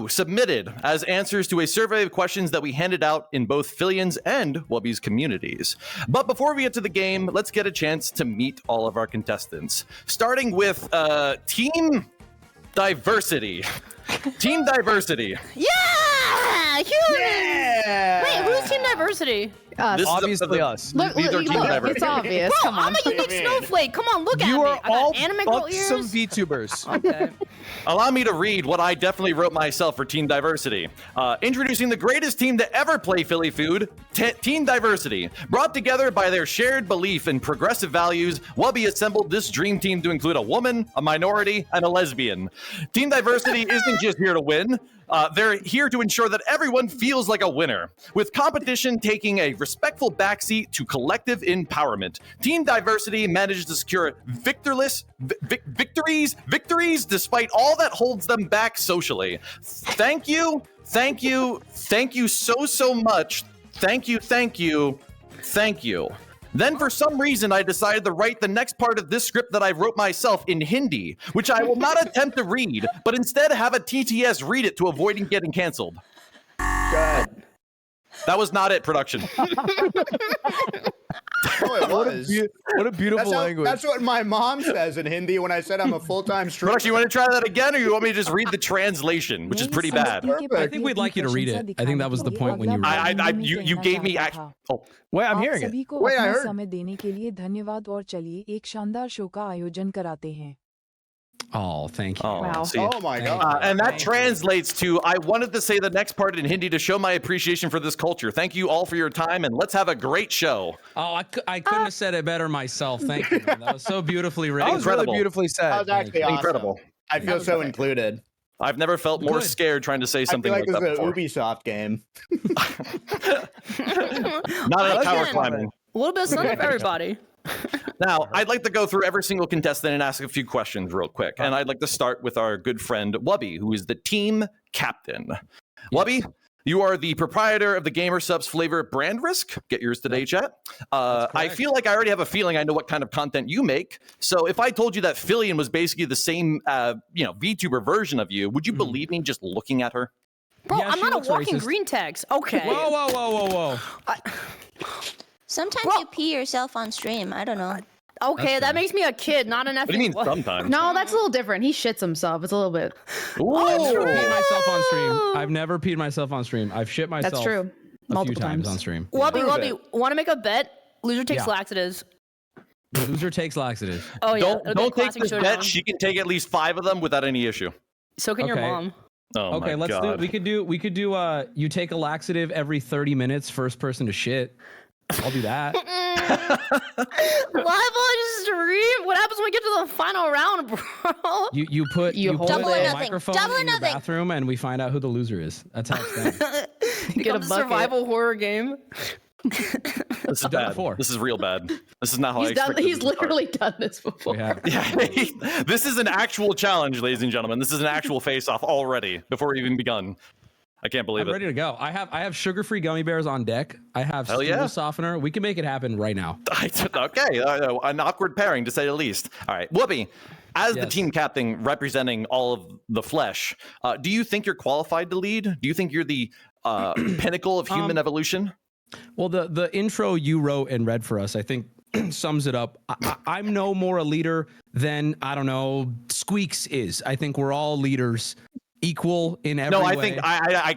submitted as answers to a survey of questions that we handed out in both Filian's and Wubby's communities. But before we get to the game, let's get a chance to meet all of our contestants. Starting with Team diversity. Team diversity. Yeah! Human! Yeah! Wait, who's Team Diversity? This Obviously us. These are Team Diversity. It's obvious. Bro, Come on. I'm a unique snowflake. Come on, look at You me. are I got all anime girl buxom ears. VTubers. Okay. Allow me to read what I definitely wrote myself for Team Diversity. Introducing the greatest team to ever play Philly Food, Team Diversity. Brought together by their shared belief in progressive values, Wubby assembled this dream team to include a woman, a minority, and a lesbian. Team Diversity isn't just here to win. They're here to ensure that everyone feels like a winner, with competition taking a respectful backseat to collective empowerment. Team Diversity manages to secure victorious victories despite all that holds them back socially. Thank you so much. Thank you. Then for some reason, I decided to write the next part of this script that I wrote myself in Hindi, which I will not attempt to read, but instead have a TTS read it to avoid getting canceled. Good. That was not it, production. Oh, it was. What a beautiful language. That's what my mom says in Hindi when I said I'm a full-time streamer. Production, you want to try that again, or you want me to just read the translation, which is pretty bad? I think we'd like you to read it. I think that was the point when you read it. You gave me Wait, I'm hearing it. Wait, I heard. समय देने के लिए धन्यवाद और चलिए एक शानदार show का आयोजन कराते हैं. Oh, thank you. Wow. Oh my God. And that translates to, I wanted to say the next part in Hindi to show my appreciation for this culture. Thank you all for your time, and let's have a great show. Oh, I couldn't have said it better myself. Thank you. Man. That was so beautifully written. That was really beautifully said. That was actually awesome. Incredible. I feel so included. I've never felt more scared trying to say something I like feel that like before. this is an Ubisoft game. Not enough tower climbing. A little bit of sun for everybody. Now, I'd like to go through every single contestant and ask a few questions real quick. And I'd like to start with our good friend, Wubby, who is the team captain. Wubby, you are the proprietor of the Gamer Subs flavor Brand Risk. Get yours today, chat. I feel like I already have a feeling I know what kind of content you make. So if I told you that Filian was basically the same, VTuber version of you, would you believe me just looking at her? Bro, Yeah, I'm she not a looks walking racist. green text. Okay. Whoa. Sometimes you pee yourself on stream. I don't know. Okay, that makes me a kid, not an effing. What do you mean sometimes? No, that's a little different. He shits himself. It's a little bit. I've never peed myself on stream. I've never peed myself on stream. I've shit myself. That's true. A Multiple few times times on stream. Wubby, want to make a bet? Loser takes Yeah. laxatives. Loser takes laxatives. Oh yeah. it'll be a Don't take classic this showdown. bet. She can take at least 5 of them without any issue. So can your Okay. mom. Oh Okay, my let's God. do. We could do. You take a laxative every 30 minutes. First person to shit. I'll do that. Live on stream? What happens when we get to the final round, bro? You put hold put it. a Nothing. microphone Double or in your nothing. bathroom, and we find out who the loser is. That's how it's done. Get a survival horror game. This is done bad. before. This is real bad. This is not how I He's done. expected He's this to start. literally done this before. We have. Yeah, this is an actual challenge, ladies and gentlemen. This is an actual face-off already before we've even begun. I can't believe I'm it. ready to go. I have sugar-free gummy bears on deck. I have Hell stool yeah. softener. We can make it happen right now. Okay, an awkward pairing to say the least. All right, Wubby, as the Yes. team captain representing all of the flesh, do you think you're qualified to lead? Do you think you're the pinnacle of human evolution? Well, the intro you wrote and read for us, I think, sums it up. I'm no more a leader than, I don't know, Squeex is. I think we're all leaders, equal in every way. No, I think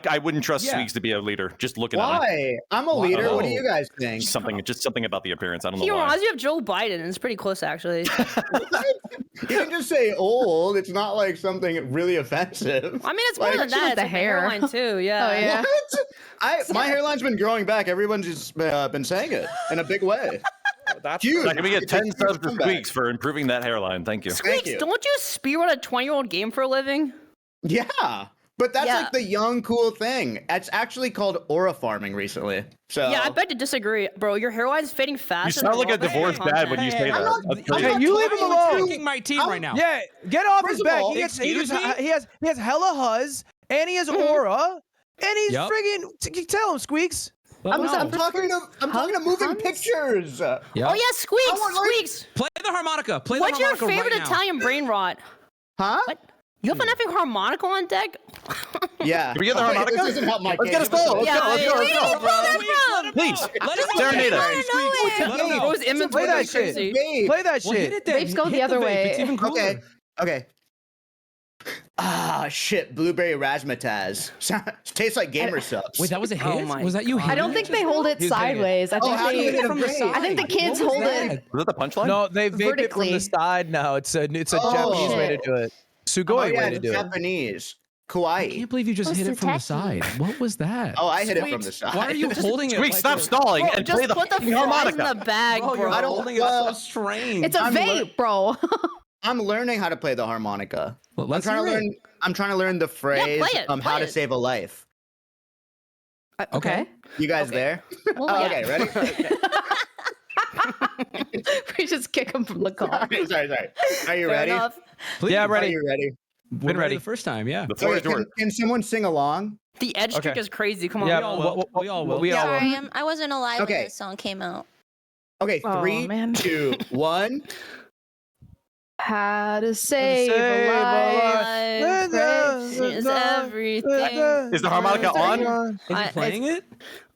I wouldn't trust Yeah. Squeex to be a leader. Just looking at him. Why? I'm a leader. What do you guys think? Just something about the appearance. I don't know He why. reminds me of Joe Biden. It's pretty close, actually. You can just say old. It's not like something really offensive. I mean, it's more Like, than that. It's the like the hair. hairline too. Yeah. Oh, yeah. What? My hairline's been growing back. Everyone's just been saying it in a big way. That's Huge. Can we get It's a 10 huge subs to comeback. Squeex for improving that hairline? Thank you. Thank you. Squeex, don't you spearrun a 20-year-old game for a living? Yeah, but that's Yeah. like the young cool thing. It's actually called aura farming recently. So Yeah, I beg to disagree, bro. Your hairline's fading fast. You sound like a divorced dad when you say that. That's crazy. Hey, you leave him alone. Taking my team right now. Yeah, get off First his of back. all, He has excuse he has hella huzz, and he has aura, and he's Yep. friggin' tell him, Squeex. I'm talking to moving pictures. Yep. Oh yeah, Squeex. Play the harmonica. Play What's the your harmonica favorite right now. Italian brain rot? Huh? What? You have an effing harmonica on deck? Yeah. Can we get the Okay, harmonica? This doesn't help my Let's get a case. solo. Let's Yeah, go. Let's go. where Let's did you go. pull that from? Please. Let him Serenade us. Let him know. Bro's inventory Play that is shit. crazy. Vape. Play that Well, hit shit. it then. Vapes go Hit the other vape. way. It's even cooler. Okay. Ah, shit, blueberry razzmatazz. Tastes like gamer subs. Wait, that was a hit? my Was that you? I don't think they hold it sideways. I think how do you hit it from the I think the side? kids hold it. Was that the punchline? No, they vape it from Vertically. the side now. It's a Oh. Japanese way to do it. Sugoi way to do it. Japanese. I Kawaii. can't believe you just hit it from the side. What was that? Oh, I hit it from the Squeex. side. Why are you holding it? Squeak, like stop a- stalling Bro, and just play the put the fucking fries in harmonica. the bag, Bro, you're bro. holding it so strange. It's a I'm vape, bro. I'm learning how to play the harmonica. Well, let's I'm trying to hear it. learn. I'm trying to learn the phrase play it, how play to it. save a life. Okay. You guys there? Well, Oh, yeah. okay, ready? We just kick him from the car. sorry. Are you Fair ready? enough. Please. Yeah, Are ready. you ready? Been ready the first time, yeah. The floor Okay, is yours. can someone sing along? The edge trick Okay. is crazy. Come on. Yeah, we all will. We all will. We all will. Sorry, I wasn't alive Okay. when this song came out. Okay, Oh, 3, man. 2, 1. How to save save a a life. Life is everything. Is the harmonica on? Is he playing it?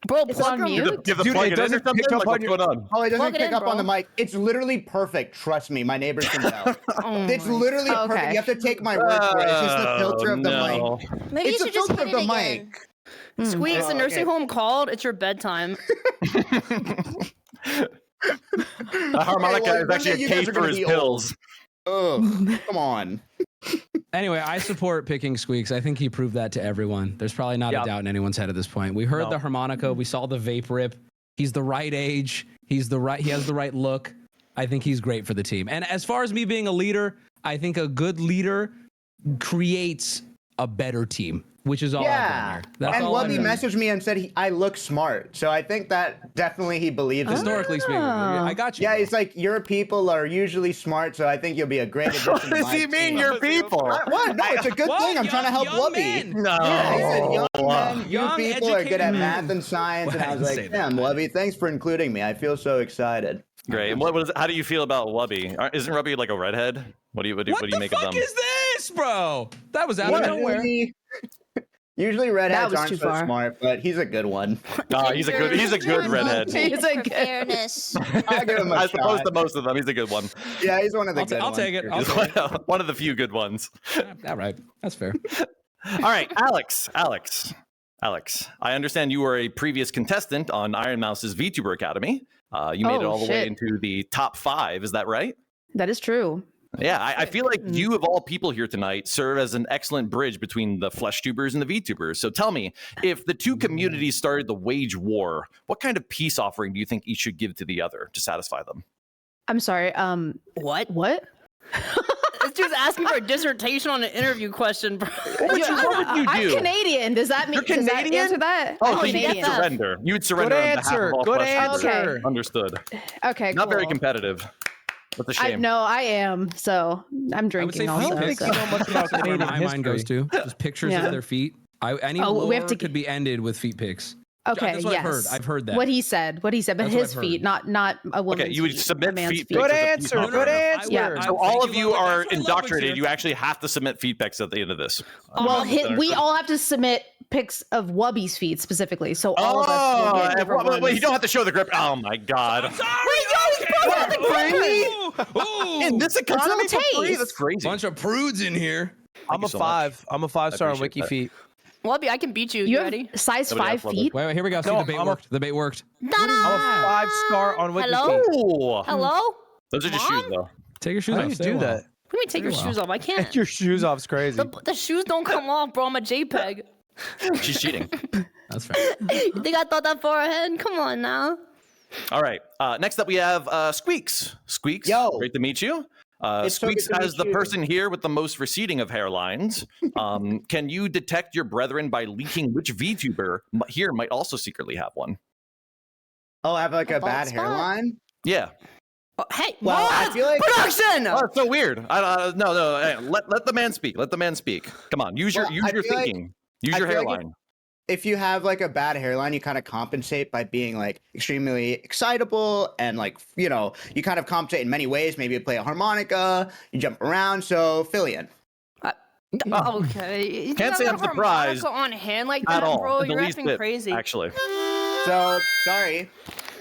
Bro, It's plug on her mute? Give the Dude, plug it it in or doesn't something? pick up Like, on what's your- going on? Oh, it doesn't Plug it pick in, up on the bro. mic. It's literally perfect. Trust me, my neighbors can tell. Oh It's my- literally Okay. perfect. You have to take my word for it. It's just the filter of the no. mic. Maybe It's you the should just filter hit of it the again. mic. Squeaks, the Oh, nursing okay. home called. It's your bedtime. The harmonica well, is one actually day a you guys case are for gonna his be pills. Ugh, come on. Anyway, I support picking Squeaks. I think he proved that to everyone. There's probably not Yeah. a doubt in anyone's head at this point. We heard No. the harmonica. We saw the vape rip. He's the right age. He has the right look. I think he's great for the team. And as far as me being a leader, I think a good leader creates a better team, which is all I've done Yeah. here. That's And all I've Wubby done. messaged me and said I look smart. So I think that definitely he believes in me. Historically speaking, I got you. Yeah, he's like, your people are usually smart, so I think you'll be a great addition What to does my he mean, team. your people? What? No, it's a good What? thing. I'm trying to help Young Wubby. men. No. Yeah, he said young men, Young, you people are good at educated math men. and science, and Well, I I was didn't say like, that. damn, Wubby, thanks for including me. I feel so excited. Great. And how do you feel about Wubby? Isn't Wubby like a redhead? What do you What make the of fuck them? is this, bro? That was out of nowhere. Usually redheads was aren't too so far. smart, but he's a good one. Nah, he's a good redhead. He's a For good- fairness. I'll give him a As opposed shot. to most of them, he's a good one. Yeah, he's one of the good I'll ones. take it. for I'll sure. take it. One of the few good ones. All right, that's fair. All right, Alex. I understand you were a previous contestant on Iron Mouse's VTuber Academy. You made it Oh, all the way shit. into the top 5. Is that right? That is true. Yeah, I feel like you, of all people here tonight, serve as an excellent bridge between the flesh tubers and the VTubers. So tell me, if the two communities started to wage war, what kind of peace offering do you think each should give to the other to satisfy them? I'm sorry. What? What? This dude's asking for a dissertation on an interview question, bro. What would you I'm do? Canadian. Does that mean? You're Does that Canadian? answer that? Oh, I'm so you would Canadian. surrender. You would surrender Good on behalf answer. of all Good flesh tubers. answer. Understood. Okay, Not very cool. competitive. That's a shame. No, I am. So I'm drinking I would also. say feet so. pics. so much about That's where Canadian my mind goes history. to. Just pictures Yeah. of their feet. Any Oh, lore we have to could be ended with feet pics. Okay, That's what yes. I've heard that. What he said, but That's what his I've heard. feet, not a woman's Okay, you would feet, submit a man's feet feet. pics Good as a peace answer. offering. Good answer. Yeah. So all of you are That's what indoctrinated. Ludwig's You actually have to submit feet pics at the end of this. Well, we all have to submit pics of Wubby's feet specifically, so all of us will get different well, ones. you don't have to show the grip. Oh my god! In this economy, It's all for free? taste. That's crazy. Bunch of prudes in here. I'm you a so 5. I'm a 5-star on appreciate Wiki that. Feet. Wubby, I can beat you. You You have ready? size Nobody 5 else loves feet. Wait, here we go. See, No, the bait I'm a- worked. The bait worked. I'm a 5-star on Wiki Hello? Feet. Oh, Hello? those are just Mom? shoes, though. Take your shoes How off. do you Stay do a while. that? Let me take your shoes off. I can't. Take your shoes off is crazy. The shoes don't come off, bro. I'm a JPEG. She's cheating. That's fair. You think I thought that far ahead? Come on now. All right. Next up, we have Squeex. Squeex, Yo. great to meet you. It's so good Squeex, to meet as the you. person here with the most receding of hairlines, can you detect your brethren by leaking which VTuber here might also secretly have one? Oh, I have like a bald bad spot? hairline? Yeah. Oh, hey, Well, I Mars, feel like- production! Oh, it's so weird. No. Hey, let the man speak. Let the man speak. Come on. Use Well, your I feel like- thinking. Use I your feel like hairline. If you have like a bad hairline, you kind of compensate by being like extremely excitable and like, you know, you kind of compensate in many ways. Maybe you play a harmonica, you jump around. So Filian. Okay. You Can't think say I I'm got a surprised harmonica on hand like At that, all. bro. In the You're least effing bit, crazy. actually. So sorry.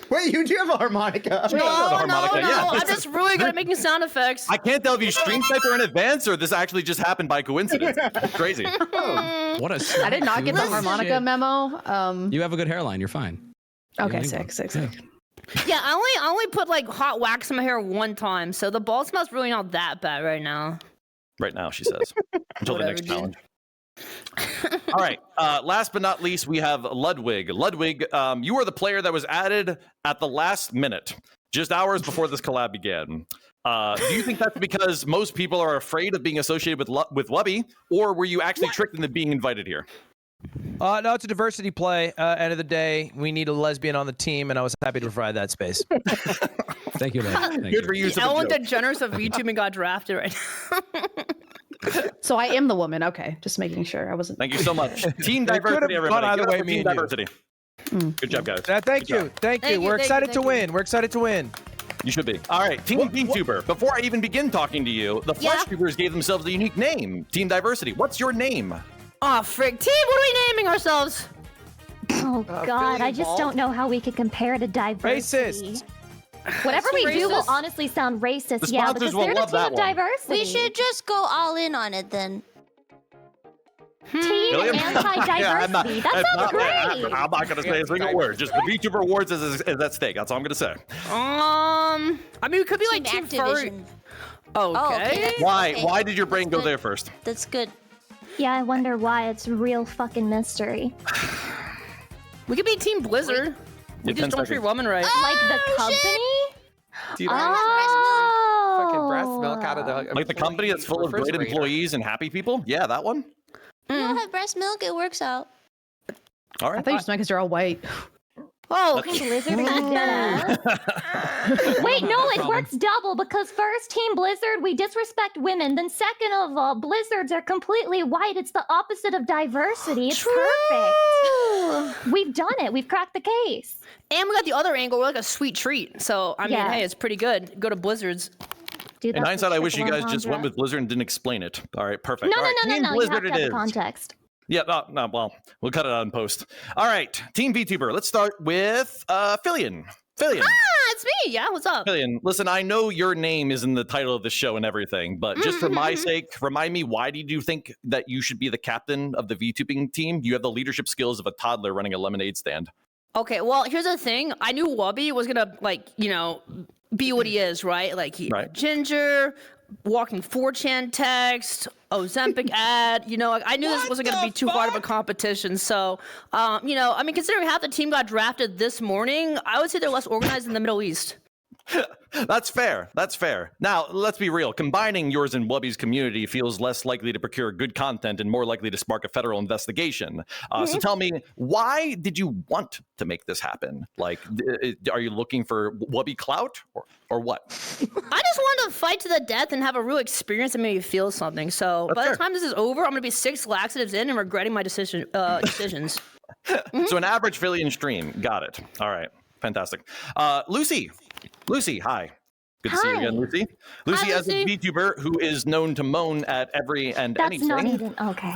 Wait, you do have a harmonica. Yeah, the harmonica, yeah. I'm just really good at making sound effects. I can't tell if you stream sniped her in advance or this actually just happened by coincidence. It's crazy. What a I did not get the harmonica Shit. memo. You have a good hairline. You're fine. Okay, You ain't sick. Yeah, I only put like hot wax in my hair one time, so the bald smell's really not that bad right now. Right now, she says. Until the next Whatever, challenge. All right. Last but not least, we have Ludwig. Ludwig, you are the player that was added at the last minute, just hours before this collab began. Do you think that's because most people are afraid of being associated with Wubby, or were you actually tricked into being invited here? No, it's a diversity play. End of the day, we need a lesbian on the team, and I was happy to provide that space. Thank you, man. Good for you. Ellen DeGeneres of VTuber got drafted right now. So I am the woman. Okay, just making sure I wasn't. Thank you so much. Team diversity, everybody. either Give it way, up for me team and you. diversity. Good job, guys. Thank Good you. job. Thank you. We're excited to win. We're excited to win. You should be. All right, Team VTuber. Before I even begin talking to you, the Flesh Tubers gave themselves a unique name. Team Diversity. What's your name? Oh, frick. Team, what are we naming ourselves? Oh God, I just don't know how we could compare to diversity. Racist. Whatever we do will Racist? honestly sound racist, The yeah, sponsors because will they're the love team that of one. diversity. We should just go all in on it then. Team William? anti-diversity. Yeah, I'm not- that it's sounds not- great. I'm not going to say a single word. Just the VTuber Awards is at stake. That's all I'm going to say. I mean, it could be like Team Team Furry. Activision. Okay. Why? Okay. Why did your brain That's go good. there first? That's good. Yeah, I wonder why. It's a real fucking mystery. We could be Team Blizzard. We Yeah, just 10 don't treat seconds. women right. Like the company? Dude, Oh. fucking breast milk out of the Like the company that's full of great refrigerator. employees and happy people? Yeah, that one. You don't have breast milk, it works out. All I right. thought you just meant because you're all white. Oh, Team Blizzard, are you dead ass? Wait, no, it works double because first, Team Blizzard, we disrespect women. Then second of all, Blizzards are completely white. It's the opposite of diversity. It's perfect. We've done it. We've cracked the case. And we got the other angle. We're like a sweet treat. So, I mean, Yeah. hey, it's pretty good. Go to Blizzards. Dude, In that's hindsight, the I wish you triple guys just went entendre. with Blizzard and didn't explain it. All right, perfect. No, All no, right, no, Team no, no. You Blizzard have to it have is. the context. Yeah, no, well, we'll cut it out in post. All right, Team VTuber. Let's start with Filian. Filian. Ah, it's me. Yeah, what's up? Filian, listen, I know your name is in the title of the show and everything, but just for my sake, remind me, why did you think that you should be the captain of the VTubing team? You have the leadership skills of a toddler running a lemonade stand. Okay, well, here's the thing. I knew Wubby was gonna, like, you know, be what he is, right? Like, he ginger, walking 4chan text, Ozempic ad. You know, like, I knew this wasn't gonna be too hard of a competition. So, you know, I mean, considering half the team got drafted this morning, I would say they're less organized in the Middle East. That's fair. That's fair. Now, let's be real. Combining yours and Wubby's community feels less likely to procure good content and more likely to spark a federal investigation. So tell me, why did you want to make this happen? Like, are you looking for Wubby clout or what? I just wanted to fight to the death and have a real experience that made me feel something. So by the time this is over, I'm gonna be 6 laxatives in and regretting my decisions. So an average Filian stream. Got it. All right. Fantastic. Lucy. Lucy, hi. Good to see you again, Lucy. Lucy, Hi, as a Lucy. VTuber who is known to moan at every and That's anything. not even okay.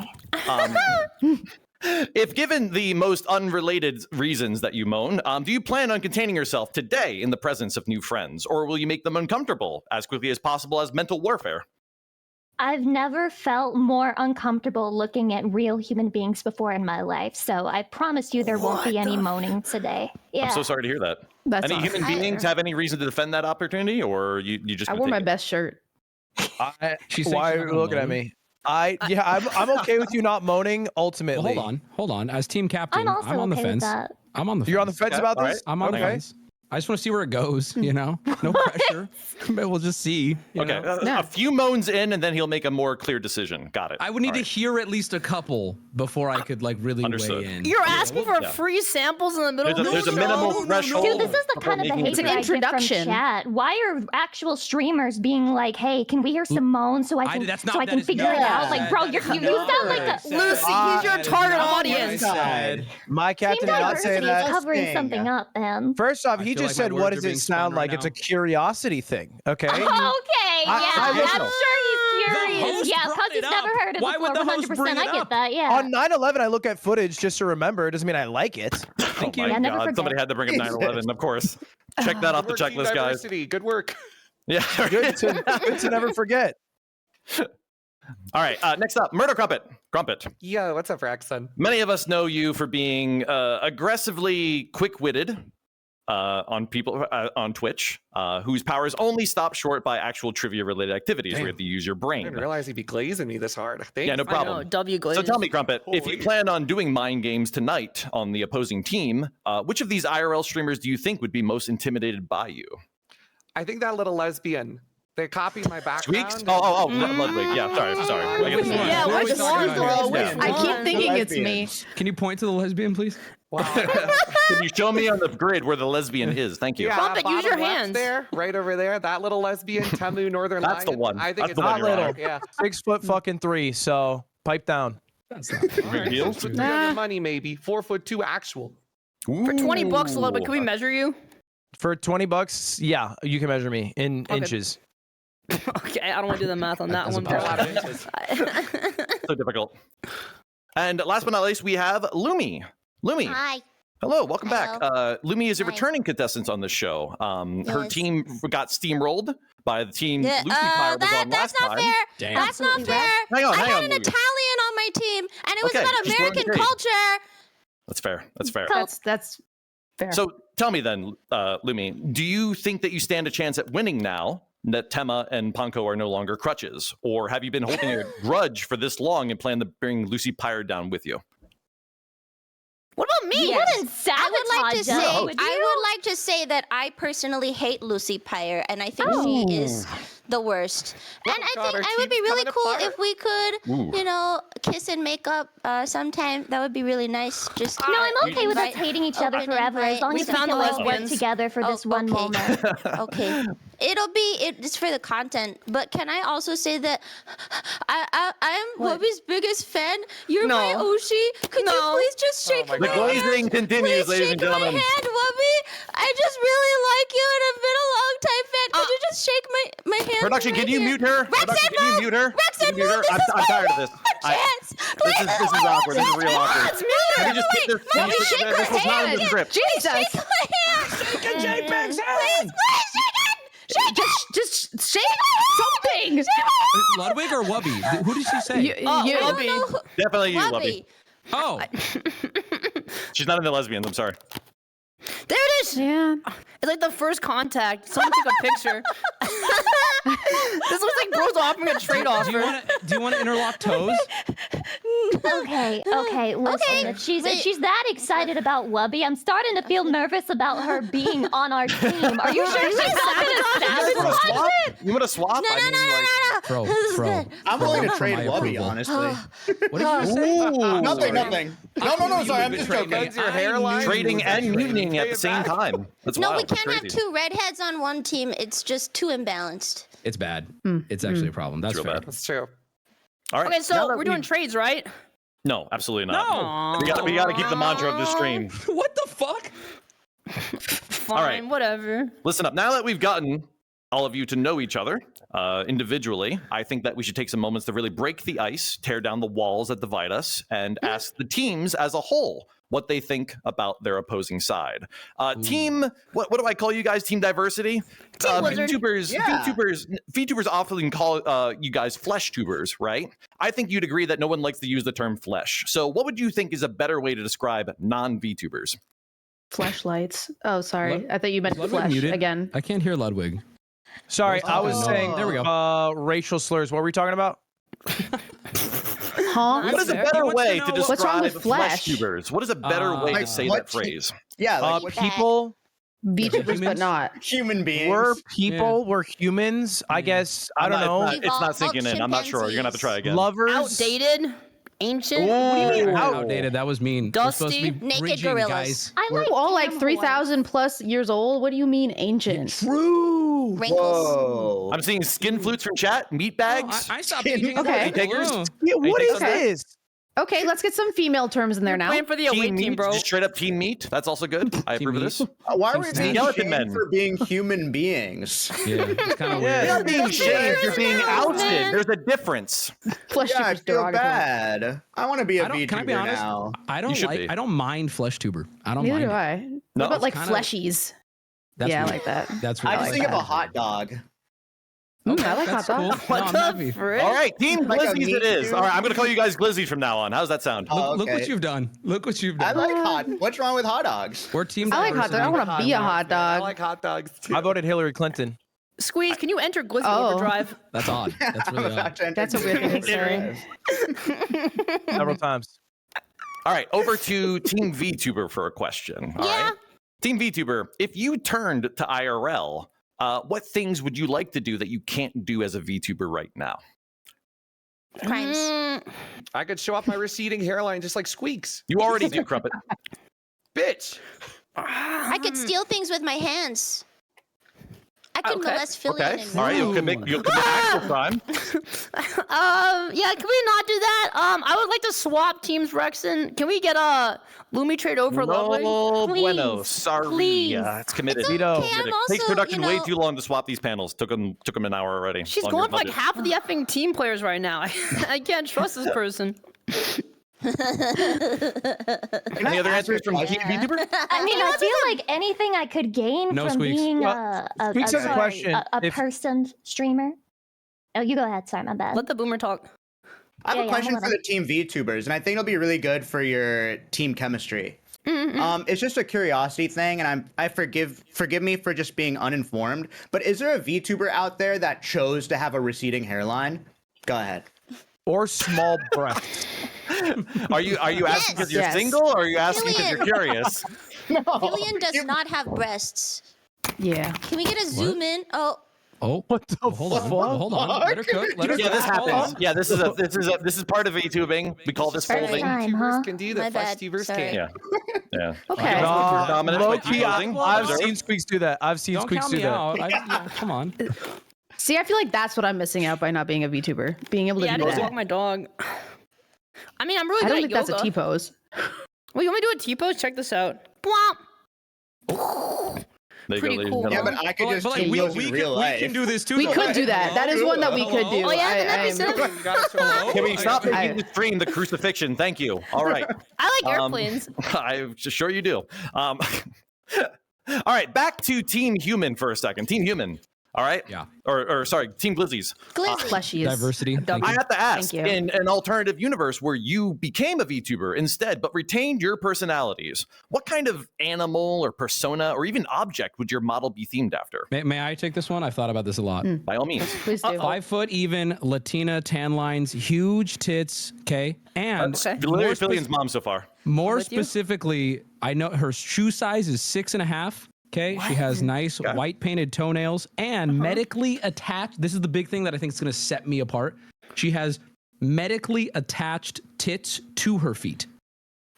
If given the most unrelated reasons that you moan, do you plan on containing yourself today in the presence of new friends, or will you make them uncomfortable as quickly as possible as mental warfare? I've never felt more uncomfortable looking at real human beings before in my life, so I promise you there won't be any moaning today. Yeah. I'm so sorry to hear that. That's any human awesome. beings have any reason to defend that opportunity, or you just? I gonna wore my take it? best shirt. She's saying Why she's are not you looking at moan. me? I'm okay with you not moaning. Ultimately, Well, hold on. As team captain, I'm also on the okay with fence. that. I'm on the. You're on the fence about all this? I'm on the fence. I just want to see where it goes. You know, no pressure. But we'll just see. you Okay, know? a few moans in, and then he'll make a more clear decision. Got it. I would need All to right. hear at least a couple before I could like really Understood. weigh in. You're asking for Yeah. free samples in the middle of the There's a show? minimal threshold. Dude, this is the before kind of making a behavior decision. I get from introduction. chat. Why are actual streamers being like, "Hey, can we hear some moans so I can that's so not- I that can is figure not it what I out?" Like, said. bro, That you is sound not like what I a said. Lucy, he's your target audience. My cat Team did not say diversity that. is covering something up, man. First off, I he feel just like my said, "What words does are it being sound spun like?" right It's a now. curiosity thing. Okay. Okay, yeah, I I'm listen. sure he's curious. Yeah, because he's never heard it Why before. would the host 100%. bring it I get up? that. Yeah. On 9/11, I look at footage just to remember. It doesn't mean I like it. Thank you. Yeah, never God, forget. somebody had to bring up 9/11, of course. Check that off the Good work, team checklist, guys. diversity. Good work. Yeah. Good to never forget. All right. Next up, Murder Crumpet. Crumpet. Yo, what's up, Rexon? Many of us know you for being aggressively quick-witted on people on Twitch, whose powers only stop short by actual trivia-related activities where you have to use your I brain. didn't realize he'd be glazing me this hard. Thanks. Yeah, no problem. W So glazes. tell me, Crumpet, if you plan on doing mind games tonight on the opposing team, which of these IRL streamers do you think would be most intimidated by you? I think that little lesbian. They copied my background. Squeex? Oh, Ludwig. Yeah, sorry. I get this one. Yeah, Who are which we talking one, about bro? here? Which I one? keep thinking it's me. Can you point to the lesbian, please? Can you show me on the grid where the lesbian is? Thank you. Yeah, Crumpet, use your bottom left hands. There, right over there. That little lesbian, Temu Northern That's the Lion. one. I think That's it's the one not you're little. on. Yeah. 6'3", so pipe down. Big deal. Put together money, maybe 4'2" actual. For $20, Ludwig, can we measure you? For $20, yeah, you can measure me in inches. Okay, I don't want to do the math on that one. So difficult. And last but not least, we have Lumi. Lumi. Hi. Hello, welcome back. Hello. Lumi is a Hi. returning contestant on the show. Her Yes. team got steamrolled by the team Yeah, Lucy Pyre was on that's last not time. fair. Damn. That's not Absolutely fair. Hang on, I had an Lumi. Italian on my team, and it was Okay, about she's throwing American shade. culture. That's fair. That's fair. That's fair. So tell me then, Lumi, do you think that you stand a chance at winning now that Tema and Panko are no longer crutches? Or have you been holding a grudge for this long and plan to bring Lucy Pyre down with you? What about me? You wouldn't sabotage I would like to say, us, would you? I would like to say that I personally hate Lucy Pyre, and I think she is the worst. And I God, think our it would be team's really coming cool apart. if we could, Ooh. you know, kiss and make up sometime. That would be really nice. Just No, I'm okay with us invite- hating each other open forever as invite. long We as we found can the like work lesbians. together for this one okay. moment. Okay. It's for the content. But can I also say that I am Wubby's biggest fan. You're No. my Oshi. Could you please just shake my my The God. hand? glazing continues, Please ladies and shake my gentlemen. hand, Wubby. I just really like you and I've been a long time fan. Could you just shake my hand? Production, right can you here? mute her? Rexon, Production, can you move! mute her? Rexon, Can you mute her? move! This is I'm tired of this. chance. This is awkward. This is real awkward. Let's mute her. Can you just Wait, take this? Can you Wubby, just- shake this her was not in hand. the script. Jesus. Shake my hand. Shake Jake's hand. Please, shake it. Shake it. Just shake something. Ludwig or Wubby? Who did she say? You, I don't know. Definitely you, Wubby. Wubby. Oh, She's not in the lesbians. I'm sorry. There it is. Yeah. It's like the first contact. Someone took a picture. This looks like bros offering a trade offer. do you want to interlock toes? Okay, listen. If she's that excited about Wubby, I'm starting to feel nervous about her being on our team. Are you sure she's not gonna sabotage it? You want to swap? No. Bro, This is good. I'm willing to For trade my Wubby, approval. honestly. What did you say? Nothing. No, sorry. I'm just joking. That's your hairline. Trading and mutinying at the same time. That's No, wild. we can't That's have crazy. two redheads on one team. It's just too imbalanced. It's bad. It's actually a problem. That's Real fair. bad. That's true. All right. Okay, now so that we're doing we've- trades, right? No, absolutely not. No. We got to keep the mantra of the stream. What the fuck? Fine, All right. whatever. Listen up. Now that we've gotten all of you to know each other individually, I think that we should take some moments to really break the ice, tear down the walls that divide us, and ask the teams as a whole what they think about their opposing side. Team, what do I call you guys? Team diversity? Blizzard. VTubers often call you guys flesh tubers, right? I think you'd agree that no one likes to use the term flesh. So what would you think is a better way to describe non-VTubers? Fleshlights. Oh, sorry. I thought you meant Ludwig flesh muted? again. I can't hear Ludwig. Sorry, I was no. saying. There we go. Racial slurs. What were we talking about? Huh? What is a fair. better He wants way to to know describe what's wrong with flesh flesh? tubers? What is a better way to Like say what that phrase? Yeah, like what People. VTubers, but Humans? not. human beings. We're people. We're humans. I guess. I don't know. It's not sinking in. I'm not sure. You're gonna have to try again. Lovers. Outdated, ancient. What do you mean Outdated. That was mean. We're supposed to be Dusty, naked bridging, gorillas. guys. I like All like damn 3,000 plus years old. What do you mean ancient? True. Wrinkles. Whoa. I'm seeing skin flutes from chat, meat bags. I stopped Skin- eating. Okay. Takers? Yeah, what Anything is on that? this? Okay, let's get some female terms in there now. Playing for the away team, bro. Just straight up teen meat. That's also good. I approve of this. Why are we being skeleton shamed men for being human beings? Yeah, it's kind of You're weird. not being shamed. You're being ousted. There's a difference. Yeah, I feel bad. I want to be a VTuber Can I be honest? now. I don't mind flesh tuber. I don't Neither mind. do I. No, What about like it's kinda- fleshies? That's Yeah, I weird. like that. That's I weird. just like think of that. a hot dog. I like That's hot cool. dog. No, I'm happy. All right, Team Like a Glizzies meat it is. cube? All right, I'm gonna call you guys Glizzies from now on. How's that sound? Look what you've done. Look what you've I done. like hot. What's wrong with hot dogs? We're team. I like hot dog. I want to be a hot I dog. like hot dogs too. I voted Hillary Clinton. Squeeze, can you enter Glizzy Oh. Overdrive? That's odd. That's really odd. That's a weird thing to say. Several times. All right, over to Team VTuber for a question. All right. Team VTuber, if you turned to IRL, what things would you like to do that you can't do as a VTuber right now? Crimes. I could show off my receding hairline just like Squeex. You already do, Crumpet. Bitch. I could steal things with my hands. I could molest Filian Okay. and All right, you'll commit actual crime. Yeah, can we not do that? I would like to swap teams, Rexon. Can we get a Lumi trade over Ludwig? No Please. bueno. Sorry. Please. It's committed. It's okay, I'm Committed. also, Takes production you way know- too long to swap these panels. Took them an hour already. She's on your going for like budget. half of the effing team players right now. I can't trust this person. Any other answers from Team VTuber? I mean, I feel like anything I could gain No, from Squeex. being Well, a Squeex has a sorry, question. a If- person streamer. Oh, you go ahead. Sorry, my bad. Let the boomer talk. I have Yeah, a yeah, question hold for on. the Team VTubers, and I think it'll be really good for your team chemistry. It's just a curiosity thing, and I forgive me for just being uninformed. But is there a VTuber out there that chose to have a receding hairline? Go ahead. Or small breasts. Are you asking because you're Yes. single, or are you asking because you're curious? Filian does not have breasts. Yeah. Can we get a zoom in? Oh, Oh, what the hold on. Hold on. Let her cook. Let her Yeah, cook. this Hold happens. on. Yeah, this is part of VTubing. We call this First folding. time, huh? Can do that. My bad. Flesh-tubers Sorry. can't. Yeah. Yeah. Okay. Dominant by Low-key, posing. I've Observe. seen Squeaks do that. I've seen Don't Squeaks count do me that. out. Yeah, come on. See, I feel like that's what I'm missing out by not being a VTuber. Being able to Yeah, I do just that. walk my dog. I mean, I'm really I good don't at think yoga. that's a T-pose. Wait, you want me to do a T-pose? Check this out. Bwomp. There you go, Pretty ladies cool. and Yeah, gentlemen. but I could just But, like, take we those in real life. can do this too. We though, could right? do that. That is one that we could do. Oh yeah, then that'd be I'm- sick. Can we stop I- making the stream the crucifixion? Thank you. All right. I like airplanes. I'm sure you do. All right, back to Team Human for a second. Team Human. All right. Yeah. Or sorry, Team Glizzies. Fleshy is Diversity. Thank I you. have to ask, Thank you. in an alternative universe where you became a VTuber instead, but retained your personalities, what kind of animal or persona or even object would your model be themed after? May I take this one? I've thought about this a lot. By all means. Please do. 5 foot even, Latina, tan lines, huge tits. Okay, and Literally Filian's mom so far. more with you? specifically, I know her shoe size is 6.5. Okay, she has nice white painted toenails and medically attached. This is the big thing that I think is going to set me apart. She has medically attached tits to her feet.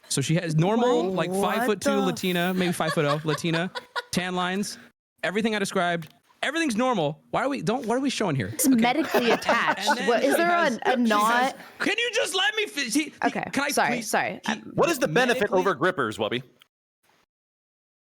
So she has normal, like 5'2" Latina, maybe 5'0" Latina, tan lines, everything I described. Everything's normal. What are we showing here? It's medically attached. What, is there a knot? Can you just let me finish? Okay. Can I sorry. please? Sorry. What is the benefit over grippers, Wubby?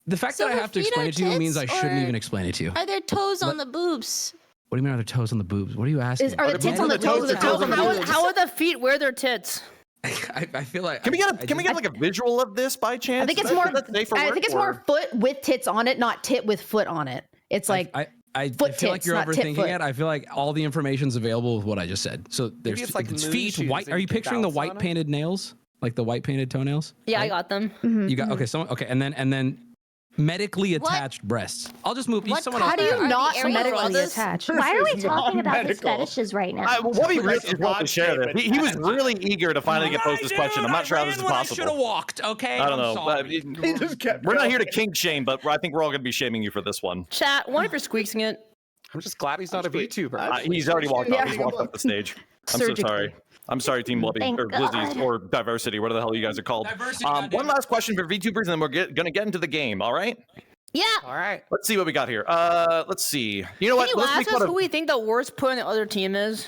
The fact So that I her have to feet explain are it to you means I tits, shouldn't or- even explain it to you. Are there toes on the boobs? What do you mean are there toes on the boobs? What are you asking? Are the tits on the toes? The toes on the boobs? How would the feet wear their tits? I feel like Can we get like a visual of this by chance? I think it's Is more. that safe for I work, think it's or- more foot with tits on it, not tit with foot on it. It's like I foot feel like tits, you're not tit overthinking foot. it. I feel like all the information's available with what I just said. So there's it's like it's moon feet, shoes white. and Are you you can picturing the bounce white on 'em? painted nails, like the white painted toenails? Yeah, I got them. You got okay. Someone okay, and then medically attached breasts. I'll just move. What Someone How else. do you Are not the areolas- medically attach? Why are we talking about this non-medical. fetishes right now? Wubby really just wants to share this. He was really eager to finally get posed this question. I'm not sure how this is I should have possible. walked. Okay. I don't I'm know. sorry. He just kept We're not going. here to kink shame, but I think we're all going to be shaming you for this one. Chat, what if you're squeaking it? I'm just glad he's not a VTuber. He's already walked Yeah. off. He's walked off the stage. I'm so Surgically. sorry. I'm sorry, Team Wubby, Thank or Glizzies, God. or Diversity, whatever the hell you guys are called. Diversity, One goddammit. last question for VTubers, and then we're going to get into the game, all right? Yeah. All right. Let's see what we got here. Let's see. You know Can what? you Let's ask make us fun who of... we think the worst put on the other team is?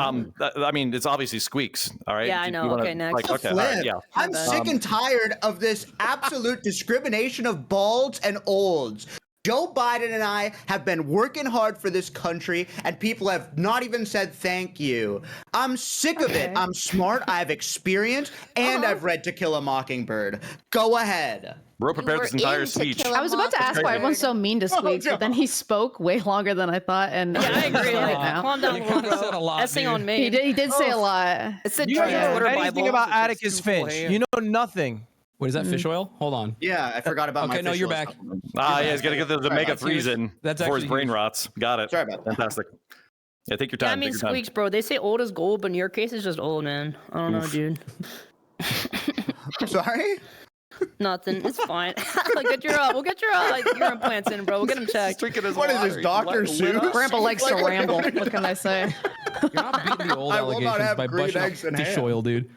I mean, it's obviously Squeex. All right. Yeah, I You know. wanna- Okay, next. Like, okay. All Flip. right, yeah. I'm sick and tired of this absolute discrimination of balds and olds. Joe Biden and I have been working hard for this country, and people have not even said thank you. I'm sick of it. I'm smart. I have experience, and I've read To Kill a Mockingbird. Go ahead. Bro prepared this entire speech. I was about to ask why everyone's so mean to Squeex, but then he spoke way longer than I thought, and Yeah, I agree. right Like, now. calm down, said a lot, That's thing dude. on me. He did say a lot. It's the You guys don't know Twitter anything Bible. about Atticus Finch. You know nothing. What is that? Fish oil? Hold on. Yeah, I forgot about my Okay, no, fish you're oil back. supplement. Yeah, he's got to get the Sorry omega about that. 3s in That's before his actually brain huge. rots. Got it. Sorry about that. Fantastic. Yeah, take your Yeah, time. I mean, take your time. Squeex, bro. They say old is gold, but in your case, it's just old, man. I don't know, dude. Sorry? Nothing. It's fine. We'll get your implants in, bro. We'll get them checked. What is this, Dr. Seuss? Grandpa likes to ramble. What can I say? You're not beating the old I will not allegations have by green brushing eggs up and fish ham. oil, dude.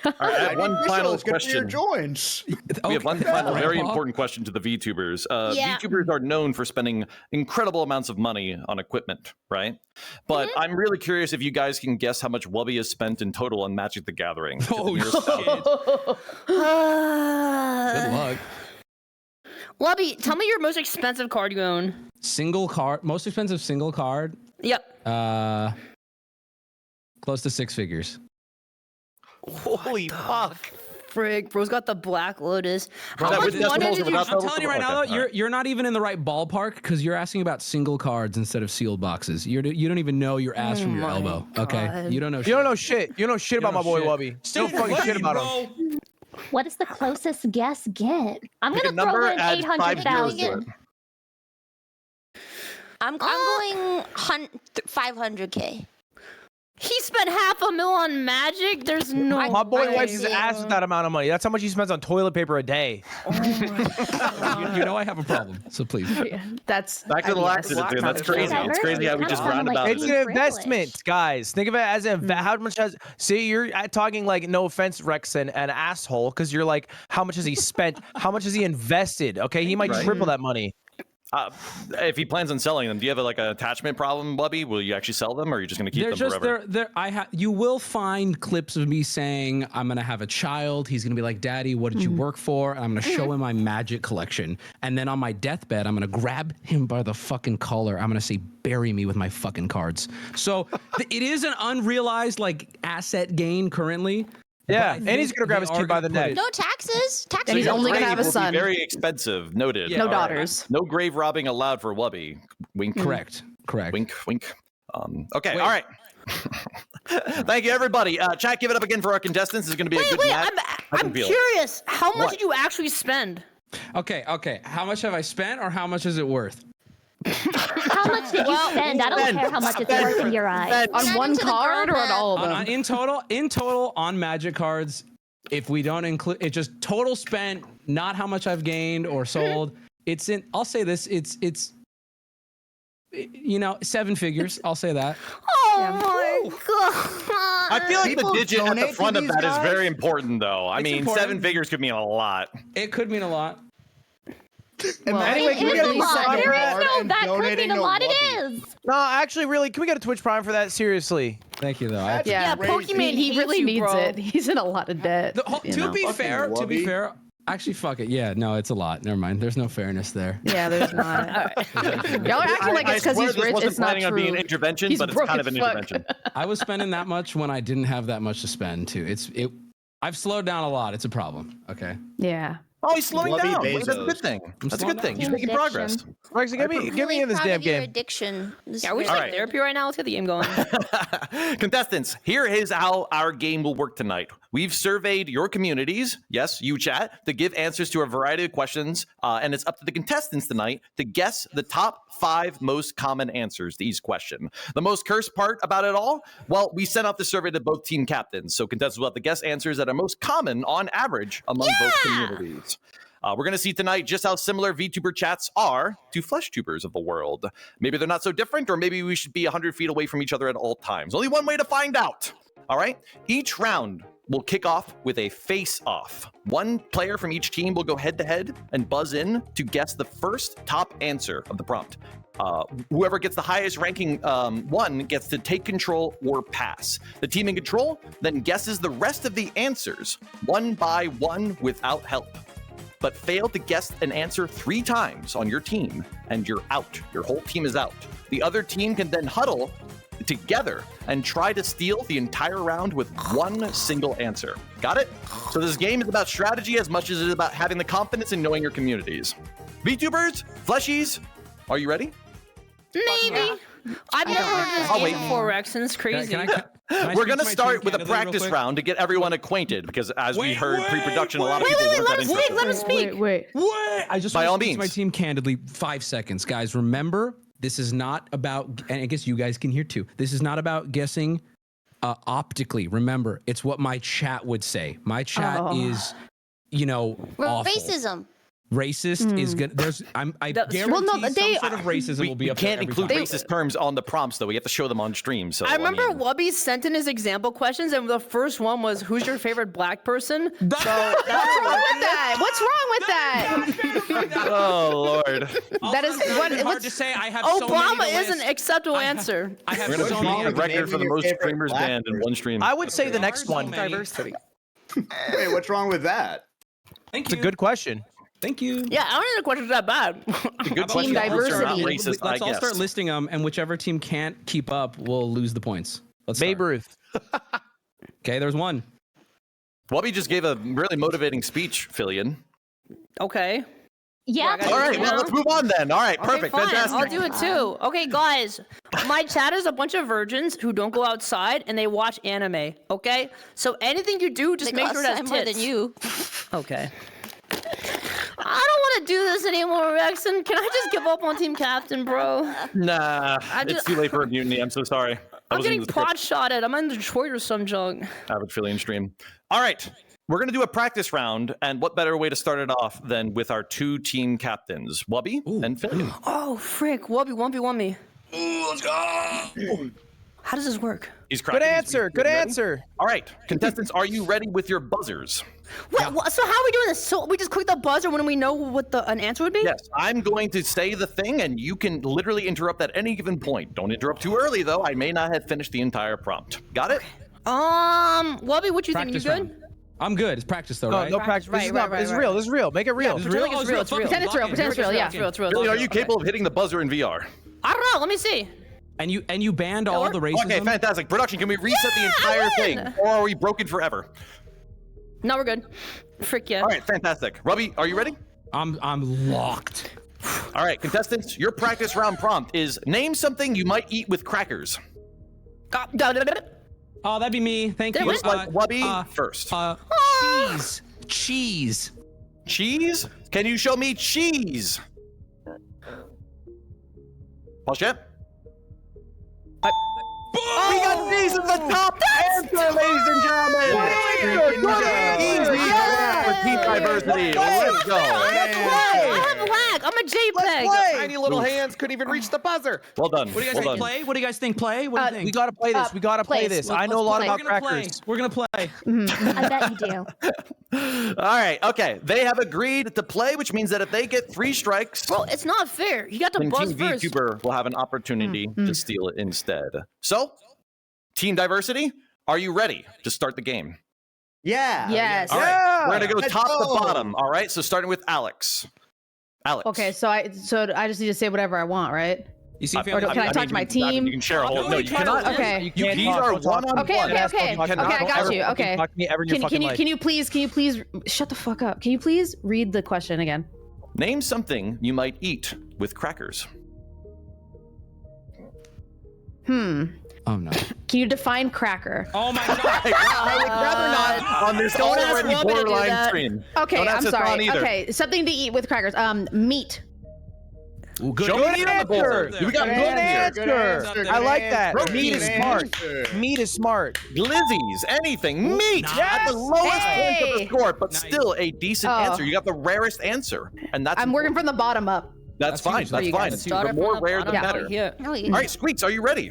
All right, I have one final It's good for your question. joints. We have one final very Grandpa? important question to the VTubers. Yeah. VTubers are known for spending incredible amounts of money on equipment, right? But I'm really curious if you guys can guess how much Wubby has spent in total on Magic the Gathering. Oh, shit. Good luck. Wubby, tell me your most expensive card you own. Single card, most expensive single card. Yep. Close to 6 figures. Holy fuck. Frig, bro's got the Black Lotus. Bro, How that much was money decimals did or you? without I'm telling you right now, Okay, though, you're not even in the right ballpark because you're asking about single cards instead of sealed boxes. You don't even know your ass from your my elbow. Okay, God. you don't know. You don't know shit. You don't know shit about my boy Wubby. You don't fucking shit about him. What does the closest guess get? I'm Pick a gonna throw number, in add 5 zeros to 800,000. it. I'm going 500K. He spent $500,000 on Magic. There's no. My boy wipes his way. ass with that amount of money. That's how much he spends on toilet paper a day. You know I have a problem, so please. That's Back to the laxative, dude. That's crazy. It's crazy how we just round about It's it. an investment, guys. Think of it as how much has. See, you're talking like, no offense, Rekson, an asshole, because you're like, how much has he spent? How much has he invested? Okay, he might Right. triple that money. If he plans on selling them, do you have an attachment problem, Wubby? Will you actually sell them, or are you just going to keep They're them just forever? you will find clips of me saying I'm gonna have a child. He's gonna be like, Daddy, what did you work for? And I'm gonna show him my Magic collection. And then on my deathbed, I'm gonna grab him by the fucking collar. I'm gonna say, bury me with my fucking cards. So it is an unrealized asset gain currently. Yeah, and he's gonna grab his kid by the neck. No taxes. Taxes. And he's your only gonna grave have a will be son. Very expensive. Noted. No All right. daughters. No grave robbing allowed for Wubby. Wink. Correct. Wink. Wink. Okay. All right. Thank you, everybody. Chat, give it up again for our contestants. This is going to be a good match. I'm curious. How much What? did you actually spend? Okay. How much have I spent, or how much is it worth? How much did you spend? I don't care how much it's worth in your eyes. On one card or on all of them? In total on Magic cards, if we don't include it, just total spent, not how much I've gained or sold. It's in. I'll say this. It's 7 figures. I'll say that. Oh my god! I feel like the People digit at the donate to front of these that is guys? very important, though. I It's mean, important. 7 figures could mean a lot. It could mean a lot. Anyway, can we It get is a a Twitch lot. Prime There for is that? no and that could mean donating a to lot. It Wubby. is. No, actually, really, can we get a Twitch Prime for that? Seriously. Thank you, though. That's Yeah, crazy. Pokemon he really hates you, needs bro. it. He's in a lot of debt. To be fair, Wubby. actually, fuck it. Yeah, no, it's a lot. Never mind. There's no fairness there. Yeah, there's not. Y'all are acting like it's because swear he's this rich. wasn't It's not planning on being true. an intervention, He's but it's broke kind of as an fuck. intervention. I was spending that much when I didn't have that much to spend too. I've slowed down a lot. It's a problem. Okay. Yeah. Oh, he's slowing Wubby down. Bezos. That's a good thing. That's a slowing good thing. down. He's making progress. Rekson, get me Really in this proud damn of your game. addiction. This Yeah, are we is just All like right. therapy right now? Let's get the game going. Contestants, here is how our game will work tonight. We've surveyed your communities, yes, you chat, to give answers to a variety of questions, and it's up to the contestants tonight to guess the top 5 most common answers to each question. The most cursed part about it all? Well, we sent out the survey to both team captains, so contestants will have to guess answers that are most common on average among both communities. We're going to see tonight just how similar VTuber chats are to flesh tubers of the world. Maybe they're not so different, or maybe we should be 100 feet away from each other at all times. Only one way to find out. All right? Each round will kick off with a face-off. One player from each team will go head-to-head and buzz in to guess the first top answer of the prompt. Whoever gets the highest ranking one gets to take control or pass. The team in control then guesses the rest of the answers one by one without help. But fail to guess an answer 3 times on your team, and you're out. Your whole team is out. The other team can then huddle together and try to steal the entire round with one single answer. Got it? So this game is about strategy as much as it is about having the confidence in knowing your communities. VTubers, fleshies, are you ready? Maybe. I've never heard of this game before, Rex, and it's crazy. We're going to start with a practice round to get everyone acquainted, because as we heard pre-production, a lot of people weren't that interested. Let him speak. Wait. I just By want all to speak to means. my team candidly. 5 seconds, guys. Remember, this is not about, and I guess you guys can hear too. This is not about guessing optically. Remember, it's what my chat would say. My chat is, you know, awful. Racism. Racist is good. I guarantee some sort of racism will be up there can't every include time. racist terms on the prompts, though. We have to show them on stream. So I remember mean, Wubby sent in his example questions, and the first one was, "Who's your favorite black person?" So What's wrong with that? What's wrong with that? oh Lord. That is what. It's hard What's to say. I have so Obama many to is an list. acceptable answer. I have We're going to so make many. a record for the most streamers banned in one stream. I would say the next one. Diversity. Wait, what's wrong with that? It's a good question. Thank you. Yeah, I don't think the question's that bad. Good Team diversity. Racist, Let's I all guess. start listing them, and whichever team can't keep up will lose the points. Let's Babe start. Ruth. Okay, there's one. Wubby just gave a really motivating speech, Filian. Okay. Yeah. All right, well, let's move on then. All right, perfect, Okay, fine. fantastic. I'll do it too. Okay, guys. My chat is a bunch of virgins who don't go outside and they watch anime. Okay, so anything you do, just They make go sure it has outside more tits. than you. Okay. I don't want to do this anymore, Rexon. Can I just give up on team captain, bro? Nah, I it's just- too late for a mutiny. I'm so sorry. That I'm wasn't getting in the script. pot shotted. I'm in Detroit or some junk. Average Filian stream. All right, we're going to do a practice round, and what better way to start it off than with our 2 team captains, Wubby and Filian. Oh, frick. Wubby, wumpy, wumpy. Let's go. How does this work? He's Good cracking his answer. beak. Good Ready? answer. All right, contestants, are you ready with your buzzers? What, so how are we doing this? So we just click the buzzer when we know what an answer would be? Yes, I'm going to say the thing, and you can literally interrupt at any given point. Don't interrupt too early, though. I may not have finished the entire prompt. Got it? Wubby, what you think? You Practice good? round. I'm good. It's practice though, No, right? no practice. This is not. This is real. This is real. Make it real. Yeah, pretend like it's real. It's real. Pretend it's real. Pretend it's real. Yeah. It's real. Billy, are you capable of hitting the buzzer in VR? I don't know. Let me see. And you banned all the racism. Okay, fantastic. Production, can we reset the entire thing, or are we broken forever? No, we're good. Frick yeah. All right, fantastic. Robbie, are you ready? I'm locked. All right, contestants, your practice round prompt is name something you might eat with crackers. Oh, that'd be me. Thank you. Looks like Wubby first. Cheese. Cheese. Cheese? Can you show me cheese? Pause chat. We got cheese at the top answer, ladies and gentlemen. Easy for team diversity. Let's go. I have lag. I'm a JPEG. Tiny little hands couldn't even reach the buzzer. Well done. What do you guys think? Play? What do you guys think? Play? What do you think? We gotta play this. We gotta play this. I know a lot about crackers. We're gonna play. I bet you do. All right. Okay. They have agreed to play, which means that if they get 3 strikes, Bro, it's not fair. You got to then buzz Team first. VTuber will have an opportunity to steal it instead. So, team diversity, are you ready to start the game? Yeah. Yes. All right. We're gonna go Let's top go. to bottom. All right. So starting with Alex. Alex. Okay, so I just need to say whatever I want, right? You see, Or can I talk to my team? You can share a whole. No, you cannot. Okay. These are one-on-one. Okay, okay. Okay, I got you. Okay. Talk to me ever in your fucking life. Can you please shut the fuck up? Can you please read the question again? Name something you might eat with crackers. Oh no. Can you define cracker? Oh my god. I would rather not on this Don't ask already Wubby to do borderline that. stream. Okay, Don't ask I'm Hassan sorry. either. Okay, something to eat with crackers. Meat. Ooh, good. Show me the meat on the board. We got Good meat here. answer. I like that. Protein Meat is smart. answer. Meat is smart. Glizzies, anything, meat at the lowest point of the Hey. score, but still a decent Oh. answer. You got the rarest answer, and that's I'm working from the bottom up. That's fine. huge. That's you fine. guys. The more rare, the Yeah. better. Yeah. No, you All right, Squeex, are you ready?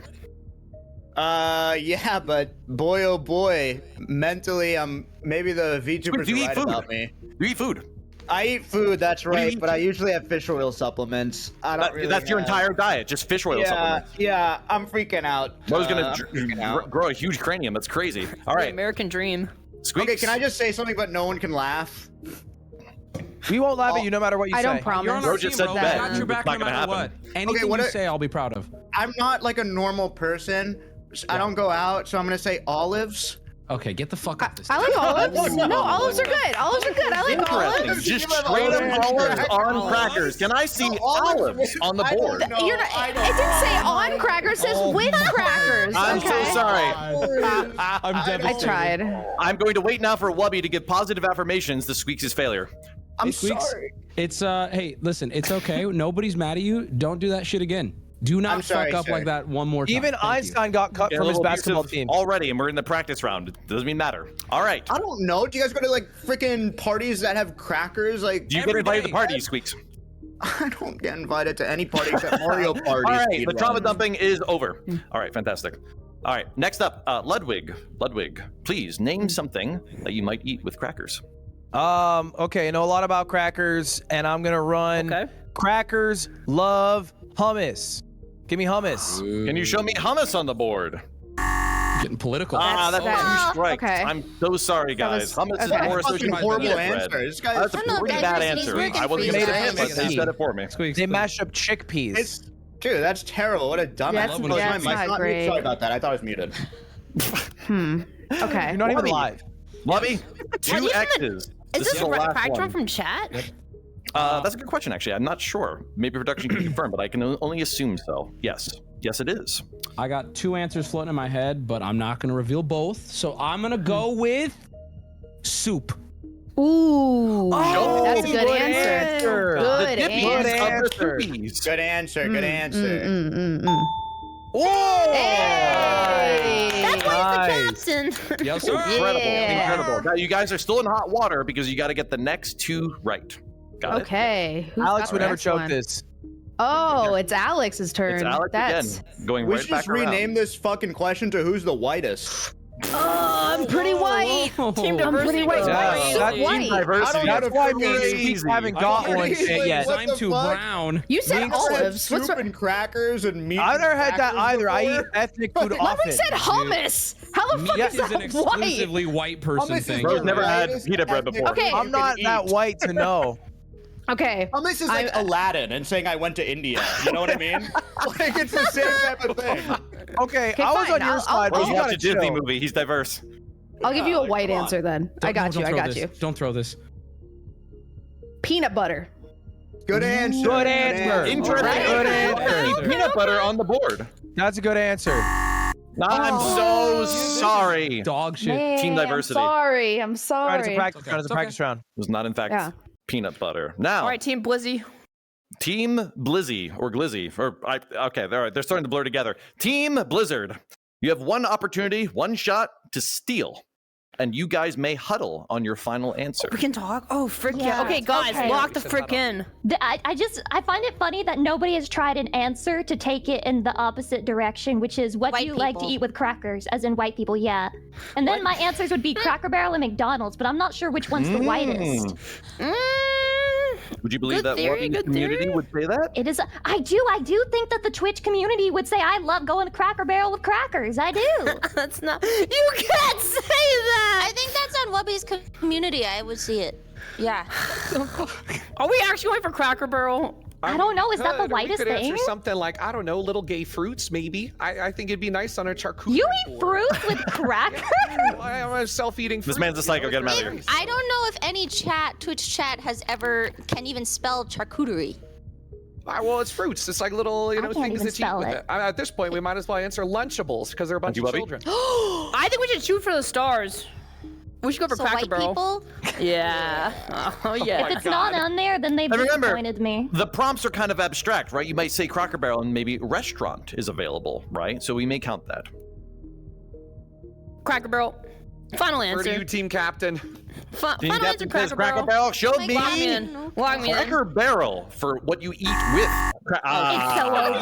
Yeah, but boy, oh boy, mentally, maybe the VTubers Do you are eat right food? about me. Do you eat food? I eat food, that's What do you right, eat? but I usually have fish oil supplements. I don't really That's your have- entire diet, just fish oil supplements. Yeah, I'm freaking out. Mo's gonna I'm freaking out. grow a huge cranium. That's crazy. All right. American dream. Squeex. Okay, can I just say something but no one can laugh? We won't laugh at you no matter what you say. I don't promise. You're on Bro our just team, said bro. bet. We got your It's back not no gonna matter happen. what. Anything what you I- say, I'll be proud of. I'm not like a normal person. I don't go out, so I'm gonna say olives. Okay, get the fuck off this. I like olives. No, olives are good. Olives are good. I like Interesting. olives. Just straight up olives on crackers. Can I see olives on the board? You're not, it didn't say on crackers. It says with crackers. I'm okay? so sorry. I'm devastated. I tried. I'm going to wait now for Wubby to give positive affirmations to Squeex' failure. I'm Squeex, sorry. It's hey, listen, it's okay. Nobody's mad at you. Don't do that shit again. Do not I'm sorry, fuck up sir. like that one more time. Even Thank you. Einstein got cut Get a from his little basketball abusive team. already, and we're in the practice round. It doesn't even matter. All right. I don't know. Do you guys go to like freaking parties that have crackers? Like, Do you get invited to parties, Squeex? I don't get invited to any party except Mario parties. All right, the speedrun. trauma dumping is over. All right, fantastic. All right, next up, Ludwig. Ludwig, please name something that you might eat with crackers. Okay, I know a lot about crackers, and I'm gonna run crackers love hummus. Give me hummus. Can you show me hummus on the board? Getting political. That's a huge strike. okay. I'm so sorry, guys. Hummus is okay. more Fucking associated with horrible pita bread. answer. This guy That's a I don't know, pretty bad diversity's answer. working I wasn't for gonna you say it, guys. but they said it for me. Squeex, They mash up chickpeas. Dude, that's terrible. What a dumbass. That's- Close that's my mic. not Not great. mute. Sorry about that. I thought I was muted. Okay. You're not even Wubby. live. Wubby, Are two these X's. Is This this is the last fact one. from chat? That's a good question, actually. I'm not sure. Maybe production can confirm, but I can only assume so. Yes. Yes, it is. I got two answers floating in my head, but I'm not gonna reveal both. So I'm gonna go with soup. Ooh. Oh, that's a good good answer. The Good dippies answer. of the soupies. Good answer. Good answer. Whoa! Hey. That's why he's the captain. Yes, sir. Incredible. Yeah. Incredible. Now, you guys are still in hot water because you got to get the next two right. Got it? Okay. Who's Alex got would the never next choke one? this. Oh, it's Alex's turn. It's Alex That's. again, going We right should back just rename around. this fucking question to who's the whitest. Oh, I'm pretty white. Team I'm pretty diversity white. was Yeah, crazy. that's white. Diversity. That's why me and crazy. Squeex haven't got one shit yet. What I'm the too fuck? brown. You said olives. What's soup and crackers and meat. I've never and had that crackers either. I eat before? ethnic food often. Ludwig said hummus. How the fuck Meat is is an that white? exclusively white person Hummus is thing. Bro's never had Whitest pita bread ethnic before. Okay. I'm not that white to know. Okay. Hummus is like Aladdin and saying I went to India. You know what I mean? Like it's the same type of thing. Okay, Okay, I was fine. on your I'll- side, Bro's but you watched gotta a Disney chill. movie. He's diverse. I'll give you a white come on. answer then. I got you. I Don't got throw you. this. Don't throw this. Peanut butter. Good answer. Good answer. Interesting. Right. Good Any answer. peanut butter on the board. That's a good answer. I'm so sorry. Dog shit. Man, Team diversity. I'm sorry. I'm Right, sorry. it's a practice Okay, round. It's a it's practice round. It was not, in fact, Yeah. peanut butter. Now, All right, Team Blizzy. Team Blizzy or Glizzy, okay, they're starting to blur together. Team Blizzard, you have one opportunity, one shot to steal, and you guys may huddle on your final answer. We can talk. Oh, frick yeah. Yeah. Okay, guys, Okay. lock the frick in. I find it funny that nobody has tried an answer to take it in the opposite direction, which is what White do you like to people. eat with crackers, as in white people, yeah. And then my answers would be Cracker Barrel and McDonald's, but I'm not sure which one's the whitest. Would you believe Good that theory, Wubby's good community theory. would say that? It is. I do think that the Twitch community would say I love going to Cracker Barrel with crackers. I do. That's not. You can't say that. I think that's on Wubby's community. I would see it. Yeah. Are we actually going for Cracker Barrel? I don't know. Is that the We whitest could answer thing? something like, I don't know, little gay fruits, maybe. I think it'd be nice on a charcuterie You eat board. fruits with crackers? I'm a self-eating fruit. This man's a psycho. Get him out of here. I don't know if any Twitch chat can even spell charcuterie. Well, it's fruits. It's like little, I can't things even that you eat spell with it. it. At this point, we might as well answer Lunchables because they're a bunch Thank of you, Wubby. children. I think we should shoot for the stars. We should go for So Cracker white Barrel. people? Yeah. Oh yeah. If it's not on there, then they've And remember, disappointed me. the prompts are kind of abstract, right? You might say Cracker Barrel and maybe restaurant is available, right? So we may count that. Cracker Barrel. Final Where do answer. you, team captain? Team Final answer. Captain says Cracker Cracker Barrel. Barrel. Show Lock me Lock me in. Lock me in. Cracker Barrel for what you eat with. It's so over.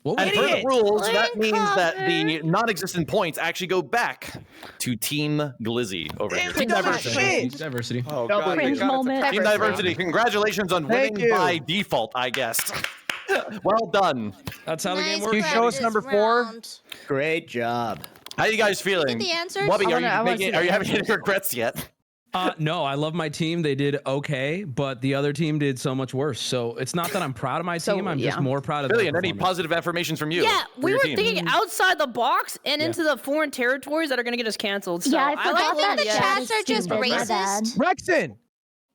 And per the rules, that means that the non-existent points actually go back to Team Glizzy over here. Team Diversity. Diversity. Oh, God, cringe moment. Team Diversity. Congratulations on winning by default, I guess. Well done. That's how the game works. Can you show us number 4? Great job. How are you guys feeling? the answers? Wubby, I wanna see are you the having any answers. regrets yet? No, I love my team. They did okay, but the other team did so much worse. So it's not that I'm proud of my team. I'm just more proud of their Filian, any performance. positive affirmations from you? Yeah, for we your were team? thinking outside the box and into the foreign territories that are gonna get us canceled. So Yeah, I like forgot that. that. The chats are just Stupid. My bad. racist. Rexon,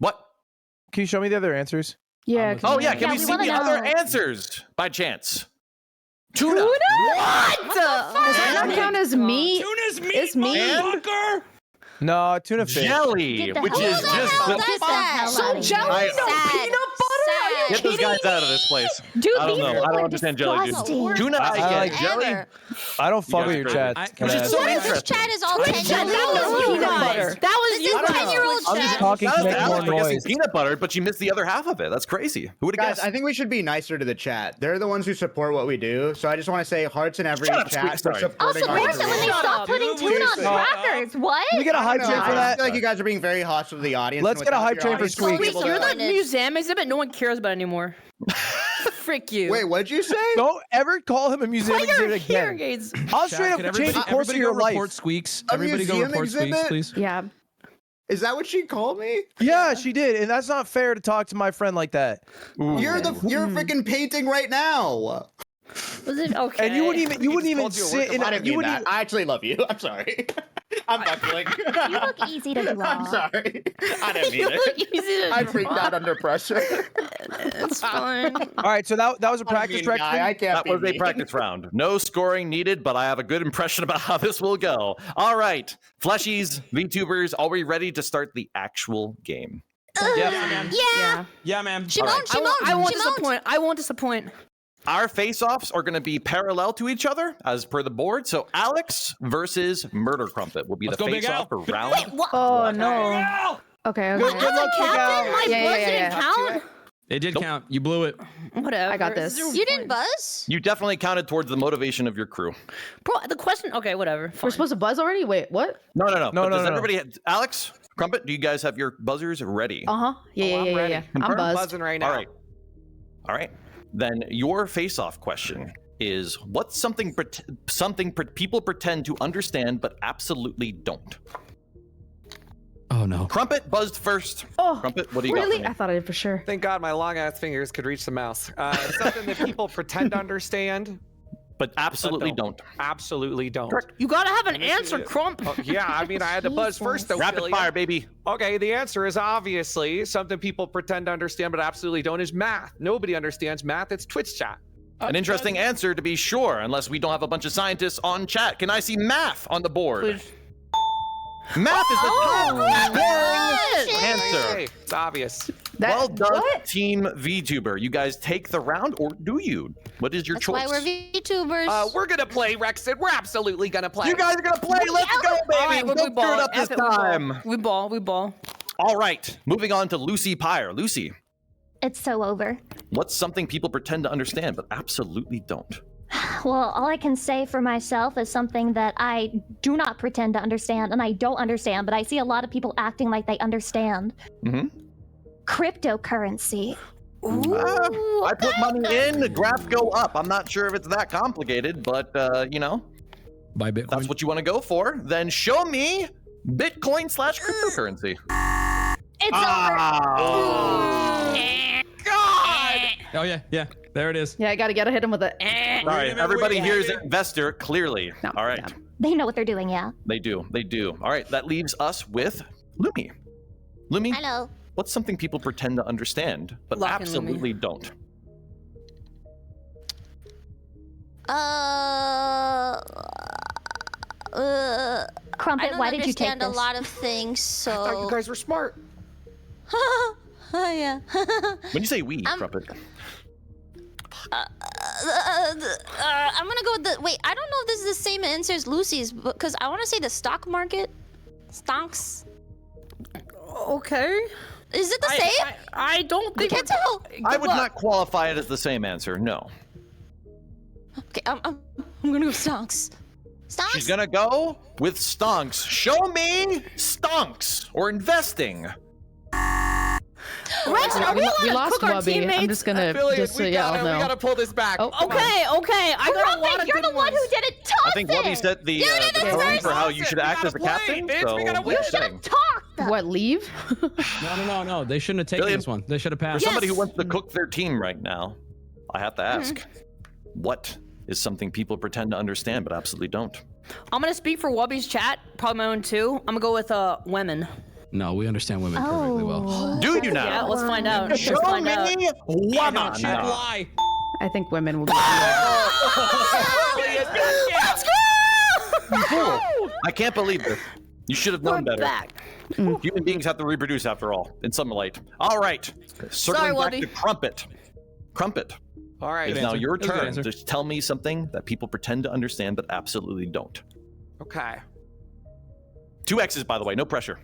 What? can you show me the other answers? Yeah. Oh yeah, can Yeah, we we see wanna the other know. answers by chance? Tuna. What? Does that not count as meat? Tuna's meat, It's meat. motherfucker! No, tuna fish. Jelly, Get the which hell is out of just here. the. Get the hell So out of jelly, here. no peanut butter? Are you Get those kidding guys out of this place. Dude, I don't these know. people I don't are understand jelly, dude. disgusting. Tuna, I like get jelly. Ever. I don't fuck with your guys chat. are Which is so What if this interesting. chat is all 10-year-olds? That was you guys. That was This you is guys. 10-year-old I'm just chat. talking Shout to out to make more Alex for guessing noise. peanut butter, but you missed the other half of it. That's crazy. Who would have Guys, guessed? I think we should be nicer to the chat. They're the ones who support what we do. So I just want to say hearts in every Shut up, chat Squeex, for sorry. I'll supporting our support them when they career. stop putting tuna on Seriously. crackers. What? Can we get a hype I train don't for know, I that? feel like you guys are being very hostile to the audience. Let's and get a without hype your train for audience Squeex. being able You're to- the museum exhibit no one cares about anymore. Frick you. Wait, what'd you say? Don't ever call him a museum Put your exhibit hearing again. aids. I'll Chat, straight could up change the course of everybody your go life. report Squeex. A Everybody go museum report Squeex, exhibit? please. Yeah. Is that what she called me? Yeah, she did, and that's not fair to talk to my friend like that. You're freaking painting right now. Was it okay? And you wouldn't even sit in. I didn't You mean wouldn't. that. I actually love you. I'm sorry. I'm buckling. You look easy to draw. I'm sorry. I didn't You mean look it. easy to I freaked out under pressure. It's fine. All right, so that was a practice track. I can't That be was a mean. practice round. No scoring needed, but I have a good impression about how this will go. All right, fleshies, VTubers, are we ready to start the actual game? Yeah. Yeah, man. Shimon, Shimon, I won't Shimon. disappoint. I won't disappoint. Our face-offs are going to be parallel to each other as per the board. So Alex versus Murder Crumpet will be Let's the go, Big face-off for Al. round. Oh no. Okay. Good luck, Big Al. My Yeah, blood yeah, didn't yeah. count. It did count. You blew it. Whatever. I got this. You didn't buzz? You definitely counted towards the motivation of your crew. Bro, the question. Okay, whatever. We're Fine. supposed to buzz already? Wait, what? No. No, But no, does no. everybody, Alex, Crumpet, do you guys have your buzzers ready? Uh-huh. Yeah. I'm I'm buzzed. buzzing right now. All right. Then your face-off question is: what's something people pretend to understand but absolutely don't? Oh no. Crumpet buzzed first. Oh, Crumpet, what do you got? really? For me? I thought I did for sure. Thank God my long ass fingers could reach the mouse. Something that people pretend to understand, But absolutely don't. absolutely don't. You gotta have an This is answer, it. Crump. Oh, yeah, I mean, I had to buzz first, though. Rapid Filian. fire, baby. Okay, the answer is obviously something people pretend to understand but absolutely don't is math. Nobody understands math. It's Twitch chat. An interesting answer to be sure, unless we don't have a bunch of scientists on chat. Can I see math on the board? Please. Math is the top Oh, scoring answer. Hey, it's obvious. Well done, Team VTuber. You guys take the round, or do you? What is your That's choice? why we're VTubers. We're gonna play, Rexon. We're absolutely gonna play. You guys are gonna play. Let's go, baby. All right, we Don't ball. screw it up this F it, we ball. time. We ball. All right, moving on to Lucy Pyre. Lucy, It's so over. what's something people pretend to understand but absolutely don't? Well, all I can say for myself is something that I do not pretend to understand, and I don't understand, but I see a lot of people acting like they understand. Mm-hmm. Cryptocurrency. I put money in, the graph go up. I'm not sure if it's that complicated, but you know, Buy Bitcoin. that's what you want to go for. Then show me Bitcoin / cryptocurrency. It's Oh yeah. There it is. Yeah, I gotta hit him with a. All right, everybody here is an investor, clearly. No, All right, no. They know what they're doing, yeah. they do. All right, that leaves us with Lumi. Lumi, Hello. what's something people pretend to understand but Lock in, Lumi. absolutely don't? Crumpet, I don't why did you take understand this? a lot of things, so. I thought you guys were smart. Oh yeah. When you say we, Crumpet, I'm gonna go with the. Wait, I don't know if this is the same answer as Lucy's, because I want to say the stock market. Stonks. Okay. Is it the same? I don't I think. can't tell. I would not qualify it as the same answer. No. Okay, I'm gonna go stonks. Stonks? She's gonna go with stonks. Show me stonks or investing. Rexon, are we allowed We to lost cook our Wubby. teammates? I'm just gonna just so we y'all gotta, know. we gotta pull this back. Oh, Okay. I got a lot Crumpet, of you're good the one who did it. Toss I think Wubby set the tone for how you should act as a captain. So You should have talked. What, leave? No. They shouldn't have taken Billion. this one. They should have For passed. somebody who wants to cook their team right now, I have to ask, what is something people pretend to understand but absolutely don't? I'm gonna speak for Wubby's chat, probably my own too. I'm gonna go with women. No, we understand women perfectly well. Do you now? Yeah, let's find out. Show Let's find me out. woman. Chat lie. I think women will be. Let's go! I can't believe this. You should have known We're better. back. Human beings have to reproduce after all, in some light. All right, circling back Wubby. to Crumpet. Crumpet, All right. it's now your That's a good turn. answer. Just tell me something that people pretend to understand but absolutely don't. Okay. 2 X's, by the way, no pressure.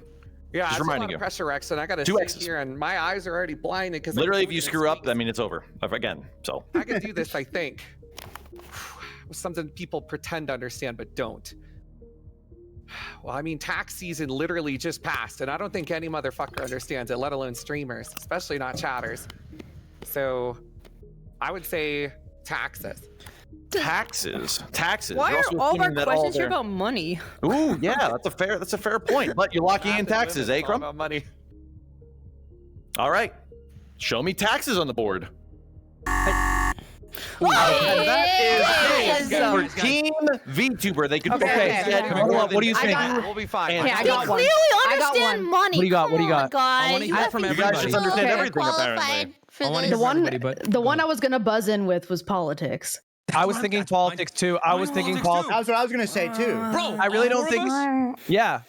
Yeah, Just that's a lot reminding of you. pressure, Rexon. I gotta 2 sit X's. here, and my eyes are already blinded because Literally, if you screw up, I mean, it's over. Again, so. I can do this. I think. Something people pretend to understand but don't. Well, I mean, tax season literally just passed, and I don't think any motherfucker understands it, let alone streamers, especially not chatters. So, I would say taxes. Taxes. Why You're are also all of our assuming that questions here their- about money? Ooh, yeah, that's a fair point. But you're locking in taxes, eh, Crump? About money. All right. Show me taxes on the board. That is for Team VTuber. They could Okay. Hold on, what do you I think? got- We'll be fine. Okay, I They got one. clearly I got understand one. money. What do you got? Come What do you got? on, guys. I want to hear from You everybody. guys just understand Okay. everything, apparently. Qualified for I wanna this. hear The one, everybody, but the one I was gonna buzz in with was politics. I was thinking politics too. I was thinking politics. That's what I was gonna say too. Bro, I really don't think. Yeah.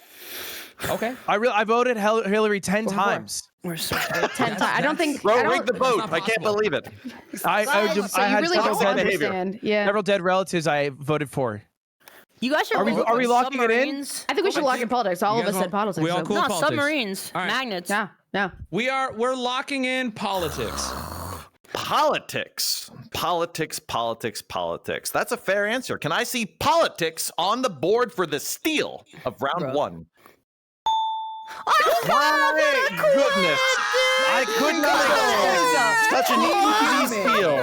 Okay. I voted Hillary 10 times. We're so 10 times. I don't think. Bro, I don't, rig the boat. not I can't possible. believe it. so you had really several don't dead, understand. Yeah. several dead relatives I voted for. You guys should Are we- vote are we on locking it in? submarines. I think we should lock in politics. All You of us guys said want- politics. we all so- cool? No, Politics. submarines. All right. Magnets. Yeah. We're locking in politics. Politics. That's a fair answer. Can I see politics on the board for the steal of round 1? My goodness. I could not expect such an easy steal.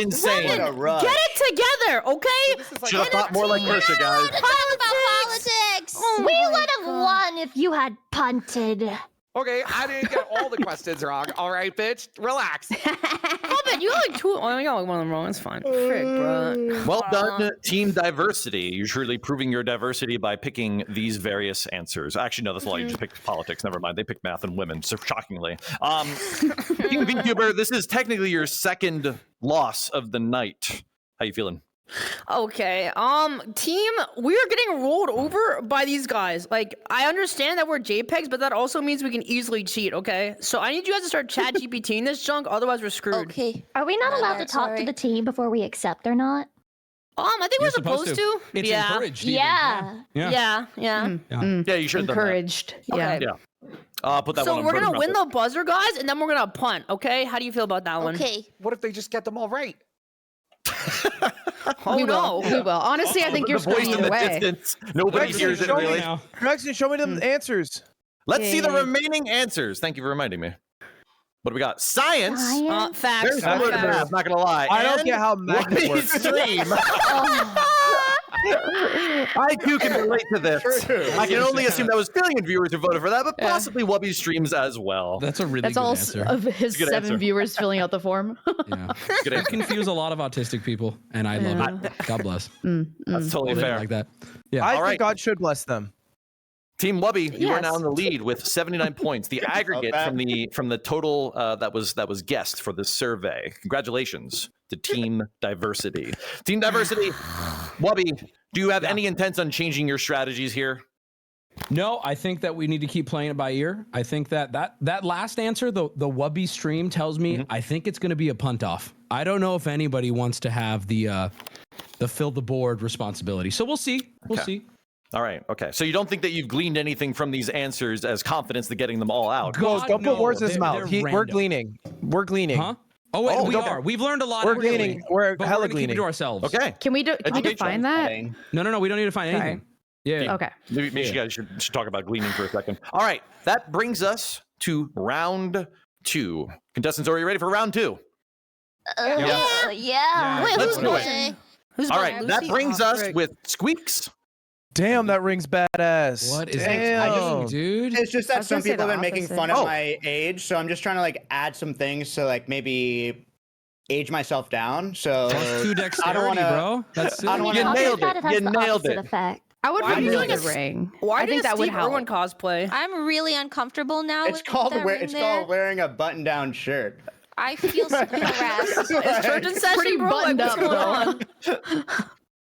Insane. What a run. Get it together, okay? Should have thought more like Kersha, guys. Talk about politics. We would have won if you had punted. Okay, I didn't get all the questions wrong. All right, bitch, relax. Crumpet, you got like 2. Oh, you got like one of them wrong. It's fine. Frick, bro. Well done, Team Diversity. You're truly proving your diversity by picking these various answers. Actually, no, that's a lie. You just picked politics. Never mind. They picked math and women, so shockingly. Team VTuber, this is technically your second loss of the night. How you feeling? Okay, team, we are getting rolled over by these guys. Like, I understand that we're JPEGs, but that also means we can easily cheat, okay? So I need you guys to start chat GPTing this junk, otherwise we're screwed. Okay. Are we not allowed to That's talk alright. to the team before we accept or not? I think we're You're supposed supposed to. to. It's yeah. encouraged. even. Yeah. Yeah. Yeah. Yeah, you should have done that. Encouraged. Yeah. Okay. Yeah. Put that So one on we're gonna Bird win Ruffle. the buzzer, guys, and then we're gonna punt, okay? How do you feel about that one? Okay. What if they just get them all right? Oh, we no. will. We will. Honestly, I think you're The voice screwed in either the way. distance. Nobody hears it show me really. now. Rexon, show me the answers. Let's see the Yeah. remaining answers. Thank you for reminding me. What do we got? Science. Facts. Very similar to Facts. math, not gonna lie. I don't And get how magnets Wubby work. Stream. I too can relate to this. True. I can only assume that was Filian viewers who voted for that, but possibly Wubby Streams as well. That's a really That's good all answer. of his Good 7 answer. viewers filling out the form. Yeah. Good I answer. confuse a lot of autistic people, and I love it. God bless. That's totally Live fair. like that. Yeah. I All think right. God should bless them. Team Wubby, you are Yes. now in the lead with 79 points. The aggregate from the total that was guessed for this survey. Congratulations to Team Diversity. Team Diversity, Wubby, do you have any intents on changing your strategies here? No, I think that we need to keep playing it by ear. I think that last answer, the Wubby stream tells me, I think it's going to be a punt off. I don't know if anybody wants to have the fill the board responsibility. So we'll see. We'll see. All right. Okay. So you don't think that you've gleaned anything from these answers as confidence to getting them all out? Don't put words in his they're mouth. We're random. gleaning. We're gleaning. Huh? Oh wait, we don't- are. We've learned a lot. We're actually, gleaning. We're but hella we're gonna keep it gleaning. to ourselves. Okay. Can we define that? No. We don't need to find anything. Yeah. Okay. Maybe you guys should talk about gleaning for a second. All right, that brings us to round 2. Contestants, are you ready for round 2? Yeah. Wait, Let's who's do it. going? All right, that brings us with Squeex. Damn, that ring's badass. What is Damn. dude? It's just I that was some gonna say people the have been making opposite. fun of my age, so I'm just trying to like add some things to like maybe age myself down. So Plus 2 I dexterity, don't wanna, bro. That's I don't You wanna, nailed It it. has You the nailed opposite it. effect. I would Why really are you like a doing a- ring. Why I think that would Steve help. Irwin cosplay? I'm really uncomfortable now. It's with called that ring it's there. called wearing a button-down shirt. I feel harassed. It's church in session, Pretty bro. Like, buttoned what's up, going on?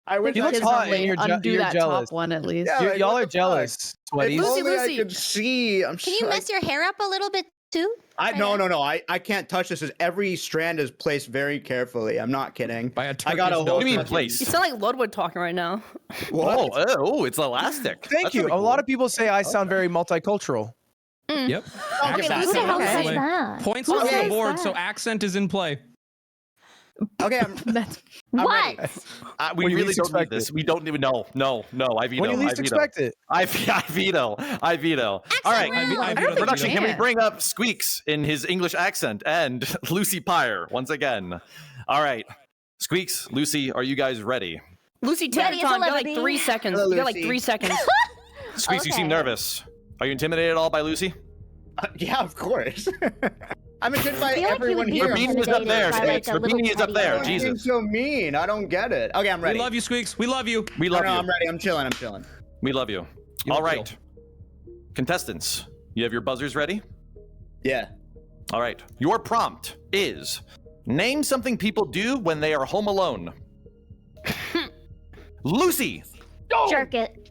I wish He I looks could hot, only and undo you're that jealous. top one at least. Yeah, like, Y'all what are the jealous, If sweaties. only I Lucy. could see. I'm Can you so- mess your hair up a little bit too? No. I can't touch this. Every strand is placed very carefully. I'm not kidding. By a I got a Turkish whole. What do you mean You place? sound like Ludwig talking right now. Oh, it's elastic. Thank That's you. really A lot cool. of people say I sound very multicultural. Yep. Okay, Accent Lucy, is in Who the hell play. says that? Points Who on the says board, so that? accent is in play. Okay, That's What? We When you really least don't need expect this. it. We don't even know. No. I veto. When you least I veto. expect it. I veto. All right. I veto the Production, veto. can we bring up Squeex in his English accent and Lucy Pyre once again? All right. Squeex, Lucy, are you guys ready? Lucy, take Ready your as time. You I'll got ever like be. 3 seconds. Hello, You got like Lucy. 3 seconds. Squeex, you seem Okay. nervous. Are you intimidated at all by Lucy? yeah, of course. I'm intimidated by I feel like you everyone would be here. Beanie is up there, intimidated by, like, Squeex. a The little beanie is up teddy there. bear. You're being Jesus. so mean. I don't get it. Okay, I'm ready. We love you, Squeex. We love you. We No, love no, you. I'm ready. I'm chilling. We love you. You All look right. Contestants, you have your buzzers ready? Yeah. All right. Your prompt is name something people do when they are home alone. Lucy. Jerk it.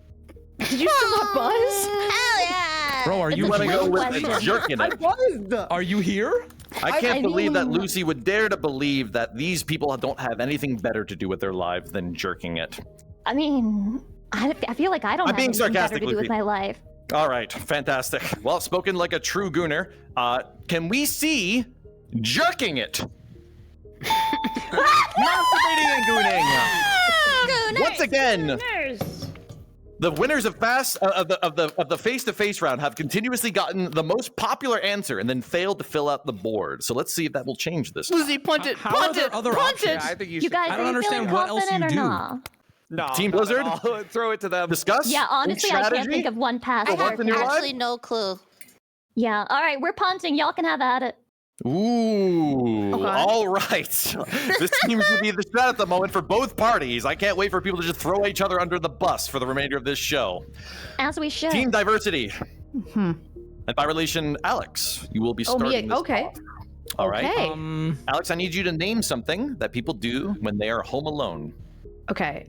Did you still not buzz? Hell yeah! Bro, are It's you a Want to go with question. a jerk in it? Are you here? I can't I believe that mean- Lucy would dare to believe that these people don't have anything better to do with their lives than jerking it. I mean, I feel like I don't I'm have being anything better sarcastic, to do with Lucy. my life. All right, fantastic. Well, spoken like a true gooner. Can we see jerking it? Masturbating and gooning. Once again, the winners of the face-to-face round have continuously gotten the most popular answer and then failed to fill out the board. So let's see if that will change this. Lucy, punt it. How are Punt there it. other Punt options? it. I think you You should. guys, I are don't you understand feeling what else confident you or do. not? No, Team not at Blizzard? all. Throw it to them. Discuss? Yeah, honestly, I can't Strategy? think of one past. I have in your life? actually no clue. Yeah, all right, we're punting. Y'all can have at it. Ooh, all right. This seems to be the strat at the moment for both parties. I can't wait for people to just throw each other under the bus for the remainder of this show. As we should. Team diversity. And by relation, Alex, you will be Oh, starting me. this Okay. off. All right. Okay. Alex, I need you to name something that people do when they are home alone. Okay.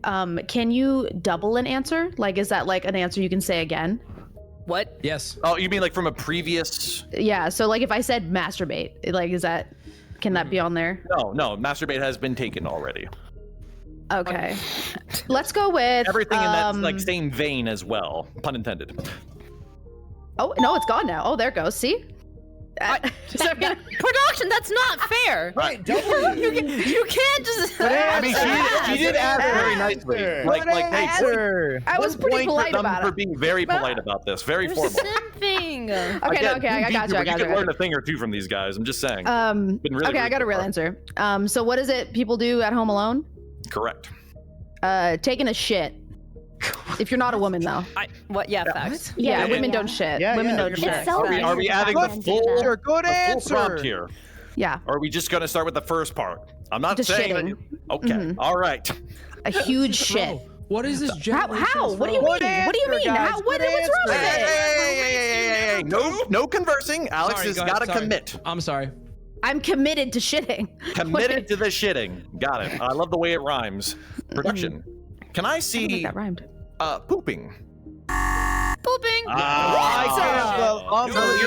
Can you double an answer? Like, is that like an answer you can say again? What? Yes. Oh, you mean like from a previous? Yeah. So like, if I said masturbate, like, is that? Can that be on there? No, masturbate has been taken already. Okay. Let's go with Everything in that like same vein as well, pun intended. Oh no, it's gone now. Oh, there it goes. See? Production, that's not fair. Right, you can't just. I mean, she did ask very nicely. Like, hey, I was pretty point polite for them about for it. being very polite about this, very formal. Simping. Okay, okay, I got you. I You got can you. learn a thing or two from these guys. I'm just saying. Been really Okay, I rude got a so real far. answer. So what is it people do at home alone? Correct. Taking a shit. If you're not a woman, though. What? Yeah, facts. Yeah, women don't shit. Women don't shit. Are we adding the full prompt here? Yeah. Or are we just going to start with the first part? I'm not Just saying shitting. that. Okay. Mhm. All right. A huge shit. What is this? How? What do you mean? What do you mean? How, what's wrong with it? Hey, no conversing. Alex Sorry, has go ahead, got to sorry. commit. I'm sorry. I'm committed to shitting. Committed to the shitting. Got it. I love the way it rhymes. Production. Can I see that rhymed. Pooping? Pooping. You're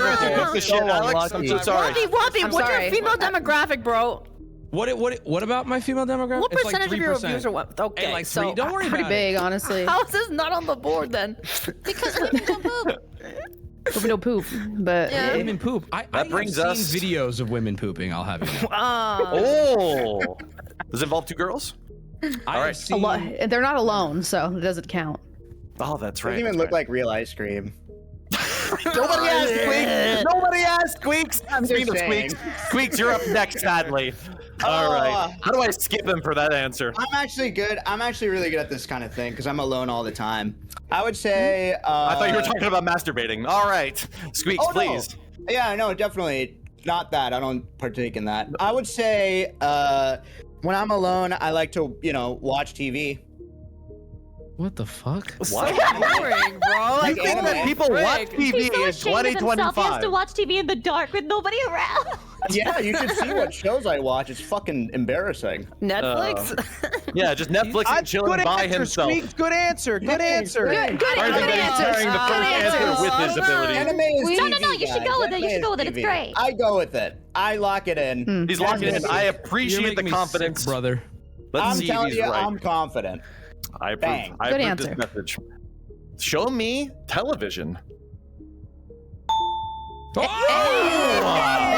going to poop the shit, Alex. I'm so sorry. Wubby, I'm what's sorry. your female demographic, bro? What about my female demographic? What It's like percentage of your 3%. reviews are what? Okay, Hey, like so 3. Don't worry Pretty about big, it. honestly. how is this not on the board then? Because women don't poop. Wubby don't poop, but Women poop. I brings have us- seen videos of women pooping. I'll have you know. Oh, does it involve 2 girls? All right. They're not alone, so it doesn't count. Oh, that's right. Doesn't even that's look right. like real ice cream. Nobody asked Squeex. Nobody asked Squeex. I'm just speaking of saying. Squeex. Squeex, you're up next, sadly. All right. How do I skip him for that answer? I'm actually good. I'm actually really good at this kind of thing because I'm alone all the time. I would say. I thought you were talking about masturbating. All right. Squeex, Oh, no. please. Yeah, no, definitely not that. I don't partake in that. I would say when I'm alone, I like to, watch TV. What the fuck? What? Boring, bro. You think that people watch TV He's so in ashamed of himself. He has 2025? to watch TV in the dark with nobody around. Yeah, you should see what shows I watch. It's fucking embarrassing. Netflix. Yeah, just Netflix and chilling by answer, himself. Squeex, good answer. Good answer. Good I think that he's sharing the first answer with his ability. Anime is No, no, TV, no, you should guys. go with it. You Anime should go is with it. It's TV. great. I go with it. I lock it in. He's locking it in. I You're appreciate making the me confidence. sick, brother. Let's I'm see if telling he's you, right. I'm confident. I approve. Bang. I Good approve answer. this message. Show me television.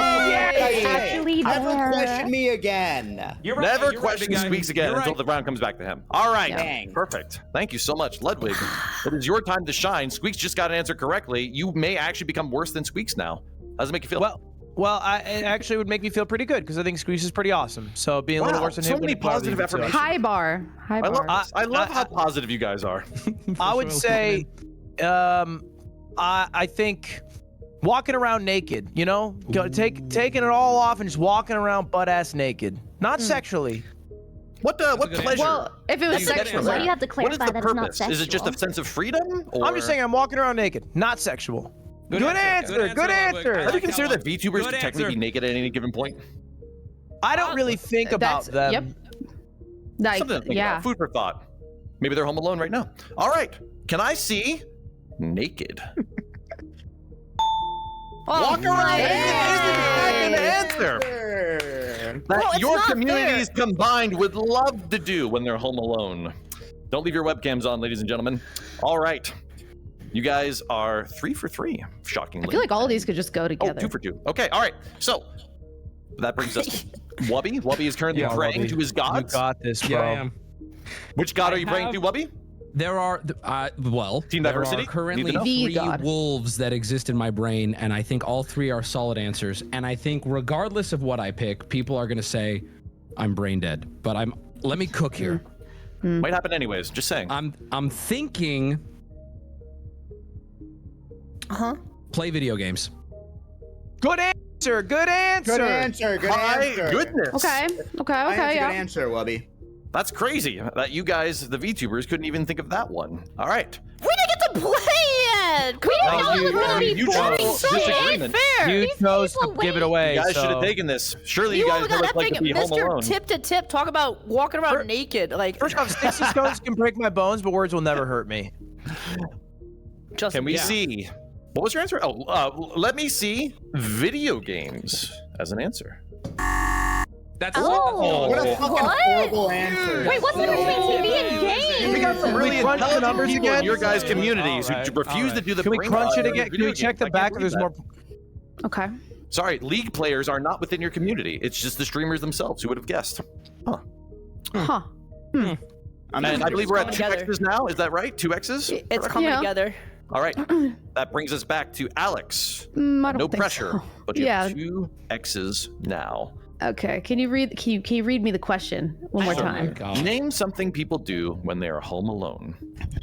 Actually, Never there. question me again. Never question Squeex again until the round comes back to him. All right. Dang. Perfect. Thank you so much, Ludwig. It is your time to shine. Squeex just got an answer correctly. You may actually become worse than Squeex now. How does it make you feel? Well, it actually would make me feel pretty good because I think Squeex is pretty awesome. So being a little Wow, worse than so him. many would probably positive be too. affirmations. High bar. High bar. I love how positive you guys are. I would say, I think walking around naked, taking it all off and just walking around butt ass naked, not sexually. What pleasure? Well, if it was sexual, Why do you have to What is clarify the that it's not purpose? sexual? Is it just a sense of freedom? Or... I'm just saying I'm walking around naked, not sexual. Good answer. Good answer. Have you considered that VTubers could technically be naked at any given point? I don't really think about them. Yep. Like, Something to think yeah. about. Food for thought. Maybe they're home alone right now. All right. Can I see naked? Walk around naked isn't an answer. That your communities combined would love to do when they're home alone. Don't leave your webcams on, ladies and gentlemen. All right. You guys are 3 for 3, shockingly. I feel like all of these could just go together. Oh, 2 for 2. Okay, all right. So that brings us to Wubby. Wubby is currently praying Wubby, to his gods. You got this, bro. Yeah, I am. Which god are you praying to, Wubby? There are, Team there diversity? are currently Need to know. 3 God. wolves that exist in my brain, and I think all 3 are solid answers. And I think regardless of what I pick, people are gonna say I'm brain dead. But let me cook here. Might happen anyways. Just saying. I'm thinking. Play video games. Good answer. Good answer. Good answer. Good My answer. goodness. Okay. Okay. That's Okay. a Yeah. good answer, Wubby. That's crazy that you guys, the VTubers, couldn't even think of that one. All right. We didn't get to play yet. We didn't know it was gonna be you boring. chose So disagreement. unfair. You chose to give it away. You guys should have so- taken this. Surely you You guys all would got have liked to be home Mr. alone. Tip to tip. Talk about walking around naked. Like First off, sticks and stones can break my bones, but words will never hurt me. Can we see? What was your answer? Oh, let me see video games as an answer. That's What a fucking What? horrible answer. Wait, what's the difference between TV and games? We got some really Can we crunch the intelligent numbers people again? in your guys' communities Alright, who refuse to do the Can we brain crunch rot it of again? Can video we check games. the I can't back if believe there's more? that. Okay. Sorry, League players are not within your community. It's just the streamers themselves. Who would have guessed? Huh. Huh. And I believe we're at coming 2 together. X's now. Is that right? 2 X's? it's coming Yeah. together. All right. That brings us back to Alex. I don't No think pressure, so. but you Yeah. have 2 X's now. Okay. Can you read? Can you read me the question one more time? Name something people do when they are home alone.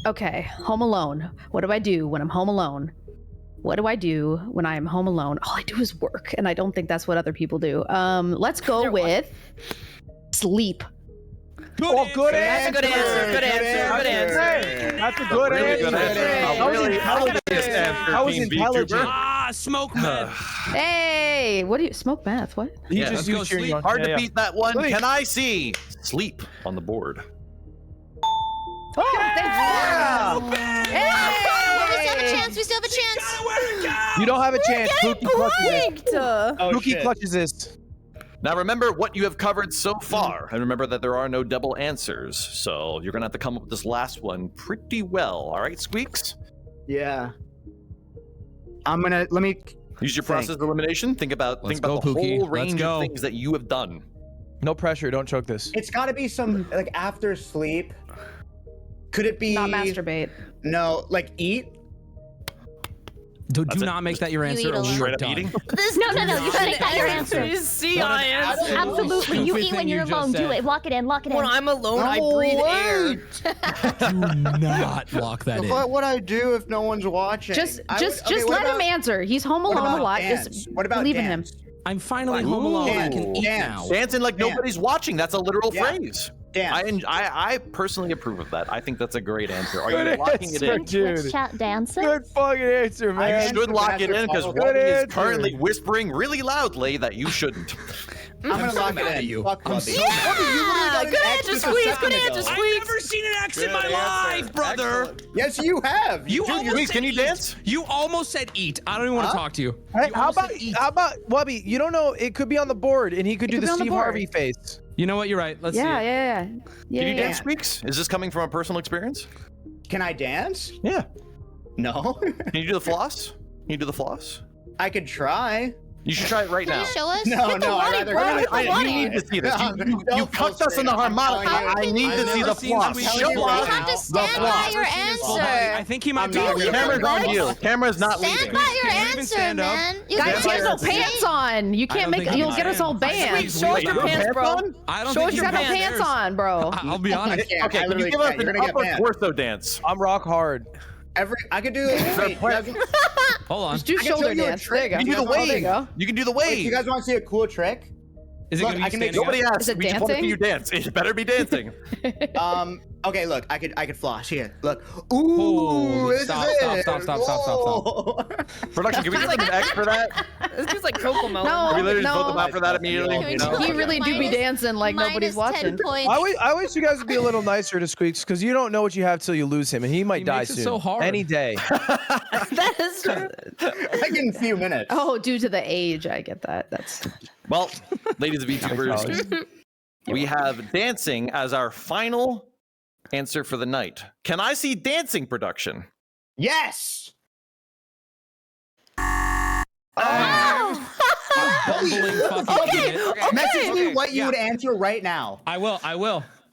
Okay. Home alone. What do I do when I'm home alone? What do I do when I am home alone? All I do is work, and I don't think that's what other people do. Let's go with sleep. Good answer. That's a good answer. Good answer. Good answer. That's a good Really good answer. answer. That was Really intelligent. obvious answer, That was Team intelligent. Ah, smoke meth. Hey, what do you smoke math? What? He Yeah, just let's go used your sleep. Hard to yeah. beat that one. Sleep. Can I see sleep on the board? Oh, We still have a chance. We still have a chance. You don't have a chance. Pookie clutches it. Oh, Pookie shit. clutches this. Now remember what you have covered so far, and remember that there are no double answers, so you're gonna have to come up with this last one pretty well. All right, Squeex? Yeah. let me use your process of elimination. Think about the whole range of things that you have done. No pressure. Don't choke this. It's got to be some like after sleep. Could it be Not masturbate? No, like eat. Do not make that your answer or we are done. No. You should make that your answer. Absolutely. You eat when you're alone. Do it. Lock it in. Lock it in. When I'm alone, I breathe air. Do not lock that in. What would I do if no one's watching? Just let him answer. He's home alone a lot. Just believe in him. I'm finally home alone. I can eat now. Dancing like nobody's watching. That's a literal phrase. Dance. I personally approve of that. I think that's a great answer. Are you locking it in? Twitch chat dancing. Good fucking answer, man. I should lock it in because Wubby is currently whispering really loudly that you shouldn't. I'm gonna lock it in. Fuck Wubby. Good answer, Squeex. Good answer, Squeex. I've never seen an X in my life, brother. Yes, you have. You Squeex, can you dance? You almost said eat. I don't even want to talk to you. Hey, how about Wubby? You don't know. It could be on the board, and he could do the Steve Harvey face. You know what? You're right. Let's see it. Yeah. Can you dance, Squeex? Is this coming from a personal experience? Can I dance? Yeah. No. Can you do the floss? Can you do the floss? I could try. You should try it right now. Can you show us? No, Hit the no, water, I'd rather bro. go. You need to see this. You cucked us in the harmonica. I need to see the floss. Show You us have to the stand by your floss. answer. I think he might be. Camera's on you. Camera's not Stand leaving. by your answer, man. Guys, he has no pants on. You can't make. You'll get us all banned. Show us your pants, bro. I don't Show think us you got no pants on, bro. I'll be honest. Okay, can you give us an upper torso dance? I'm rock hard. I could do it. Hold on. Just do shoulder dance. There you go. You can do the There you wave. go. You can do the You wave. guys want to see a cool trick? Is it Look, gonna be I can make standing Nobody up? asked. Is it We just want to see dancing? you dance. It better be dancing. Okay, look, I could floss here. Look. Ooh, this Stop. Production, can we give an X for that? This is like Coco Melon. Can we literally just vote no. them out for that immediately? Can we You know? He really do be dancing like nobody's Minus 10 watching. points. I wish you guys would be a little nicer to Squeex because you don't know what you have till you lose him, and he might die makes it soon. so hard. Any day. That is true. Like in a few minutes. Oh, due to the age, I get that. That's Well, ladies of VTubers, we have dancing as our final answer for the night. Can I see dancing, production? Yes. Bumbling fucking idiot. Message me what you would answer right now. I will.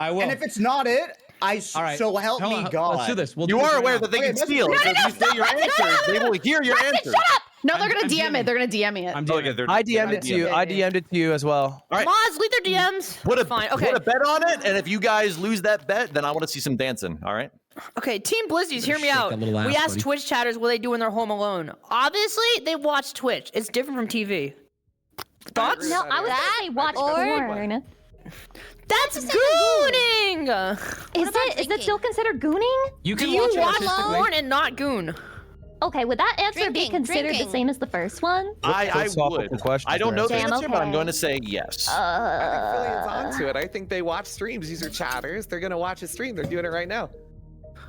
And if it's not it, so help Hold me on, God. Let's do this. We'll You do this are right aware now. that they Okay, can let's- steal. No, So if you say your answers, they will hear your answers. shut up. No, they're gonna I'm DM it. They're gonna DM it. I'm Okay, doing they're- I DM'd it to you. I DM'd it to you as well. All right. Mods, leave their DMs. Put a Okay. bet on it, and if you guys lose that bet, then I want to see some dancing. All right. Okay, Team Blizzies, hear me shake out. that little We ass, asked buddy. Twitch chatters what they do when they're home alone. Obviously, they watch Twitch. It's different from TV. Thoughts? No, I was gonna say watch porn. That's gooning. Is it still considered gooning? You Do can you watch it watch artistically. porn and not goon? Okay, would that answer be Drinking, considered drinking. the same as the first one? I Philosophical would. questions I don't know the Damn, answer, but I'm okay. going to say yes. Filian's onto it. I think they watch streams. These are chatters. They're gonna watch a stream. They're doing it right now.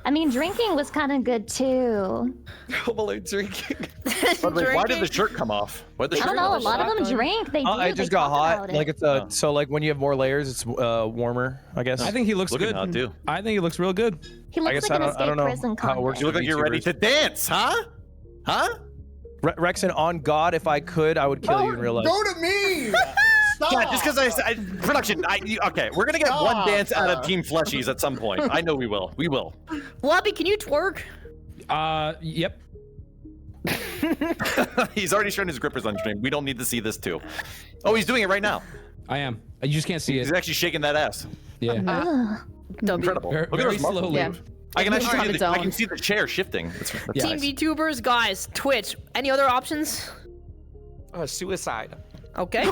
I mean, drinking was kind of good too. Home alone drinking. By the way, why did the shirt come off? Why did the I shirt don't know. come A off? lot of them drink. They do. It They just got talk hot. about it. Like it's so like when you have more layers, it's warmer. I guess. I think he looks Looking good. hot, too. I think he looks real good. He I looks guess like an I escape don't know prison how it works. convict. You look like you're ready to dance, huh? Huh? Rexon, on God, if I could, I would kill you in real life. Go to me. Stop. Yeah, just because I production. Okay, we're gonna get one dance out of Team Fleshies at some point. I know we will. We will. Wubby, can you twerk? Yep. He's already shown his grippers on stream. We don't need to see this too. Oh, he's doing it right now. I am. You just can't see it. He's actually shaking that ass. Yeah. Incredible. Very, Look at very those muscles. slowly. Yeah. I can actually Alright. see I can see the chair shifting. That's Yeah. Team nice. VTubers, guys, Twitch. Any other options? Suicide. Okay.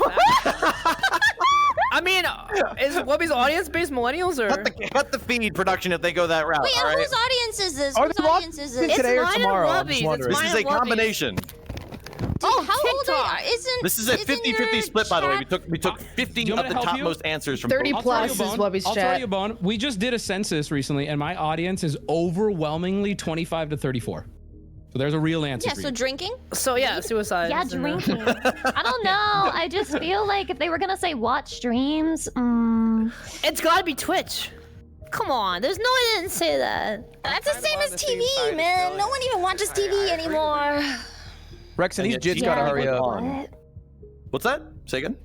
I mean, is Wubby's audience based millennials or? Cut the feed production if they go that route. Wait, all right? whose audience is this? Are Whose they audience is this? today or mine and tomorrow? I'm Wubby's. just It's wondering. This mine is a and Wubby's. combination. Dude, how old are you? This is a 50-50 split, by the way. We took 50 Do you of want the me to help you? topmost answers from 30 both. plus is Wubby's I'll throw chat. you a bone. We just did a census recently, and my audience is overwhelmingly 25 to 34. So there's a real answer Yeah, for so you. drinking? So yeah, suicide. Yeah, drinking. I don't know. I just feel like if they were gonna say watch streams, It's gotta be Twitch. Come on, there's no way they didn't say that. That's the same as TV, man. No one even watches TV anymore. Rexon, these jits gotta hurry up. What's that? Say again?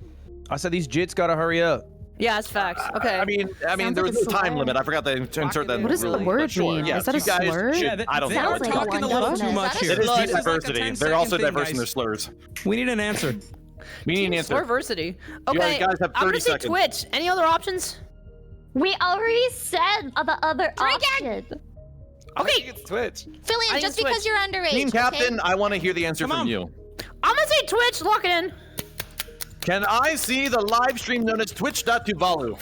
I said these jits gotta hurry up. Yeah, that's facts. Okay. I mean, there was no time limit. I forgot to insert that. What does the word mean? Yeah, Is that a you guys slur? should- I don't know. Sounds like talking a little too much here. It is Like diversity. a 10 They're also second thing, diverse in guys. their slurs. We need an answer. We need an answer. Slurversity. You Okay. guys have I'm 30 gonna say seconds. Twitch. Any other options? We already said the other option. Okay. It's Twitch. Filian, just because you're underage. Team captain, okay? I want to hear the answer from you. I'm gonna say Twitch. Lock it in. Can I see the live stream known as twitch.tuvalu?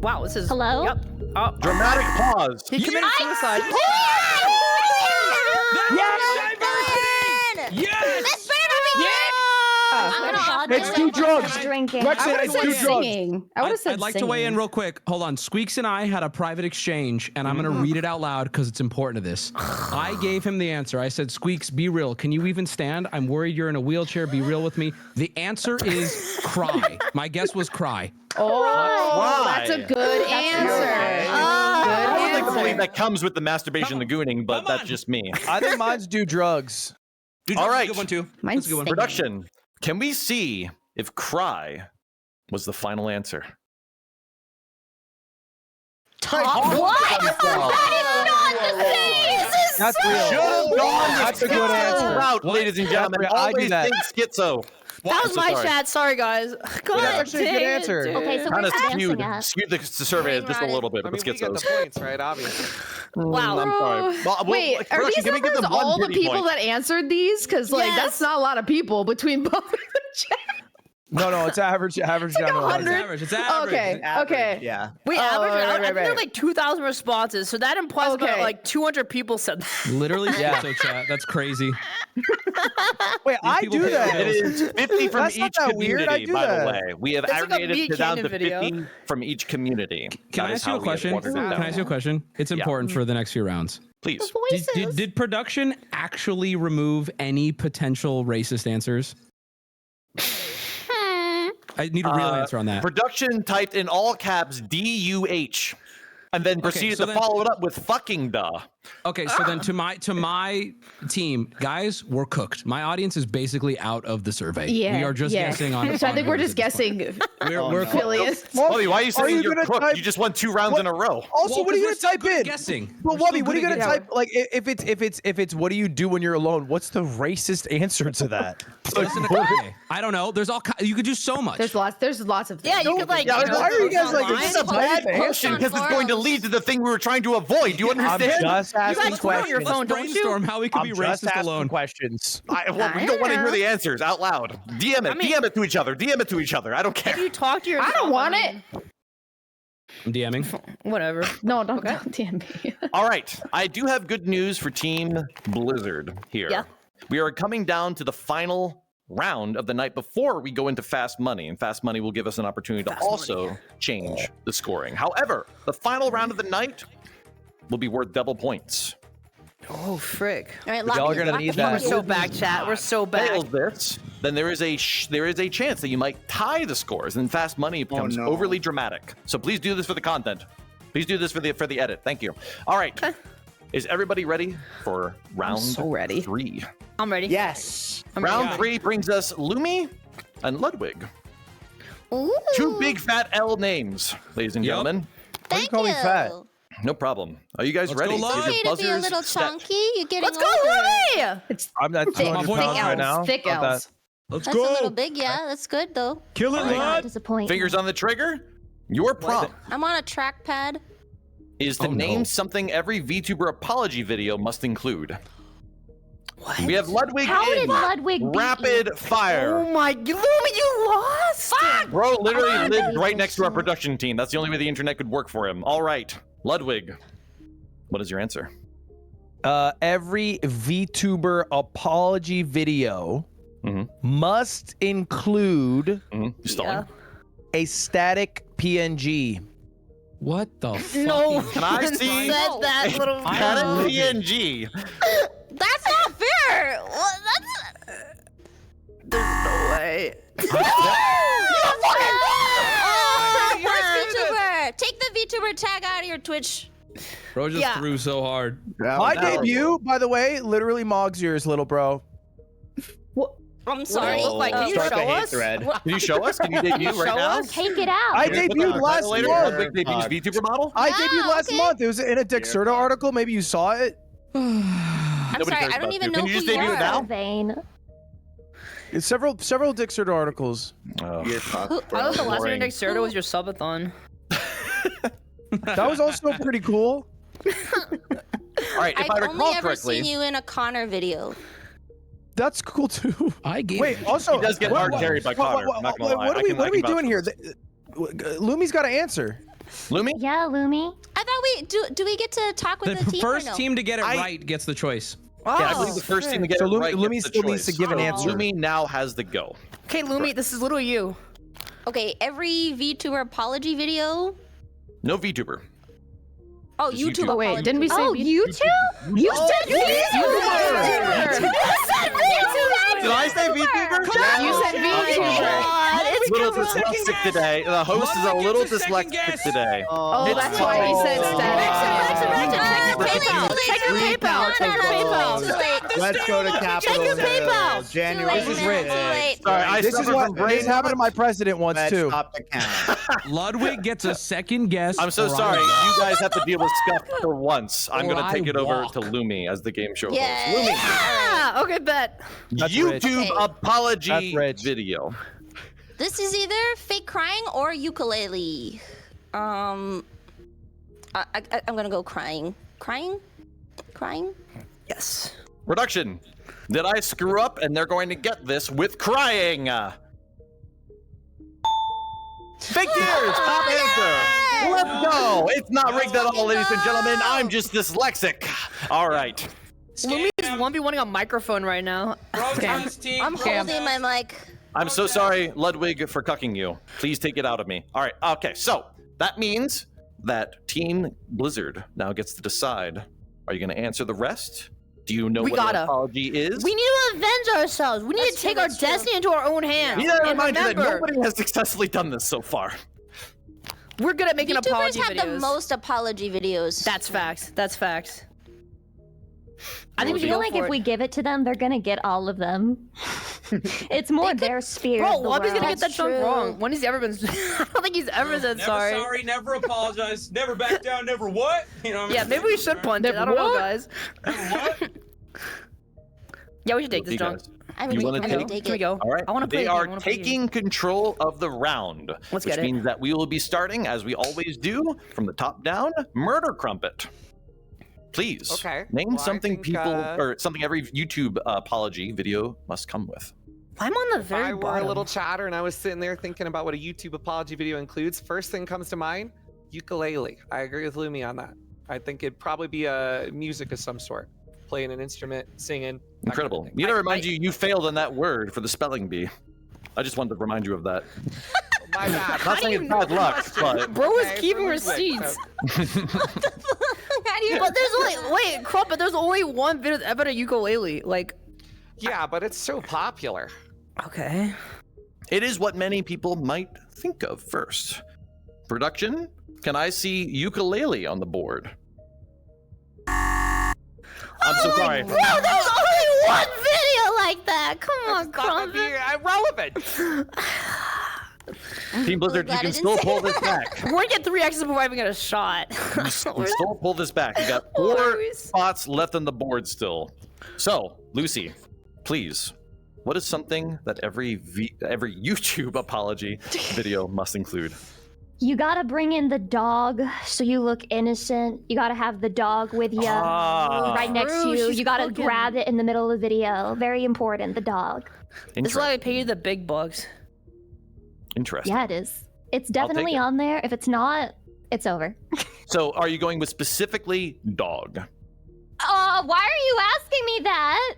Wow, this is. Hello? Yep. Oh. Dramatic pause. He committed suicide. This better be I'm gonna It's two drugs. Drinking. Rexon, it's two drugs. I would have said I'd like to weigh in real quick. Hold on. Squeex and I had a private exchange, and I'm going to read it out loud because it's important to this. I gave him the answer. I said, Squeex, be real. Can you even stand? I'm worried you're in a wheelchair. Be real with me. The answer is cry. My guess was cry. Oh, Why? that's a good answer. I would like to believe that comes with the masturbation and the gooning, but that's just me. I think mine's do drugs. All right. Good one, too. Mine's That's a good one. Production. Can we see if cry was the final answer? What? That's real. Should have gone That's a good answer. route, ladies and gentlemen. I do Always that. think schizo. That was So my sorry. chat. Sorry, guys. God That's actually a good dang it, answer. dude. Okay, so Kind we're of dancing skewed the survey just a little bit I with mean, we get the schizos. points, right? Obviously. Wow. I'm sorry. Well, Wait, are production, these can we give numbers them one all the pity people point? that answered these? Because like that's not a lot of people between both of the chat. No, it's average. Average down to 100. It's average. Okay. Okay. Yeah. Wait, Oh, average. right, I right, think there were right. like 2,000 responses, so that implies about Okay. like 200 people said that. Literally, Yeah. so chat. That's crazy. Wait, I people do pay that. It is 50 from That's not each that weird. I community, do by the that. way. We have It's like a aggregated meat it down cannon to video. 50 from each community. Can I That is ask you how a we have question? watered it Can I down. ask you a question? It's important for the next few rounds. Please. Did production actually remove any potential racist answers? I need a real answer on that. Production typed in all caps DUH and then proceeded so to then- follow it up with fucking duh. Okay, so then to my team, guys, we're cooked. My audience is basically out of the survey. Yeah. We are just yeah. guessing on. So I on think we're who's just at this point. guessing. We're Filian. Wubby, why are you saying you're gonna cooked? type- You just won 2 rounds in a row. Also, Well, what are you 'cause gonna we're type still good in? at guessing. But We're still Wubby, what are you good gonna at type? Like, if it's what do you do when you're alone? What's the racist answer to that? Listen to Kanye. I don't know. There's all. You could do so much. There's lots of things. Yeah, you could like. Yeah, you know, why are you guys like, online, This is a post bad on question because it's going to forums. lead to the thing we were trying to avoid. Do you I'm understand? just You asking guys put it on your questions. phone, don't you? Brainstorm how we could be I'm just racist asking alone. questions. We don't want to hear the answers out loud. DM it. DM it to each other. DM it to each other. I don't care. If you talk to yourself, I don't want it. I'm DMing. Whatever. No, don't DM me. All right. I do have good news for Team Blizzard here. Yeah. We are coming down to the final round of the night before we go into Fast Money, and Fast Money will give us an opportunity to also change the scoring. However, the final round of the night will be worth double points. Oh frick! All right, Y'all are gonna need We're that. so back, chat. We're so back. Fails this, then there is a chance that you might tie the scores, and Fast Money becomes overly dramatic. So please do this for the content. Please do this for the edit. Thank you. All right. Is everybody ready for round so ready. 3? I'm ready. Yes. Round 3 brings us Lumi and Ludwig. Ooh. 2 big fat L names, ladies and gentlemen. Thank call me fat? No problem. Are you guys Let's ready? go, Lud. Is your Okay to be a buzzers little set? chunky. You're getting Let's go, older. Lily! I'm at Thick, 200 thick pounds right L's. now. Thick Not L's. Let's That's a little big, yeah. That's good though. Kill it, I'm not Lud. disappointed. Fingers on the trigger. Your prompt I'm on a trackpad. is to Oh, no. name something every VTuber apology video must include. We have Ludwig How in did Ludwig beat rapid fire. Oh my, Lumi, you lost! Bro literally I lived hate right this next to our shit. production team. That's the only way the internet could work for him. All right, Ludwig, what is your answer? Every VTuber apology video must include You stalling? a static PNG. What the fuck? No, Can I one see said that little. Static PNG. That's not fair. Well, There's no way. You're VTuber. Take the VTuber tag out of your Twitch Bro just threw so hard. My debut, by the way, literally Mog's yours, little bro. I'm sorry. Look like, can you show us? Can you show us? Can you debut right now? Take it out. I debuted last month. Big debuts VTuber model. I debuted last month. It was in a Dexerto article. Maybe you saw it. I'm sorry, I don't even know Can you who just you debut it are. now? Vain. It's several Dexerto articles. I was the last one in Dexerto was your subathon. That was also pretty cool. All right, if I I've recall only ever correctly, seen you in a Connor video. That's cool too. Wait, also he does get hard carried by Connor. I'm not gonna lie. What are we doing here? Lumi's got to answer. Lumi? Yeah, Lumi. I thought do we get to talk with the team? First or no? team to get it right gets the choice. Yeah, I believe the first team to get So it right Lumi gets the still needs to choice. give an So answer. Lumi now has the go. Okay, Lumi, this is literally you. Okay, every VTuber apology video. No VTuber. Oh, Just YouTube. YouTube. Wait, apology. didn't we say Oh, YouTube? You said VTuber. Did I say VTuber? You said VTuber. It's a little dyslexic today. The host is a little dyslexic today. Oh, It's that's why he said Check your PayPal. Check your PayPal. Let's go to Capitol your Hill. PayPal. January. This is rich. Sorry, I This is suffer what from brain this happened to my president once Let's too. stop the count. Ludwig gets a second guess. I'm so or I sorry. walk. You guys have to deal with Scuff for once. I'm Or going to I take it over walk. to Lumi as the game show Yeah. host. Lumi, Yeah. Okay, bet. That's rich. YouTube Okay. apology That's rich. video. This is either fake crying or ukulele. I'm gonna go crying. Crying? Yes. Production. Did I screw up and they're going to get this with crying? Fake tears, top answer. Let's go. It's not rigged at all, ladies and gentlemen. I'm just dyslexic. All right. Lumi is 1v1ing a microphone right now. I'm holding my mic. I'm so sorry, Ludwig, for cucking you. Please take it out of me. All right. Okay. So that means that Team Blizzard now gets to decide. Are you going to answer the rest? Do you know We what gotta. an apology is? We need to avenge ourselves. We need to take our destiny into our own hands. You gotta And remind you that remember, nobody has successfully done this so far. we're good at making VTubers apology have videos. the most apology videos. That's facts. That's facts. I I think we should feel go like for if it. we give it to them, they're gonna get all of them. It's more their sphere. Bro, of the Wubby's gonna world. get that chunk wrong. When has he ever been? I don't think he's ever said sorry. never apologize, never back down, never what? You know what Yeah, maybe we should punt it. I don't know, guys. Yeah, we should take this You junk. guys, I you want to I would take? Can we go? All right. I want to play They the game. I are wanna play the game. taking control of the round, Let's which get it. means that we will be starting, as we always do, from the top down. Murder Crumpet. Please name well, I something think, people or something every YouTube apology video must come with. I'm on the If very I were bottom. a little chatter and I was sitting there thinking about what a YouTube apology video includes, first thing comes to mind, ukulele. I agree with Lumi on that. I think it'd probably be a music of some sort, playing an instrument, singing. that kind of Incredible. thing. You know, remind you failed on that word for the spelling bee. I just wanted to remind you of that. My bad. Not saying it's bad luck, but Bro is Okay, keeping for Ludwig, receipts. How do you But there's only wait, Crumpet. There's only one video ever a ukulele. Like, yeah, but it's so popular. okay. it is what many people might think of first. Production, can I see ukulele on the board? I'm so sorry. Bro, there's only one video like that. Come on, Not be Crumpet. irrelevant. Team Blizzard, you glad I can didn't still say pull this back. We're gonna get 3 X's before I even get a shot. You can still pull this back. You got What are 4 we- spots left on the board still. So, Lucy, please, what is something that every YouTube apology video must include? You gotta bring in the dog so you look innocent. You gotta have the dog with you right next to True, you. she's You gotta cooking. grab it in the middle of the video. Very important, the dog. This is why I pay you the big bucks. Interesting. Yeah, it is. It's take definitely it. on there. If it's not, it's over. So, are you going with specifically dog? Why are you asking me that?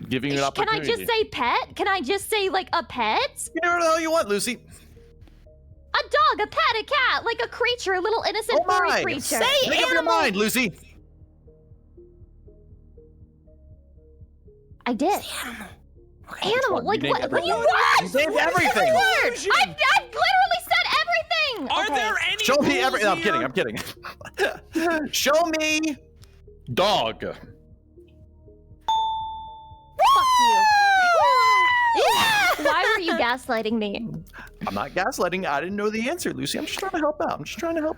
Giving you an Can I opportunity. just say pet? Can I just say like a pet? Whatever the hell you want, Lucy. A dog, a pet, a cat, like a creature, a little innocent Oh furry my! creature. Make up your mind, Lucy. I did. Animal. one? Like You what? named What do you everything. want? You named What is everything. every word? I literally said everything. thing. Are Okay. there any Show me rules No, I'm here? kidding. Show me dog. Fuck you. Why were you gaslighting me? I'm not gaslighting. I didn't know the answer, Lucy. I'm just trying to help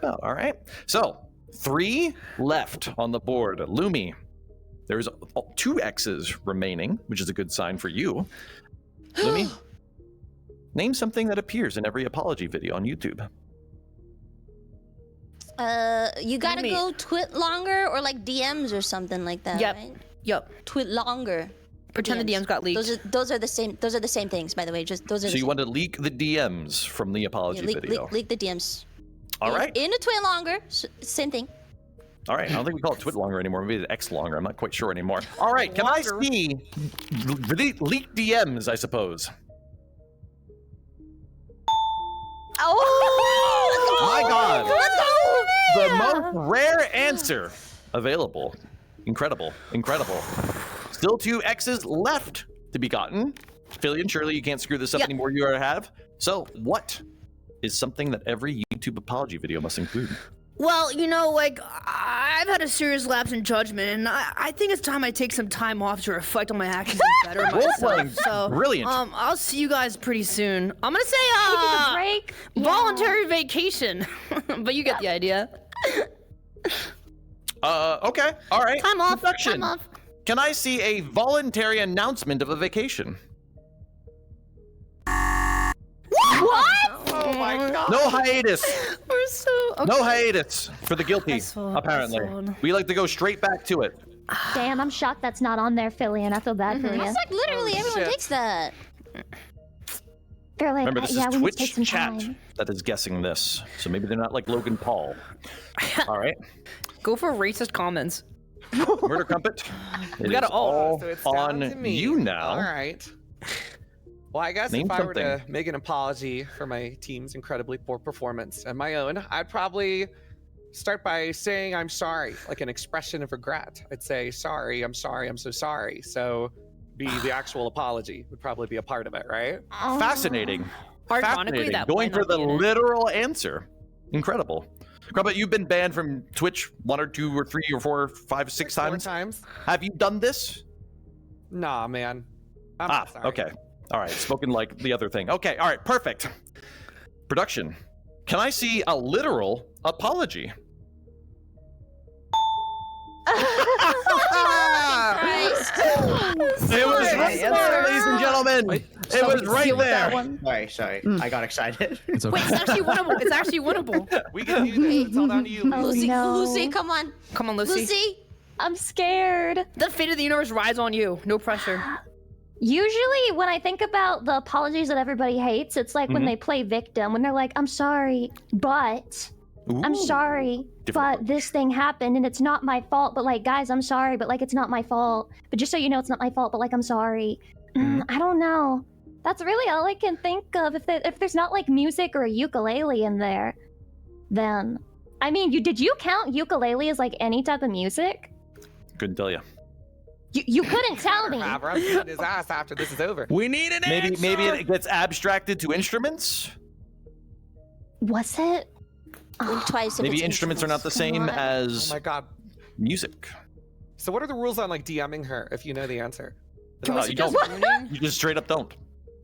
out. All right. So 3 left on the board. Lumi, there's 2 X's remaining, which is a good sign for you. Lumi, name something that appears in every apology video on YouTube. You gotta go twit longer or like DMs or something like that. Yep. Right? Yep. Twit longer. Pretend the DMs got leaked. Those are the same. Those are the same things, by the way. Just those are. So you want to leak the DMs from the apology video? Leak the DMs. All right. In a twit longer, same thing. All right. I don't think we call it twit longer anymore. Maybe it's X longer. I'm not quite sure anymore. All right. Can I see leaked DMs? I suppose. Oh my God! Let's go! The most rare answer available. Incredible. Still 2 X's left to be gotten. Filian, surely you can't screw this up anymore. You already have. So, what is something that every YouTube apology video must include? Well, you know, like, I've had a serious lapse in judgment, and I think it's time I take some time off to reflect on my actions and better Role-playing. myself. So, Brilliant. I'll see you guys pretty soon. I'm gonna say, break. Voluntary vacation. But you get the idea. Okay. All right. Time off. Production. Time off. Can I see a voluntary announcement of a vacation? What? Oh my god. No hiatus. We're so okay. No hiatus for the guilty, apparently. We like to go straight back to it. Damn, I'm shocked that's not on there, Filian. I feel bad for you. That's like literally everyone takes that. They're like, Remember, this yeah, is we need to take Twitch some chat time. that is guessing this. So maybe they're not like Logan Paul. All right. Go for racist comments. Murder Crumpet. We got is it all. So it's down to on me. you now. All right. Well, I guess Name if I were to something. make an apology for my team's incredibly poor performance and my own, I'd probably start by saying I'm sorry, like an expression of regret. I'd say, sorry, I'm so sorry. So the actual apology would probably be a part of it, right? Fascinating. Ironically, Fascinating. that Going might for not the be in it. literal answer. Incredible. Crumpet, you've been banned from Twitch 1 or 2 or 3 or 4 or 5, 6 times. 4 times. Have you done this? Nah, man. I'm not sorry. Okay. All right. Spoken like the other thing. Okay. All right. Perfect. Production. Can I see a literal apology? It was right there, ladies and gentlemen. It was right there. Sorry. I got excited. It's Wait, it's actually winnable. It's actually winnable. We can do this. It's all down to you. Oh, Lucy, no. Lucy, come on. Come on, Lucy. Lucy. I'm scared. The fate of the universe rides on you. No pressure. Usually, when I think about the apologies that everybody hates, it's like when they play victim, when they're like, I'm sorry, but I'm sorry, but this thing happened and it's not my fault. But like, guys, I'm sorry, but like, it's not my fault. But just so you know, it's not my fault, but like, I'm sorry. I don't know. That's really all I can think of. If there's not like music or a ukulele in there, then... I mean, did you count ukulele as like any type of music? Couldn't tell you. You couldn't tell me. I'm beating his ass after this is over. We need an answer. Maybe it gets abstracted to instruments. Was it? Twice. if Maybe it's instruments are not the same Oh as my god. music. So what are the rules on like DMing her if you know the answer? You don't. You just straight up don't.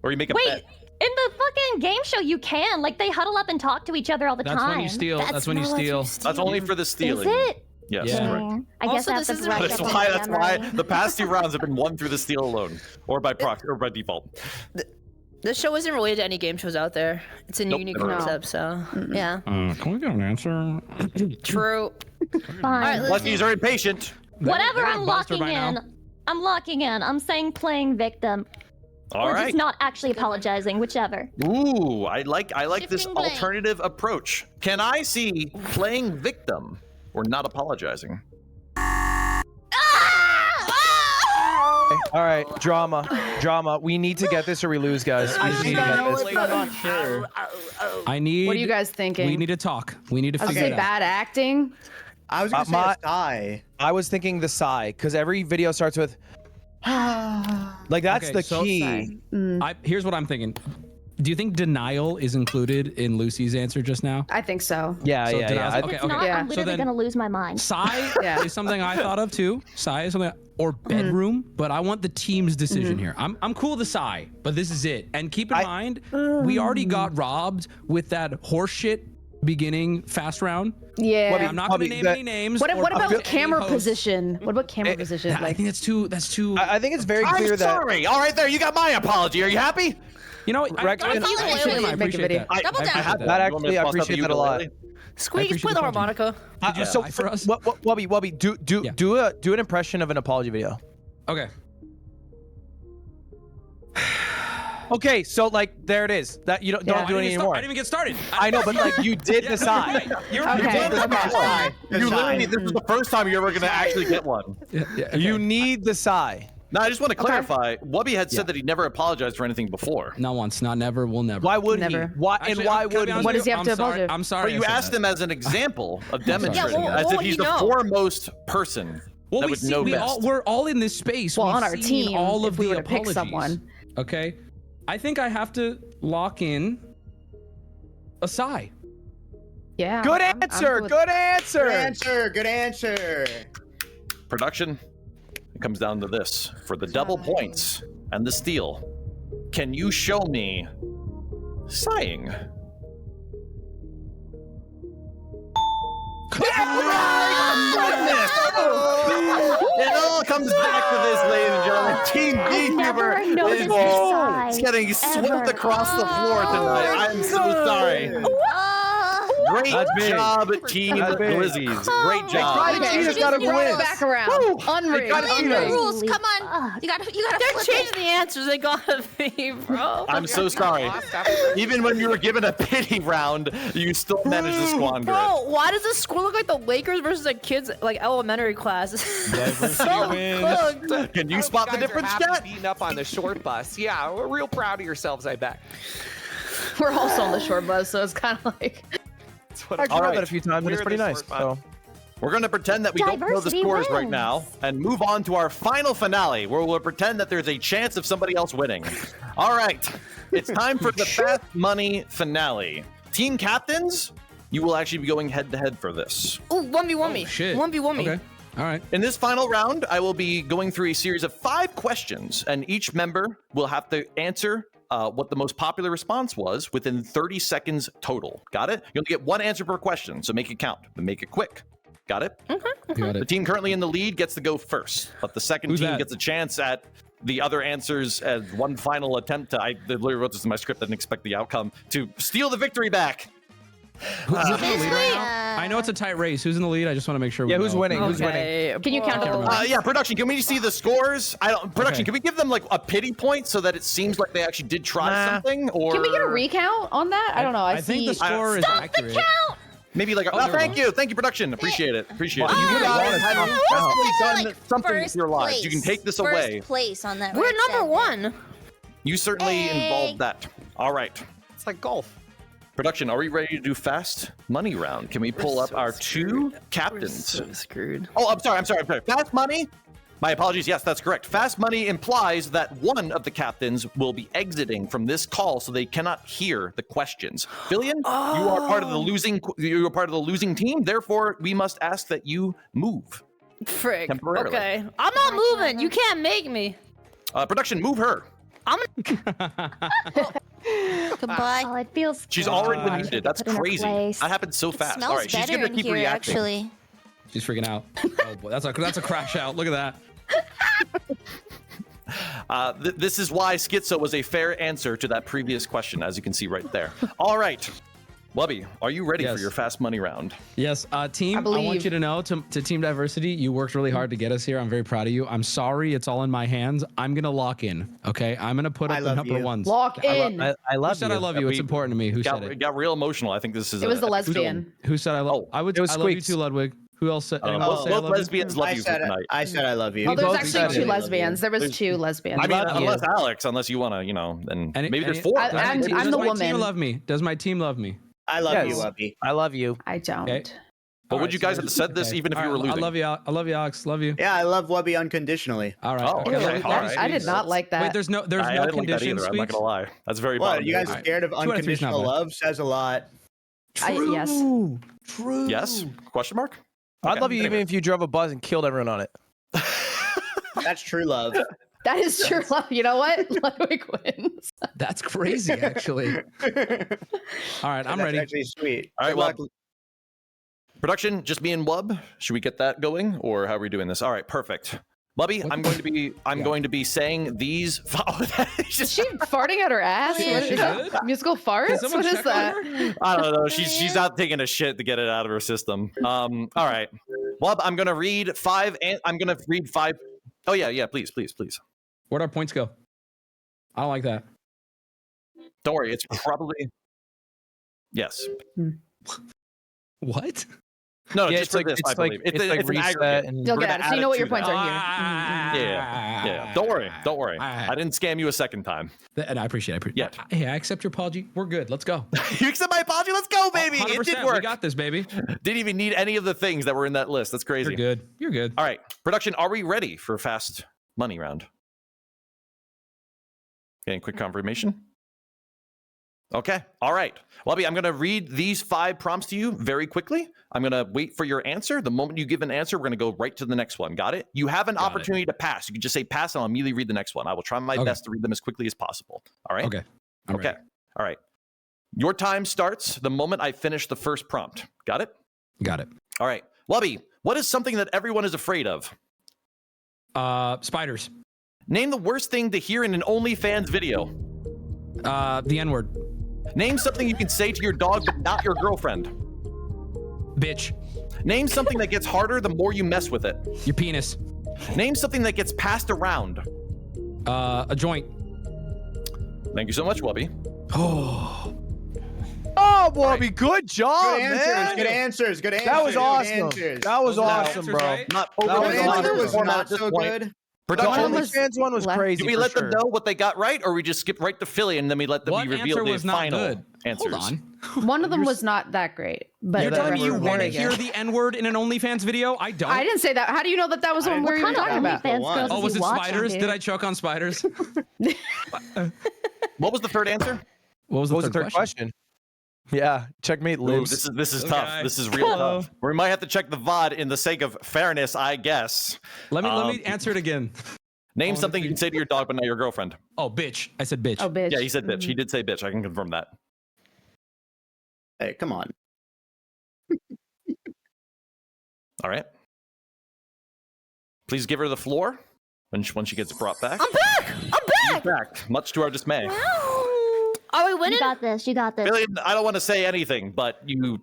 Or you make a Wait, bet. in the fucking game show, you can. Like, they huddle up and talk to each other all the That's time. when you steal. That's when you steal. That's only for the stealing. Is it? Yes, Yeah. correct. I guess Also, I have this to isn't brush really- up That's on why. my That's why memory. the past 2 rounds have been won through the steal alone, or by proxy, or by default. This show isn't related to any game shows out there. It's a Nope, unique never is. concept, so yeah. Can we get an answer? True. Fine. Luckies are impatient. Whatever, They're I'm Buster locking by in. now. I'm locking in. I'm saying playing victim. All or right. just not actually apologizing, whichever. Ooh, I like this Shifting blame. alternative approach. Can I see playing victim or not apologizing? All right, drama. We need to get this or we lose, guys. We just need to get this. I'm not sure. I need. What are you guys thinking? We need to talk. We need to I was figure say it out. bad acting. I was gonna say a sigh. I was thinking the sigh, because every video starts with like that's Okay, the so key. Here's what I'm thinking. Do you think denial is included in Lucy's answer just now? I think so. Yeah, So yeah, denial's- yeah. If Okay, it's okay. not, Yeah. I'm So literally then- gonna lose my mind. Sigh Yeah. is something I thought of too. Sigh is something, or bedroom. But I want the team's decision here. I'm cool with the sigh, but this is it. And keep in mind, we already got robbed with that horseshit beginning fast round. Yeah. I'm not going to name any names. What or about any camera hosts. position? What about camera position? I think that's too. I think it's very I'm clear that. sorry. All right, there. You got my apology. Are you happy? You know, Rex, I can- appreciate Make a that. I Double appreciate down. that actually, I appreciate that a lot. Squeex, play the harmonica. Did you So, sigh for us? Wubby, do an impression of an apology video. Okay. Okay, so like there it is. That you don't I do didn't it even anymore. I didn't even get started. I know, but like you did the sign. You're Okay. You literally, this is the first time you're ever going to actually get one. You need the sigh. Now, I just want to clarify. Wubby had said that he never apologized for anything before. Not once, not never, will never. Why would Never. he? Why Actually, and why can I be would honest he? What with does he you? have to apologize? I'm sorry. But you I said asked that. him as an example of demonstrating, what as would if he he's the know? foremost person Well, that we would see, know we best. we're all in this space. Well, We've on our seen team, all of if we the were to pick apologies. someone. Okay, I think I have to lock in a sigh. Yeah. Good I'm answer. with- Good answer. Good answer. Good answer. Production, it comes down to this. For the double points and the steal, can you show me sighing? It all comes back to this, ladies and gentlemen. Team never VTuber noticed is your sigh, getting swept ever. across the floor tonight. I'm so sorry. Great That's big. job, Team That's big. Glizzies. Great job. Tried to cheat us out of Bring it win. back around. Unrigged. gotta cheat The us. rules. Come on. You gotta They're flip changing it. the answers. They gotta be, bro. I'm so sorry. Even when you were given a pity round, you still managed to squander it. Bro, why does this score look like the Lakers versus the kids like elementary class? So cooked. Can you spot the Guys are difference, happy Cat? beating up on the short bus. Yeah, we're real proud of yourselves, I bet. We're also on the short bus, so it's kind of like. I actually All read right. that a few times, and We're it's pretty the nice. short bus. So We're going to pretend that we don't know the Diversity scores right wins. now and move on to our final finale, where we'll pretend that there's a chance of somebody else winning. All right. It's time for the Fast Money finale. Team captains, you will actually be going head-to-head for this. Ooh, 1v1 me. Shit. 1v1 me. Okay. All right. In this final round, I will be going through a series of 5 questions, and each member will have to answer what the most popular response was within 30 seconds total. Got it? You only get 1 answer per question, so make it count, but make it quick. Got it? Got The it. team currently in the lead gets to go first, but the second Who's team that? gets a chance at the other answers as one final attempt to, I literally wrote this in my script, I didn't expect the outcome, to steal the victory back. Who's in the lead right now? I know it's a tight race. Who's in the lead? I just want to make sure. we yeah, who's know. winning? Who's winning? Okay, Can you count bro. the Yeah, production, can we see the scores? Production, Okay. can we give them like a pity point so that it seems like they actually did try Nah. something? Or Can we get a recount on that? I don't know. I think see. the score is accurate. maybe like there we thank go. you, production, appreciate it, appreciate it. Well, you You would've guys wanted had to successfully done Like something with first your lives. place. You can take this First away. place on that. We're red number segment. 1. You certainly Hey. involved that. All right. It's like golf. Production, are we ready to do fast money round? Can we pull up our 2 captains? So screwed. Oh, I'm sorry. Fast money? My apologies. Yes, that's correct. Fast money implies that one of the captains will be exiting from this call so they cannot hear the questions. Filian, you are part of the losing team. Therefore, we must ask that you move. Frick. Temporarily. Okay. I'm not moving. You can't make me. Production, move her. I'm Goodbye. Oh, it feels. She's good. already been I muted. should That's put in her crazy. place. That happened so It fast. smells All right, she's better gonna in keep here, reacting. actually. She's freaking out. Oh boy, that's a crash out. Look at that. This is why Schizo was a fair answer to that previous question, as you can see right there. All right. Wubby, are you ready for Yes. your fast money round? Yes, team. I believe. want you to know, to Team Diversity, you worked really hard to get us here. I'm very proud of you. I'm sorry, it's all in my hands. I'm gonna lock in. Okay, I'm gonna put up the love number you. ones. Lock in. I Who love said you. I love you? It's important to me. Who said It it? got real emotional. I think this is It was the lesbian. Who said I love? Oh, I would. it was I love you Squeex. too, Ludwig. Who else said? anyone both else say I love you? lesbians love you for tonight. I said I love you. Oh, there's both actually said 2 it. lesbians. There was 2 lesbians. I mean, love unless you. Alex, unless you want to, then maybe there's 4. I- I'm Does the my team woman. love me? Does my team love me? I love you, Yes. Wubby. I love you. I don't. Okay. But would you guys have said this even if you were losing? I love you, Alex. Love you. Yeah, I love Wubby unconditionally. All right. Oh, okay. All right. I did not like that. Wait, there's no I didn't like that conditions. either, I'm not gonna lie. That's very. What? bottom You guys of the scared of 2 out of 3 is not unconditional bad. love? Says a lot. Yes. True. Yes? Question mark? I'd Okay. love you even if you drove a bus and killed everyone on it. That's true love. That is true love. You know what? Ludwig wins. That's crazy, actually. All right, I'm That's ready. actually sweet. All right, Good luck. well, production, just me and Wub. Should we get that going, or how are we doing this? All right, perfect. Wubby, I'm going to be saying these. Is she farting out her ass? Yeah, What she is that? Musical farts? someone What is check on that? her? I don't know. She's out taking a shit to get it out of her system. All right, Wub, I'm gonna read 5, and I'm gonna read 5. Oh yeah, please. Where'd our points go? I don't like that. Don't worry, it's probably yes. What? No, Yeah, just for this, I believe. it's like an reset aggregate. and You'll We're get gonna it. So you add know what to your points that. are here. Yeah. Don't worry. I didn't scam you a second time. And I appreciate it. Yeah. Hey, I accept your apology. We're good. Let's go. You accept my apology? Let's go, baby. It 100%, did work. We got this, baby. Didn't even need any of the things that were in that list. That's crazy. You're good. You're good. All right, production, are we ready for a fast money round? Getting quick confirmation. Okay, all right. Wubby, I'm going to read these 5 prompts to you very quickly. I'm going to wait for your answer. The moment you give an answer, we're going to go right to the next one. Got it? You have an opportunity to pass. You can just say pass, and I'll immediately read the next one. I will try my best to read them as quickly as possible. All right? Okay. I'm Okay. ready. All right. Your time starts the moment I finish the first prompt. Got it? Got it. All right. Wubby, what is something that everyone is afraid of? Spiders. Name the worst thing to hear in an OnlyFans video. The N-word. Name something you can say to your dog but not your girlfriend. Bitch. Name something that gets harder the more you mess with it. Your penis. Name something that gets passed around. A joint. Thank you so much, Wubby. Oh. Oh, Wubby, good job, Good answers. man. Good answers. Good answers. That was good awesome. answers. That was Those awesome, answers, bro. right? Not The over answer was not so good. The Production. OnlyFans one was crazy. Do we for let sure. them know what they got right, or we just skip right to Filian and then we let them What be answer revealed the was not final good? answers? Hold on. One of them was not that great, but You're the telling rest me you were want to very hear good. the N-word in an OnlyFans video? I don't. I didn't say that. How do you know that that was one we were What kind of talking about? OnlyFans girls Oh, is was he it watching, spiders? dude? Did I choke on spiders? What was the third answer? What was the third question? Yeah, checkmate Ooh, lives. this is tough. This is real tough. We might have to check the VOD in the sake of fairness, I guess. Let me answer it again. Name something you can say to your dog but not your girlfriend. Oh, bitch. I said bitch. Oh, bitch. Yeah, he said bitch. He did say bitch. I can confirm that. Hey, come on. All right. Please give her the floor when she gets brought back. I'm back. I'm back, much to our dismay. Are we winning? You got this. You got this. Filian, I don't want to say anything, but you're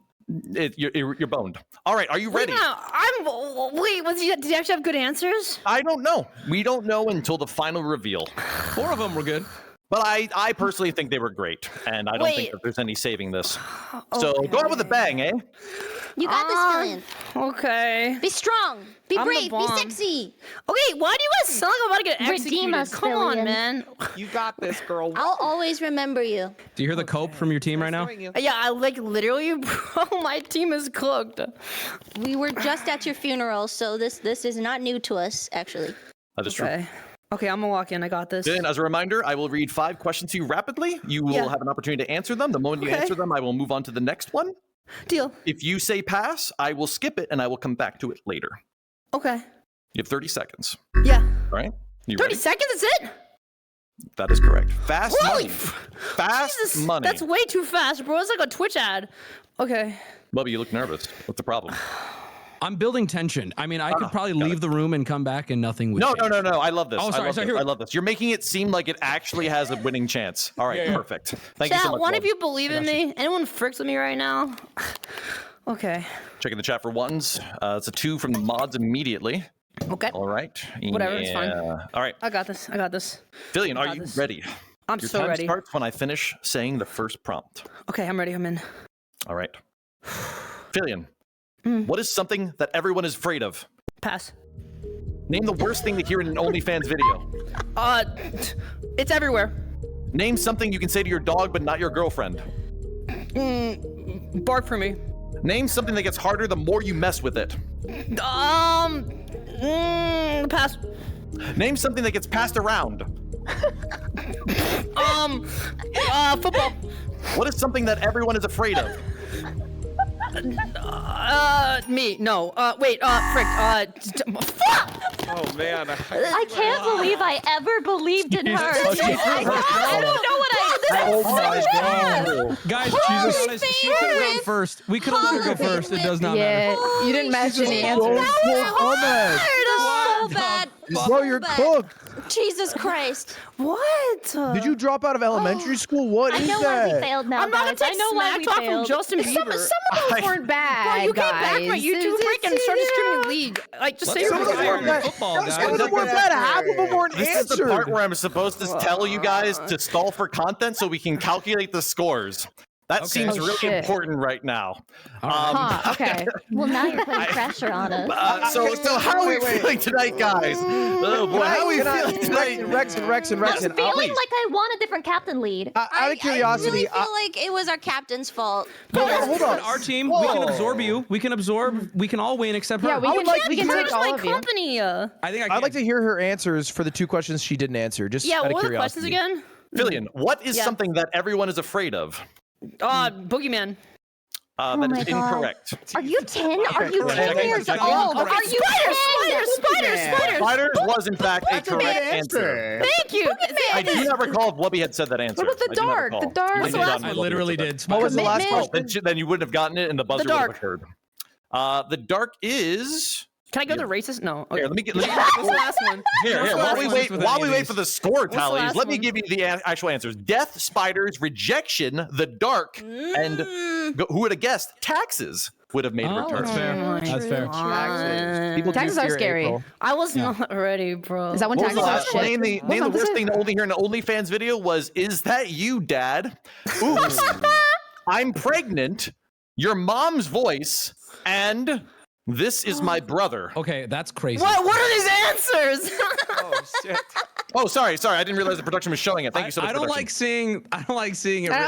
boned. All right, are you ready? Wait, did you actually have good answers? I don't know. We don't know until the final reveal. 4 of them were good. But I personally think they were great, and I don't think that there's any saving this. So Okay. go out with a bang, eh? You got this, Filian. Okay. Be strong. Be I'm the brave. Be bomb. sexy. Okay, why do you guys sound like I'm about to get executed? Redeem us, Come on, Filian. man. You got this, girl. I'll always remember you. Do you hear the cope from your team right now? Yeah, I like literally, bro. My team is cooked. We were just at your funeral, so this is not new to us, actually. That is true. Okay, I'm gonna walk in. I got this. Then, as a reminder, I will read 5 questions to you rapidly. You will have an opportunity to answer them. The moment you answer them, I will move on to the next one. Deal. If you say pass, I will skip it and I will come back to it later. Okay. You have 30 seconds. Yeah. All right? You 30 ready? seconds, that's it? That is correct. Fast Holy money. Fast Jesus, money. that's way too fast, bro. It's like a Twitch ad. Okay. Bubby, you look nervous. What's the problem? I'm building tension. I mean, I could probably leave the room and come back and nothing would change. No. I love this. Oh, sorry. I love this. You're making it seem like it actually has a winning chance. All right, perfect. Thank you so much. One Wub. of you believe in me? Anyone fricks with me right now? Okay. Checking the chat for ones. It's a 2 from the mods immediately. Okay. All right. Whatever, it's fine. All right. I got this. Filian, are got you this. ready? I'm Your so time ready. starts when I finish saying the first prompt. Okay, I'm ready. I'm in. All right. Filian, what is something that everyone is afraid of? Pass. Name the worst thing to hear in an OnlyFans video. It's everywhere. Name something you can say to your dog but not your girlfriend. Bark for me. Name something that gets harder the more you mess with it. Pass. Name something that gets passed around. Football. What is something that everyone is afraid of? Me. No. Wait. Frick. Fuck! Oh man. I can't believe I ever believed in her. I don't know what Guys, she could have gone first. We could have let her go first. It does not matter. You didn't match any answers. So bad. Bro, you're cooked. Jesus Christ. What? Did you drop out of elementary school? What I is know that? why we failed now, I'm not guys. gonna I take know why smack we talk from failed. Justin Bieber. Some of those weren't bad, Bro, you guys. came back my YouTube break and started screaming league. Like, just say Let's your go name. to football, guys. Some of them weren't bad. Half of them weren't This is the answered. part where I'm supposed to tell you guys to stall for content so we can calculate the scores. That seems really important right now. Okay. Well, now you're putting pressure on us. So how are we feeling tonight, guys? Oh boy, how are we feeling tonight? Rexon. I'm feeling like I want a different captain lead. Out of curiosity, I really feel like it was our captain's fault. hold on. Our team, we can absorb you. We can absorb. We can all win except her. Yeah, we can take all of you. Company. I think I'd like to hear her answers for the 2 questions she didn't answer. Just Yeah, out of what were the questions curiosity. again? Filian, what is something that everyone is afraid of? Boogeyman. That my is God. incorrect. Are you 10? Are you 10 years Okay. old? Are you Spiders! Spiders was in fact a correct answer. Thank you. I do not recall if Wubby had said that answer. What about the I do not dark? recall. The dark? I did not know I Wubby literally had said did. that. What was the last Oh, question? then you wouldn't have gotten it and the buzzer would have dark. occurred. The dark is... Can I go to racist? No. Okay. Here, let me get What's the last one? Here, while we wait for the score the tallies, last let me one? give you the actual answers. Death, spiders, rejection, the dark, and who would have guessed? Taxes would have made a return. That's fair. That's fair. Taxes are scary. April. I was not ready, bro. Is that when What was taxes the are last shit? name? The worst thing to only hear in an OnlyFans video was, "Is that you, Dad? Oops, I'm pregnant. Your mom's voice, and this is my brother." Okay, that's crazy. What are these answers? Oh shit. Oh, sorry. I didn't realize the production was showing it. Thank you so much. I don't like seeing it. I don't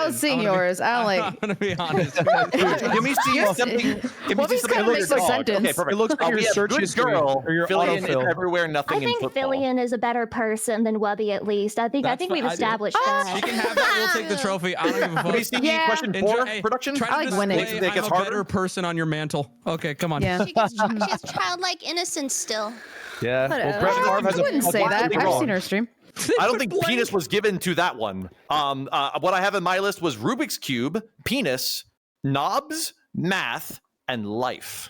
written. see yours. I don't like. I'm gonna be honest. Give me something. Give me Wubby's something. kinda makes a dog. sentence. Okay, perfect. It looks like We your have search good history girl. or your Filian is autofill. everywhere, nothing I think in football. Filian is a better person than Wubby, at least. I think we've established She that. can have that. We'll take the trophy. I don't give a fuck. Let me see question Enjoy- 4, hey, production. Try to I like winning. display Think it gets I'm a harder? better person on your mantle. Okay, come on. Yeah. She has childlike innocence still. Yeah. Well, Brett Favre has I wouldn't say that. I've seen her stream. I don't think penis was given to that one. What I have in my list was Rubik's Cube, penis, knobs, math, and life.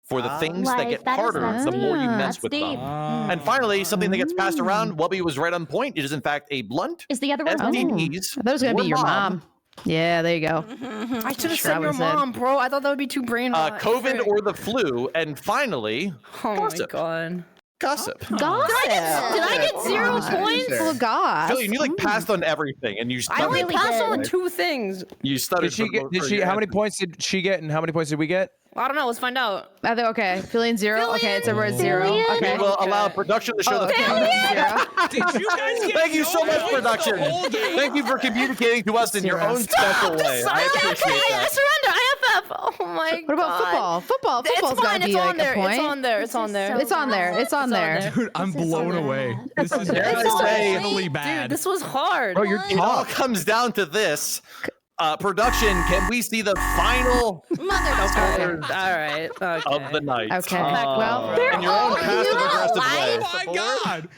For the things that Life, get that is harder nice. the more you mess That's with deep. them. And finally, something that gets passed around. Wubby was right on point. It is in fact a blunt. Is the other one? STDs. I thought it was gonna be your mom. Yeah, there you go. I should have Sure, I said your would've said. mom, bro. I thought that would be too brain rot. COVID or the flu. And finally, Oh gossip. my god. Gossip. Gossip. Did I get 0 points? Oh God. Filian, you like passed on everything, and you I only stuttered. passed on 2 things. You stuttered. Did she for- get? for Did she? your How many answer. points did she get, and how many points did we get? I don't know. Let's find out. I think okay. Filian 0. Okay, it's over at 0. Filian? Okay. We will allow production to show the Okay. 0. Did you guys get Thank you so no much, points production. the whole game? Thank you for communicating to us in your own Stop special the way. I silence. appreciate I that. surrender. IFF. Oh my god. What about football? Football's It's gotta fine. be It's like on there. a point. It's on there. It's on there. It's on there. It's on there. Dude, I'm blown away. This is Dare I say, really bad. Dude, this was hard. Oh, you're it all top. comes down to this. Production, can we see the final All right. Okay. of the night? Okay. Well, in your own passive aggressive way. Oh my god.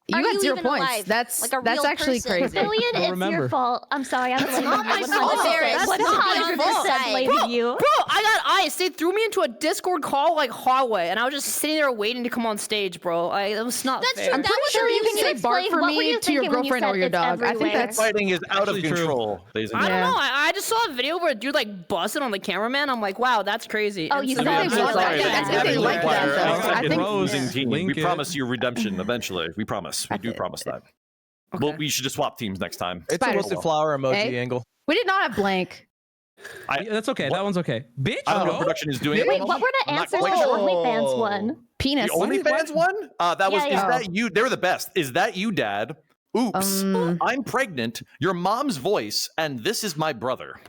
you Are got you 0 even points. alive? That's Like a that's real actually person? crazy. Filian, it's remember. your fault. I'm sorry. I'm blaming not my you. fault. That's not my fault. 100% blaming you. Bro, I got ice. They threw me into a Discord call like hallway, and I was just sitting there waiting to come on stage, bro. It was not That's fair. true. I'm That pretty was sure you Can can you say bark explain for what were me you to your thinking when you girlfriend or said your it's dog. I think everywhere? that's Fighting is out of Actually true. control, ladies and I don't gentlemen. know. I just saw a video where a dude like busted on the cameraman. I'm like, wow, that's crazy. Oh, And you so- said I it think was they like want that. that. I think they like that, though. I think losing team. Link We it. promise you redemption eventually. We promise. We do promise that. Well, we should just swap teams next time. It's a Spiders. roasted flower emoji Hey? angle. we did not have blank. Yeah, that's okay. That one's okay. Bitch. I don't know no. what production is doing. Wait, what were the I'm not answers quite for the sure. OnlyFans one? Penis. The OnlyFans one? That was, Yeah, yeah. is that you? They were the best. Is that you, Dad? Oops, I'm pregnant. Your mom's voice, and this is my brother.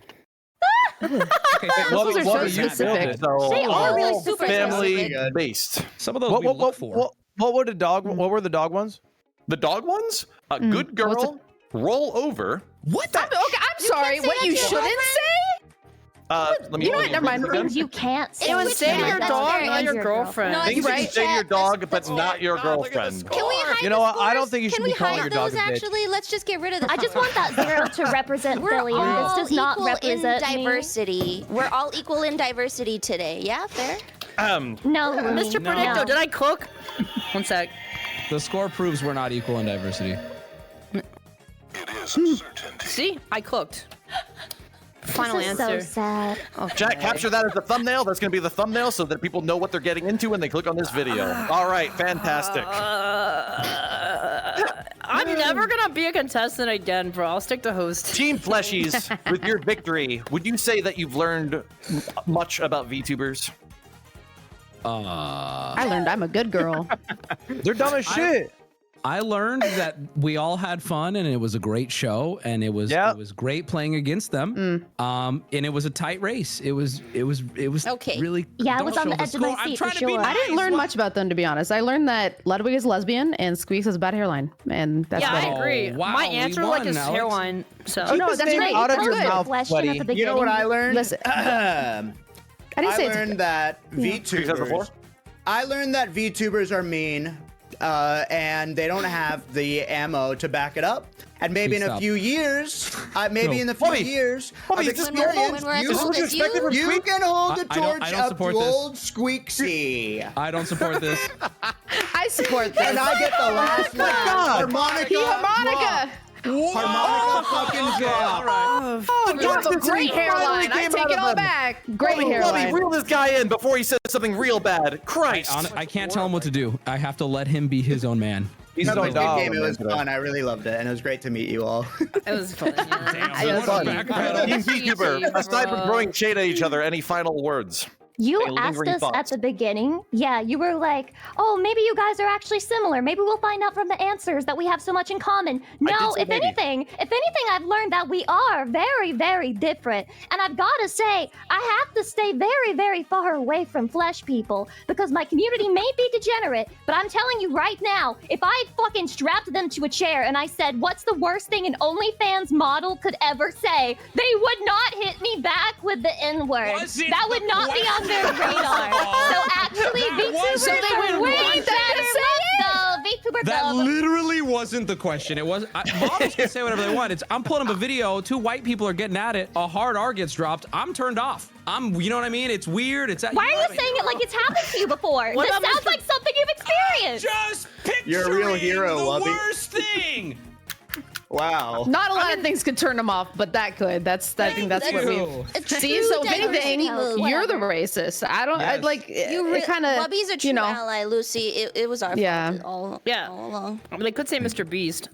Okay, those are so specific. So are really all super family specific. based. Some of those we look for. What were the dog? What were the dog ones? The dog ones? A good girl, roll over. What? I'm sorry. What you shouldn't say? Let me. You know what? Never mind. Things you can't say. It was say to your dog, not your girlfriend. Things you can say to your dog, but not your girlfriend. Can we hide You know what? I don't think you should Can be we calling hide your dog those a bitch. actually? Let's just get rid of the I just want that 0 to represent We're Filian. This all does not equal represent in me. diversity. We're all equal in diversity today. Yeah, fair? No, Lumi, Mr. no. Predicto, did I cook? One sec. The score proves we're not equal in diversity. See, I cooked. Final This is answer. so sad. Jack, capture that as the thumbnail. That's going to be the thumbnail so that people know what they're getting into when they click on this video. All right, fantastic. I'm never gonna be a contestant again, bro. I'll stick to host. Team Fleshies, with your victory, would you say that you've learned much about VTubers? I learned I'm a good girl. They're dumb as shit. I learned that we all had fun and it was a great show and it was great playing against them. And it was a tight race. It was Okay. really Yeah, I was don't on the show edge of my score. I'm seat trying for to be sure. I didn't learn much about them, to be honest. I learned that Ludwig is lesbian and Squeex has a bad hairline, and that's Yeah, about I it. agree. wow, My we answer won, like his Alex. hairline. So Oh, no, that's name great. out of That's your good. mouth, Question buddy. at the beginning. You know what I learned? Listen, I didn't say it's learned that Because before? VTubers. I learned that VTubers are mean, and they don't have the ammo to back it up. And maybe Please in a stop. few years, Wubby, years of is this experience, when we're as you, old as you? you can hold the I don't torch up to support this. old Squeeksy. I don't support this. I support this. And I get the last laugh. Harmonica. Harmonica fucking drop. Oh, you have a great hairline. I take it all back. Great hairline. Wubby, reel this guy in before he says something real bad. Christ. I can't tell him what to do. I have to let him be his own man. He's No, no but good dog. game. It was fun. I really loved it, and it was great to meet you all. it was fun. Yeah. Damn, fun. Team VTuber, aside from throwing shade at each other, any final words? You Any asked lingering us at thoughts? the beginning. Yeah, you were like, oh, maybe you guys are actually similar. Maybe we'll find out from the answers that we have so much in common. No, say if maybe. anything, I've learned that we are very, very different. And I've got to say, I have to stay very, very far away from flesh people because my community may be degenerate, but I'm telling you right now, if I fucking strapped them to a chair and I said, what's the worst thing an OnlyFans model could ever say, they would not hit me back with the N-word. That would not be on their radar. So actually, VTubers are way better. VTuber That literally wasn't the question. It was models can say whatever they want. I'm pulling up a video. Two white people are getting at it. A hard R gets dropped. I'm turned off. You know what I mean? It's weird. Why are you saying it like it's happened to you before? This sounds like something you've experienced. Just You're a real hero, the Wubby. worst thing. Wow. Not a lot of things could turn them off, but that could. I think that's what we see. So if anything, you're the racist. I don't. I like. It kind of. Wubby's a true ally, Lucy. It was our fault all along. I mean, they could say Mr. Beast.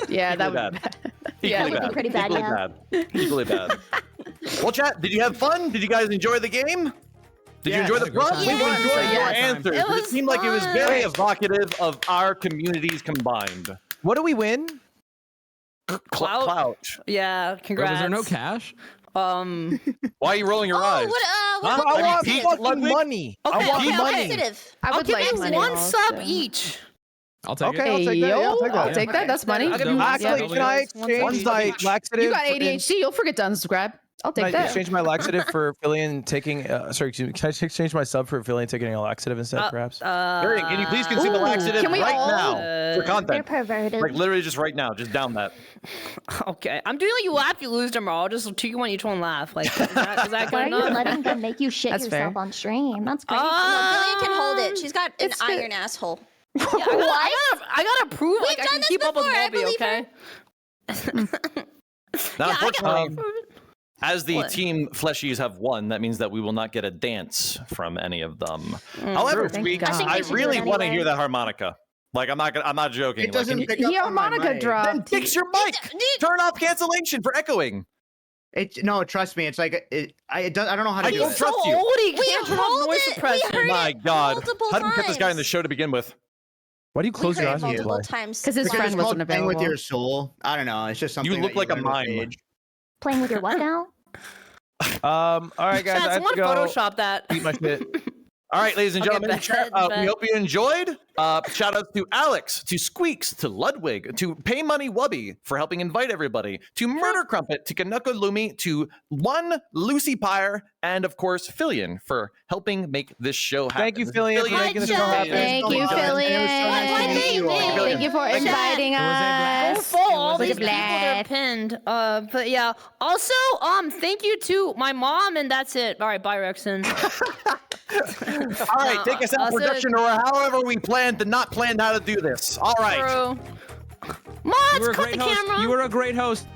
Yeah, that would. bad. Yeah, Equally it would be pretty bad, Equally yeah. bad. Equally bad. Well, chat, did you have fun? Did you guys enjoy the game? Did you enjoy the prompts? We Yeah. enjoyed your Yeah. answers. It It, was seemed like it was very fun. evocative of our communities combined. What do we win? Clout. Yeah, congrats. Was there no cash? Why are you rolling your eyes? What Huh? I want Pete, fucking Ludwig? money. Okay, I want okay, money. okay. I I'll would give like you money one also. sub each. I'll take Okay, it. I'll take that. Yeah, I'll take that. I'll take that. That's money. I'll give you Actually, can I exchange my laxative? You got ADHD. You'll forget to unsubscribe. I'll take Can I that. exchange my laxative for Filian taking? Sorry, excuse me. Can I exchange my sub for Filian taking a laxative instead, perhaps? Harry, can you please consume the laxative can we right all? now for They're content? perverted. Like literally just right now. Just down that. Okay, I'm doing like you laugh, you lose tomorrow. I'll just 2 1 each one laugh. Like, is that Why good are you enough? letting them make you shit That's yourself fair. on stream? That's crazy. No, Filian can hold it. She's got an it's good. iron asshole. Yeah, I gotta prove We've like I done can this keep up with before, I Wubby, believe okay? Now, unfortunately, prove as the What? team fleshies have won, that means that we will not get a dance from any of them. However, Thank Squeex, God. I think I we should do really it want to anyway. hear that harmonica. Like I'm not joking. It doesn't Like, pick up The on my harmonica mic. dropped. then fix your mic. Turn off cancellation for echoing. No, trust me. It's like I don't know how to I do don't it. trust so you. old, he We can't turn off hold noise it. We suppression. heard My it God, multiple how did we put this guy in the times. show to begin with? Why do you We close your heard eyes it when you multiple play? times. Because his Because friend it's called wasn't playing available. with your soul. I don't know. It's just something. You look that like a learn with mime. age. Playing with your what now? All right, guys. Chat, I have to someone go Photoshop that. eat my shit. All right, ladies and Okay, gentlemen, bet, we bet. hope you enjoyed. Shout out to Alex, to Squeex, to Ludwig, to PaymoneyWubby for helping invite everybody, to Murder Crumpet, to Kaneko Lumi, to one Lucy Pyre, and of course Filian for helping make this show happen. Thank you, Filian, for making this show happen. Thank you, Filian. Thank you for inviting Go us. full all It was these a people they're blast. pinned. But yeah. Also, thank you to my mom, and that's it. All right, bye, Rexon. All right, take us out production or however we did not plan how to do this. All right. Mods, You were a cut great the host. camera. You were a great host.